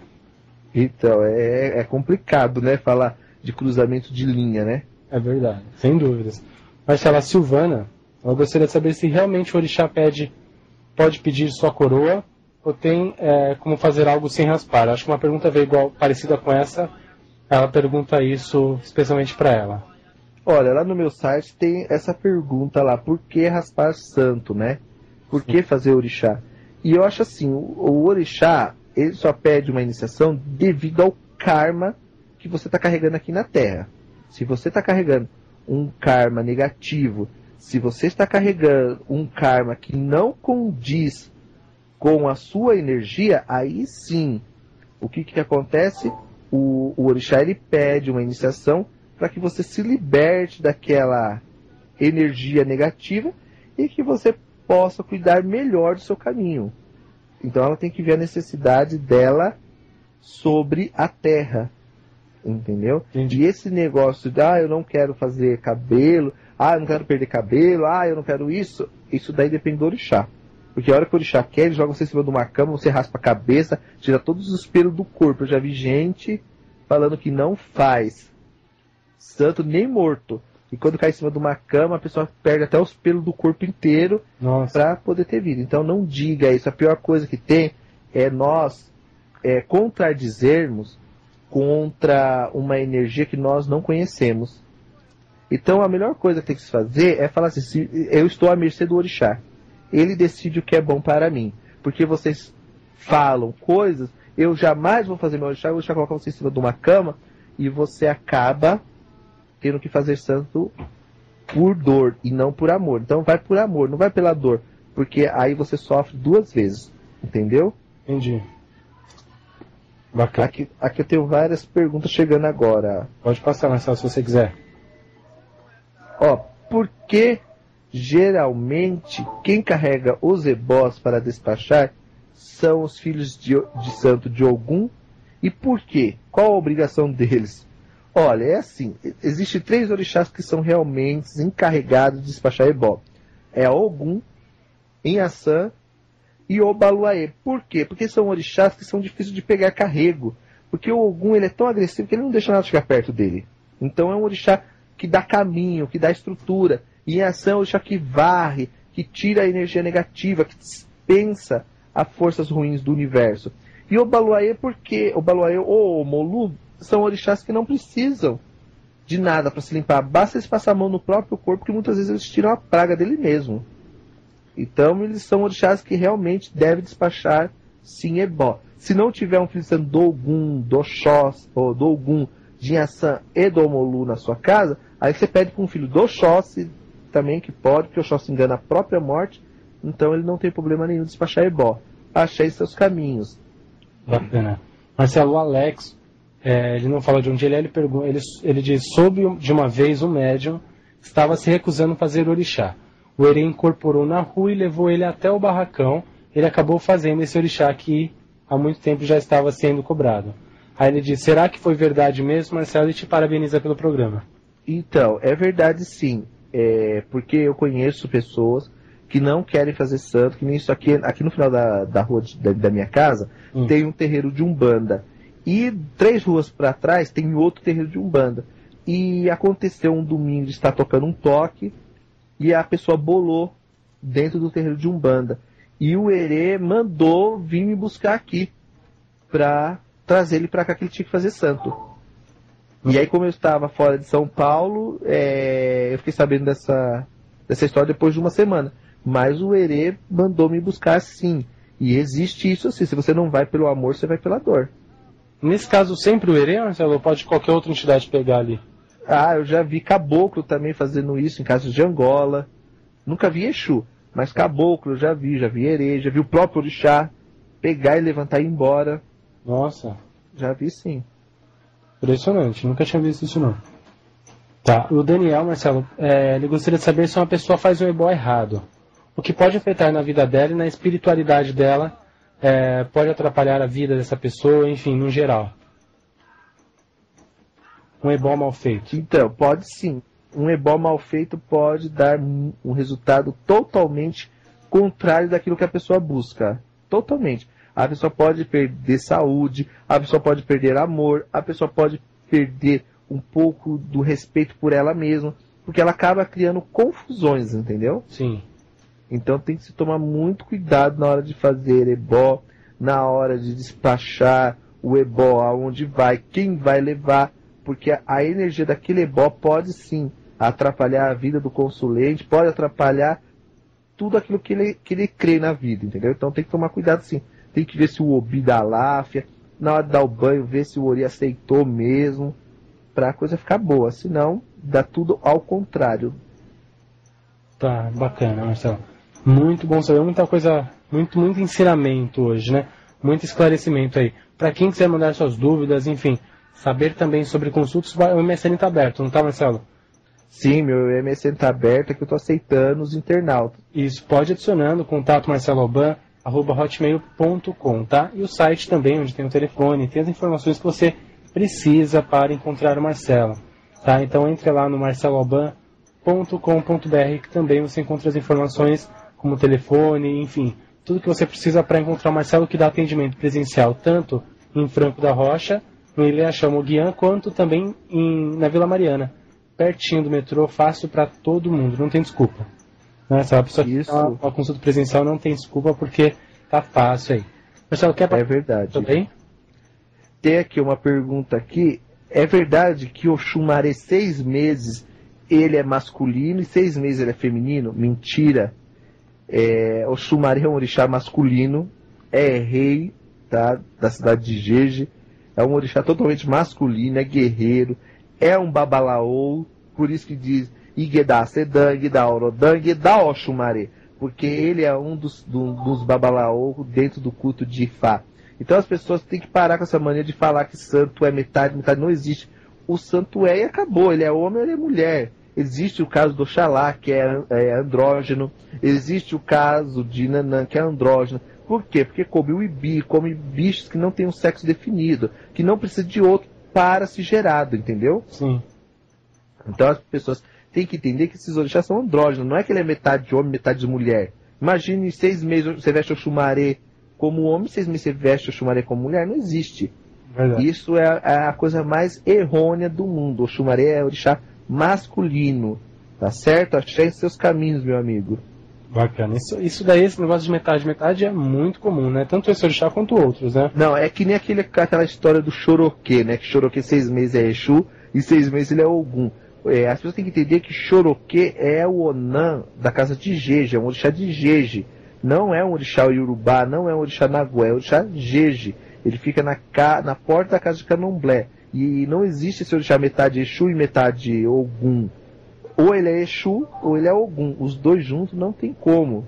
Então, é complicado, né, falar de cruzamento de linha, né? É verdade, sem dúvidas. Marcela, a Silvana, ela gostaria de saber se realmente o orixá pode pedir sua coroa, ou tem como fazer algo sem raspar. Acho que uma pergunta veio parecida com essa. Ela pergunta isso especialmente para ela. Olha, lá no meu site tem essa pergunta lá. Por que raspar santo, né? Por que fazer orixá? E eu acho assim, o orixá, ele só pede uma iniciação devido ao karma que você está carregando aqui na Terra. Se você está carregando um karma negativo, se você está carregando um karma que não condiz com a sua energia, aí sim, o que acontece? O orixá, ele pede uma iniciação para que você se liberte daquela energia negativa e que você possa cuidar melhor do seu caminho. Então ela tem que ver a necessidade dela sobre a terra, entendeu? Entendi. E esse negócio de, eu não quero fazer cabelo, eu não quero perder cabelo, eu não quero isso daí depende do orixá. Porque a hora que o orixá quer, ele joga você em cima de uma cama, você raspa a cabeça, tira todos os pelos do corpo. Eu já vi gente falando que não faz santo nem morto. E quando cai em cima de uma cama, a pessoa perde até os pelos do corpo inteiro para poder ter vida. Então não diga isso. A pior coisa que tem é nós contradizermos contra uma energia que nós não conhecemos. Então a melhor coisa que tem que se fazer é falar assim, se eu estou à mercê do orixá. Ele decide o que é bom para mim. Porque vocês falam coisas, eu jamais vou fazer meu orixá, o orixá coloca você em cima de uma cama e você acaba tendo que fazer santo por dor e não por amor. Então vai por amor, não vai pela dor. Porque aí você sofre duas vezes. Entendeu? Entendi. Bacana. Aqui eu tenho várias perguntas chegando agora. Pode passar, Marcelo, se você quiser. Por que geralmente quem carrega os ebós para despachar são os filhos de santo de Ogum? E por quê? Qual a obrigação deles? Olha, é assim, existem 3 orixás que são realmente encarregados de despachar ebó. É Ogum, Inhaçã e Obaluaê. Por quê? Porque são orixás que são difíceis de pegar carrego. Porque o Ogum, ele é tão agressivo que ele não deixa nada chegar perto dele. Então é um orixá que dá caminho, que dá estrutura. E Inhaçã é um orixá que varre, que tira a energia negativa, que dispensa as forças ruins do universo. E Obaluaê, porque Obaluaê ou Omolu são orixás que não precisam de nada para se limpar. Basta eles passar a mão no próprio corpo, que muitas vezes eles tiram a praga dele mesmo. Então eles são orixás que realmente devem despachar sim ebó. Se não tiver um filho santo do Ogum, do Oxós, ou do Ogum, de Inhaçã e do Omolu na sua casa, aí você pede para um filho do Oxóssi também, que pode, porque o Oxóssi engana a própria morte, então ele não tem problema nenhum de despachar ebó. Achei seus caminhos. Bacana. Marcelo, o Alex, ele não fala de onde ele é, ele diz, soube de uma vez um médium estava se recusando a fazer orixá. O herê incorporou na rua e levou ele até o barracão. Ele acabou fazendo esse orixá que há muito tempo já estava sendo cobrado. Aí ele diz, será que foi verdade mesmo, Marcelo? E te parabeniza pelo programa. Então, é verdade sim. Porque eu conheço pessoas que não querem fazer santo, que nem isso aqui no final da rua da minha casa, tem um terreiro de Umbanda. E 3 ruas para trás tem outro terreiro de Umbanda. E aconteceu um domingo de estar tocando um toque e a pessoa bolou dentro do terreiro de Umbanda. E o herê mandou vir me buscar aqui para trazer ele para cá, que ele tinha que fazer santo. E aí, como eu estava fora de São Paulo, eu fiquei sabendo dessa história depois de uma semana. Mas o herê mandou me buscar sim. E existe isso assim, se você não vai pelo amor, você vai pela dor. Nesse caso, sempre o herê, Marcelo, ou pode qualquer outra entidade pegar ali? Ah, eu já vi caboclo também fazendo isso em casos de Angola. Nunca vi Exu, mas caboclo eu já vi herê, já vi o próprio orixá pegar e levantar e ir embora. Nossa. Já vi sim. Impressionante, nunca tinha visto isso não. Tá, o Daniel, Marcelo, ele gostaria de saber se uma pessoa faz um ebó errado. O que pode afetar na vida dela e na espiritualidade dela, pode atrapalhar a vida dessa pessoa, enfim, no geral. Um ebó mal feito. Então, pode sim. Um ebó mal feito pode dar um resultado totalmente contrário daquilo que a pessoa busca. Totalmente. A pessoa pode perder saúde, a pessoa pode perder amor, a pessoa pode perder um pouco do respeito por ela mesma, porque ela acaba criando confusões, entendeu? Sim. Então tem que se tomar muito cuidado na hora de fazer ebó, na hora de despachar o ebó, aonde vai, quem vai levar, porque a energia daquele ebó pode sim atrapalhar a vida do consulente, pode atrapalhar tudo aquilo que ele crê na vida, entendeu? Então tem que tomar cuidado sim. Tem que ver se o obi dá láfia, na hora de dar o banho, ver se o ori aceitou mesmo, para a coisa ficar boa, senão dá tudo ao contrário. Tá, bacana, Marcelo. Muito bom saber, muita coisa, muito ensinamento hoje, né? Muito esclarecimento aí. Para quem quiser mandar suas dúvidas, enfim, saber também sobre consultas, o MSN está aberto, não tá, Marcelo? Sim, meu MSN está aberto, é que eu estou aceitando os internautas. Isso, pode adicionando, contato marceloalban@hotmail.com, tá? E o site também, onde tem o telefone, tem as informações que você precisa para encontrar o Marcelo, tá? Então entre lá no marceloalban.com.br, que também você encontra as informações como telefone, enfim, tudo que você precisa para encontrar o Marcelo, que dá atendimento presencial tanto em Franco da Rocha, no Ilha Chamoguian, quanto também na Vila Mariana, pertinho do metrô, fácil para todo mundo, não tem desculpa. Né? Se a pessoa que tem uma consulta presencial não tem desculpa, porque tá fácil aí. Marcelo, quer É verdade. Também? Tem aqui uma pergunta aqui. É verdade que o Oxumaré 6 meses ele é masculino e 6 meses ele é feminino? Mentira. O Oxumaré é um orixá masculino, é rei, tá, da cidade de Jeje. É um orixá totalmente masculino, é guerreiro, é um babalaô, por isso que diz Igedá Sedang, da Orodang, da Oxumaré, porque ele é um dos babalaô dentro do culto de Ifá. Então as pessoas têm que parar com essa mania de falar que santo é metade, não existe. O santo é e acabou, ele é homem ou ele é mulher. Existe o caso do Oxalá, que é andrógeno, existe o caso de Nanã, que é andrógeno. Por quê? Porque come o Ibi, come bichos que não têm um sexo definido, que não precisa de outro para se gerado, entendeu? Sim. Então as pessoas têm que entender que esses orixás são andrógenos, não é que ele é metade de homem, metade de mulher. Imagine 6 meses você veste Oxumaré como homem, 6 meses você veste Oxumaré como mulher, não existe. Verdade. Isso é a coisa mais errônea do mundo. Oxumaré é orixá masculino, tá certo? Achei seus caminhos, meu amigo. Bacana. Isso daí, esse negócio de metade é muito comum, né? Tanto esse orixá quanto outros, né? Não, é que nem aquela história do Choroquê, né? Que Choroquê 6 meses é Exu e 6 meses ele é Ogum. As pessoas têm que entender que Xoroquê é o Onan da casa de Jeje, é um orixá de Jeje. Não é um orixá Iorubá, não é um orixá Nagué, é um orixá Jeje. Ele fica na porta da casa de Candomblé. E não existe esse orixá metade Exu e metade Ogum. Ou ele é Exu ou ele é Ogum. Os dois juntos não tem como.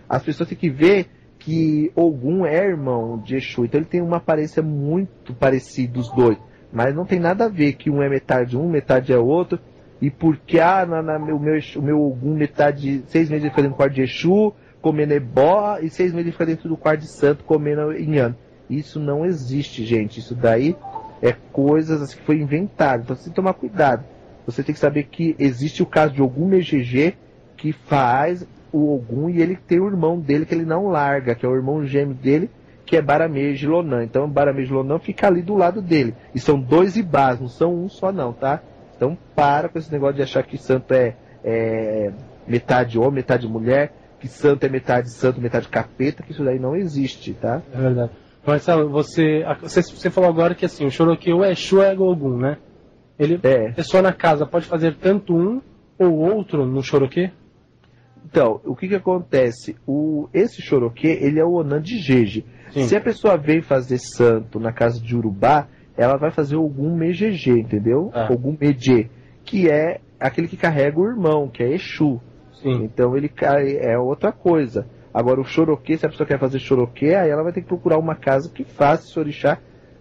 As pessoas têm que ver que Ogum é irmão de Exu. Então ele tem uma aparência muito parecida os dois. Mas não tem nada a ver que um é metade metade é outro. E porque o meu Ogum metade 6 meses ele fica dentro do quarto de Exu, comendo ebó, e 6 meses ele fica dentro do quarto de santo, comendo inhano. Isso não existe, gente. Isso daí é coisas assim, que foi inventado. Então você tem que tomar cuidado. Você tem que saber que existe o caso de Ogum Megegê, que faz o Ogum, e ele tem o irmão dele que ele não larga, que é o irmão gêmeo dele, que é Baramejo Lonan. Então Baramejo Lonan fica ali do lado dele. E são 2 Ibás, não são um só não, tá? Então para com esse negócio de achar que santo é metade homem, metade mulher, que santo é metade santo, metade capeta, que isso daí não existe, tá? É verdade. Marcelo, você falou agora que assim, o Xoroquê ou é Exu ou é Ogum, né? Ele, a pessoa na casa pode fazer tanto um ou outro no Xoroquê? Então, o que acontece? Esse Xoroquê, ele é o Onan de Jeje. Sim. Se a pessoa vem fazer santo na casa de Urubá, ela vai fazer Ogum Megegê, entendeu? Ogum Megê, que é aquele que carrega o irmão, que é Exu. Sim. Então ele é outra coisa. Agora o Xoroquê, se a pessoa quer fazer Xoroquê, aí ela vai ter que procurar uma casa que faça esse orixá,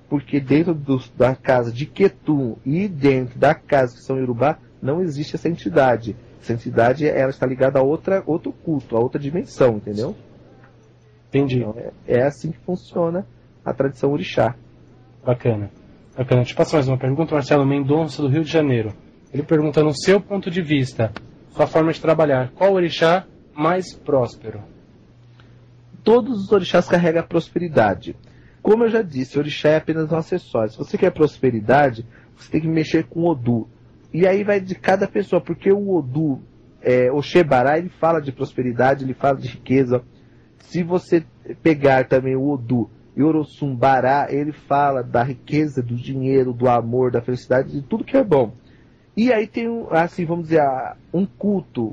porque dentro da casa de Ketum e dentro da casa que são Yorubá, não existe essa entidade. Essa entidade, ela está ligada a outro culto, a outra dimensão, entendeu? Entendi. Então, é assim que funciona a tradição orixá. Bacana. Deixa eu passar mais uma pergunta. Marcelo Mendonça, do Rio de Janeiro. Ele pergunta, no seu ponto de vista, sua forma de trabalhar, qual orixá mais próspero? Todos os orixás carregam a prosperidade. Como eu já disse, o orixá é apenas um acessório. Se você quer prosperidade, você tem que mexer com o Odu. E aí vai de cada pessoa, porque o Odu, o Shebará, ele fala de prosperidade, ele fala de riqueza. Se você pegar também o Odu e Orossum Bará, ele fala da riqueza, do dinheiro, do amor, da felicidade, de tudo que é bom. E aí tem, assim, vamos dizer, um culto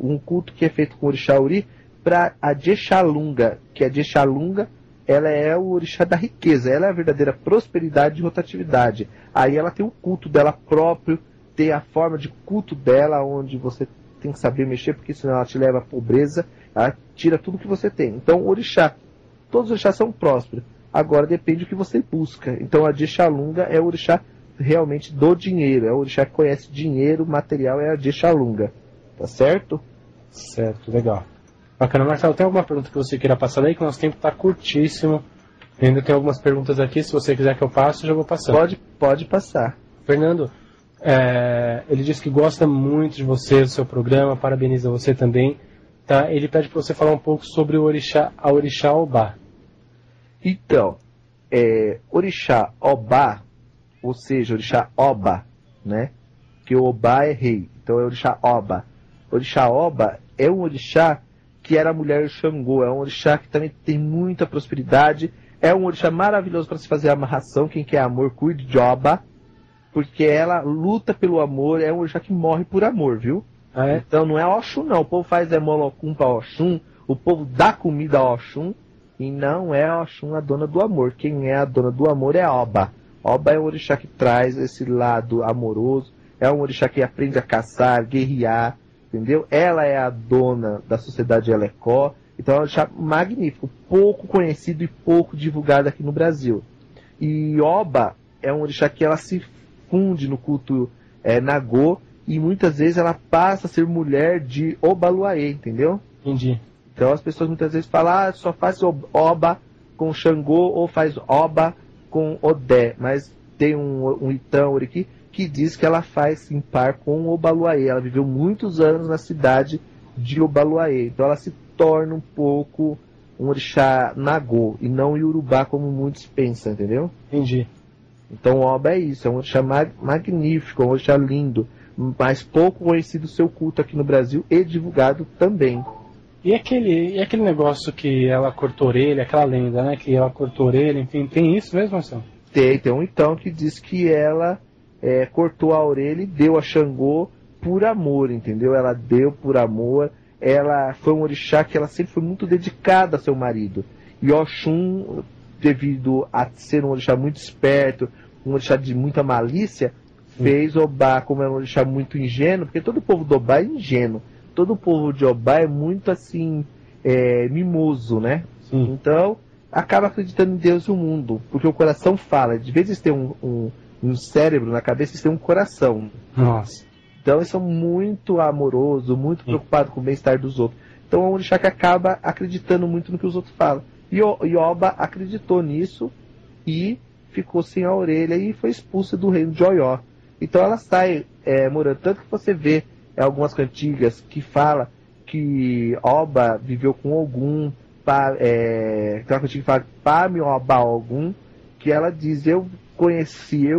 que é feito com o orixá Uri, para a Jexalunga, que a Jexalunga, ela é o orixá da riqueza, ela é a verdadeira prosperidade e rotatividade. Aí ela tem o culto dela próprio, tem a forma de culto dela, onde você tem que saber mexer, porque senão ela te leva à pobreza, ela tira tudo que você tem. Então, orixá, todos os orixás são prósperos. Agora depende do que você busca. Então a Jexalunga é o orixá realmente do dinheiro, é o orixá que conhece dinheiro, material, é a Jexalunga. Tá certo? Certo, legal. Bacana. Marcelo, tem alguma pergunta que você queira passar aí? Que o nosso tempo está curtíssimo. Ainda tem algumas perguntas aqui, se você quiser que eu passe, eu já vou passando. Pode passar. Fernando, ele disse que gosta muito de você, do seu programa, parabeniza você também. Tá? Ele pede para você falar um pouco sobre o a orixá Obá. Então, orixá Obá, ou seja, orixá Oba, né? Que o Obá é rei, então é orixá Oba. Orixá Oba é um orixá que era a mulher Xangô, é um orixá que também tem muita prosperidade, é um orixá maravilhoso para se fazer amarração, quem quer amor, cuide de Oba, porque ela luta pelo amor, é um orixá que morre por amor, viu? Ah, é? Então não é Oxum não, o povo faz Molocum para Oxum, o povo dá comida a Oxum, e não é Oxum a dona do amor, quem é a dona do amor é Oba. Oba é um orixá que traz esse lado amoroso, é um orixá que aprende a caçar, guerrear, entendeu? Ela é a dona da sociedade Elecó, então é um orixá magnífico, pouco conhecido e pouco divulgado aqui no Brasil. E Oba é um orixá que ela se funde no culto Nagô, e muitas vezes ela passa a ser mulher de Obaluaê, entendeu? Entendi. Então as pessoas muitas vezes falam, só faz Oba com Xangô ou faz Oba com Odé, mas tem um Itauri aqui que diz que ela faz em par com Obaluaê. Ela viveu muitos anos na cidade de Obaluaê, então ela se torna um pouco um orixá Nagô e não Yorubá como muitos pensam, entendeu? Entendi. Então Oba é isso, é um orixá magnífico, um orixá lindo, mas pouco conhecido o seu culto aqui no Brasil e divulgado também. E aquele negócio que ela cortou a orelha, aquela lenda, né? Que ela cortou a orelha, enfim, tem isso mesmo, Marcelo? Tem um então que diz que ela cortou a orelha e deu a Xangô, por amor, entendeu? Ela deu por amor. Ela foi um orixá que ela sempre foi muito dedicada a seu marido. E Oxum, devido a ser um orixá muito esperto, um orixá de muita malícia, fez Obá, como era um orixá muito ingênuo, porque todo o povo do Obá é ingênuo. Todo o povo de Obá é muito assim, mimoso, né? Sim. Então, acaba acreditando em Deus e o mundo, porque o coração fala. De vez em ter um cérebro na cabeça, eles têm um coração. Nossa. Então eles são muito amorosos, muito preocupados com o bem-estar dos outros. Então é um orixá que acaba acreditando muito no que os outros falam. E Oba acreditou nisso e ficou sem a orelha e foi expulsa do reino de Oió. Então ela sai morando. Tanto que você vê algumas cantigas que fala que Oba viveu com Ogum. Tem uma cantiga que fala Pami Oba Ogum, que ela diz: eu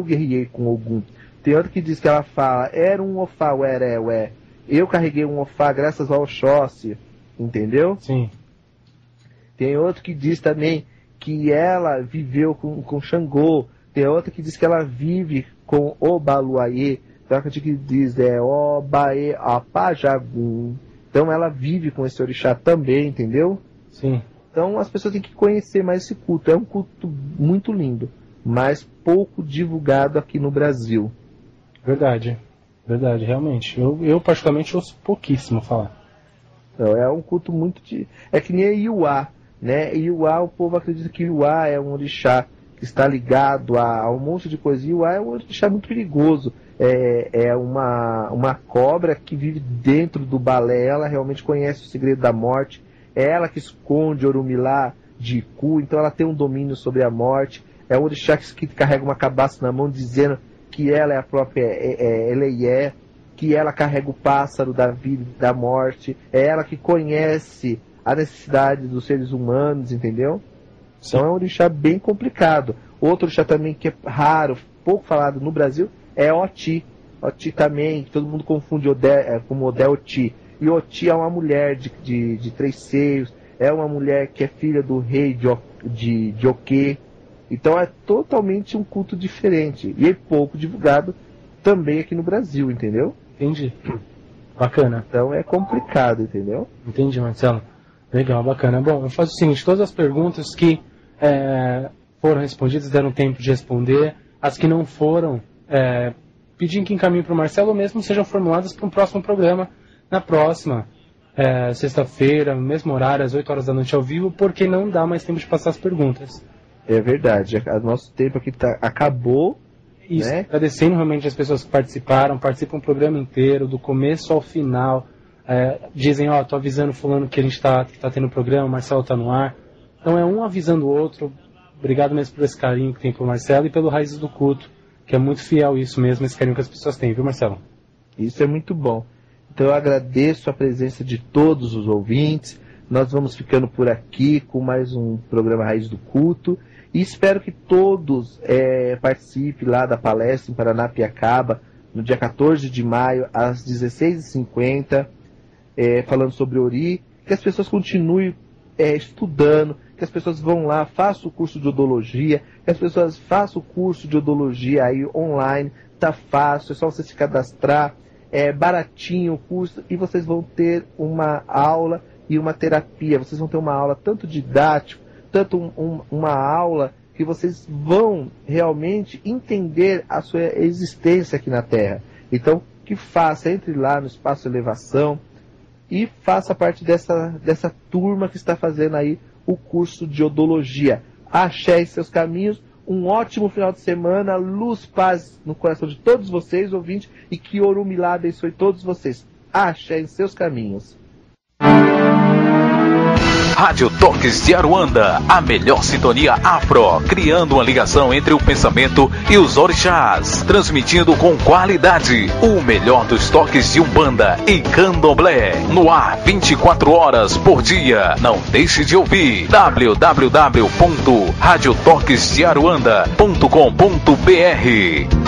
guerreei com Ogum. Tem outra que diz que ela fala: era um Ofá, ué. Eu carreguei um Ofá graças ao Oxóssi. Entendeu? Sim. Tem outro que diz também que ela viveu com Xangô. Tem outra que diz que ela vive com Obaluayê. Tem outra que diz Obaê Apajagum. Então ela vive com esse orixá também, entendeu? Sim. Então as pessoas têm que conhecer mais esse culto. É um culto muito lindo, mas pouco divulgado aqui no Brasil. Verdade, realmente. Eu particularmente ouço pouquíssimo falar. Então, é um culto muito é que nem a Iuá, né? Iuá, o povo acredita que Iuá é um orixá que está ligado a um monte de coisa. Iuá é um orixá muito perigoso. É uma cobra que vive dentro do balé. Ela realmente conhece o segredo da morte. É ela que esconde Orumilá de Iku, então ela tem um domínio sobre a morte. É um orixá que carrega uma cabaça na mão, dizendo que ela é a própria Eleie, que ela carrega o pássaro da vida e da morte. É ela que conhece a necessidade dos seres humanos, entendeu? Sim. Então é um orixá bem complicado. Outro orixá também que é raro, pouco falado no Brasil, é Oti. Oti também, que todo mundo confunde como Odé Oti. E Oti é uma mulher de 3 seios, é uma mulher que é filha do rei de Oquê. Então é totalmente um culto diferente. E é pouco divulgado também aqui no Brasil, entendeu? Entendi. Bacana. Então é complicado, entendeu? Entendi, Marcelo. Legal, bacana. Bom, eu faço o seguinte: todas as perguntas que foram respondidas, deram tempo de responder. As que não foram, pedindo que encaminhem para o Marcelo, ou mesmo sejam formuladas para um próximo programa, na próxima sexta-feira, no mesmo horário, às 8 horas da noite ao vivo, porque não dá mais tempo de passar as perguntas. É verdade, o nosso tempo aqui acabou. Isso, né? Agradecendo realmente as pessoas que participam o programa inteiro, do começo ao final. Dizem, tô avisando fulano que a gente tá tendo programa, o Marcelo tá no ar. Então é um avisando o outro. Obrigado mesmo por esse carinho que tem pro Marcelo e pelo Raízes do Culto, que é muito fiel isso mesmo, esse carinho que as pessoas têm, viu, Marcelo? Isso é muito bom. Então eu agradeço a presença de todos os ouvintes. Nós vamos ficando por aqui com mais um programa Raiz do Culto. E espero que todos participem lá da palestra em Paranapiacaba, no dia 14 de maio, às 16h50, falando sobre Ori. Que as pessoas continuem estudando, que as pessoas vão lá, façam o curso de Odologia, que as pessoas façam o curso de Odologia aí online. Tá fácil, é só você se cadastrar, é baratinho o curso, e vocês vão ter uma aula e uma terapia. Vocês vão ter uma aula tanto didática, tanto uma aula que vocês vão realmente entender a sua existência aqui na Terra. Então, que faça, entre lá no Espaço Elevação e faça parte dessa turma que está fazendo aí o curso de Odologia. Axé em seus caminhos, um ótimo final de semana, luz, paz no coração de todos vocês, ouvintes, e que Orumilá abençoe todos vocês. Axé em seus caminhos. Rádio Toques de Aruanda, a melhor sintonia afro, criando uma ligação entre o pensamento e os orixás, transmitindo com qualidade o melhor dos toques de Umbanda e Candomblé, no ar 24 horas por dia. Não deixe de ouvir www.radiotoquesdearuanda.com.br.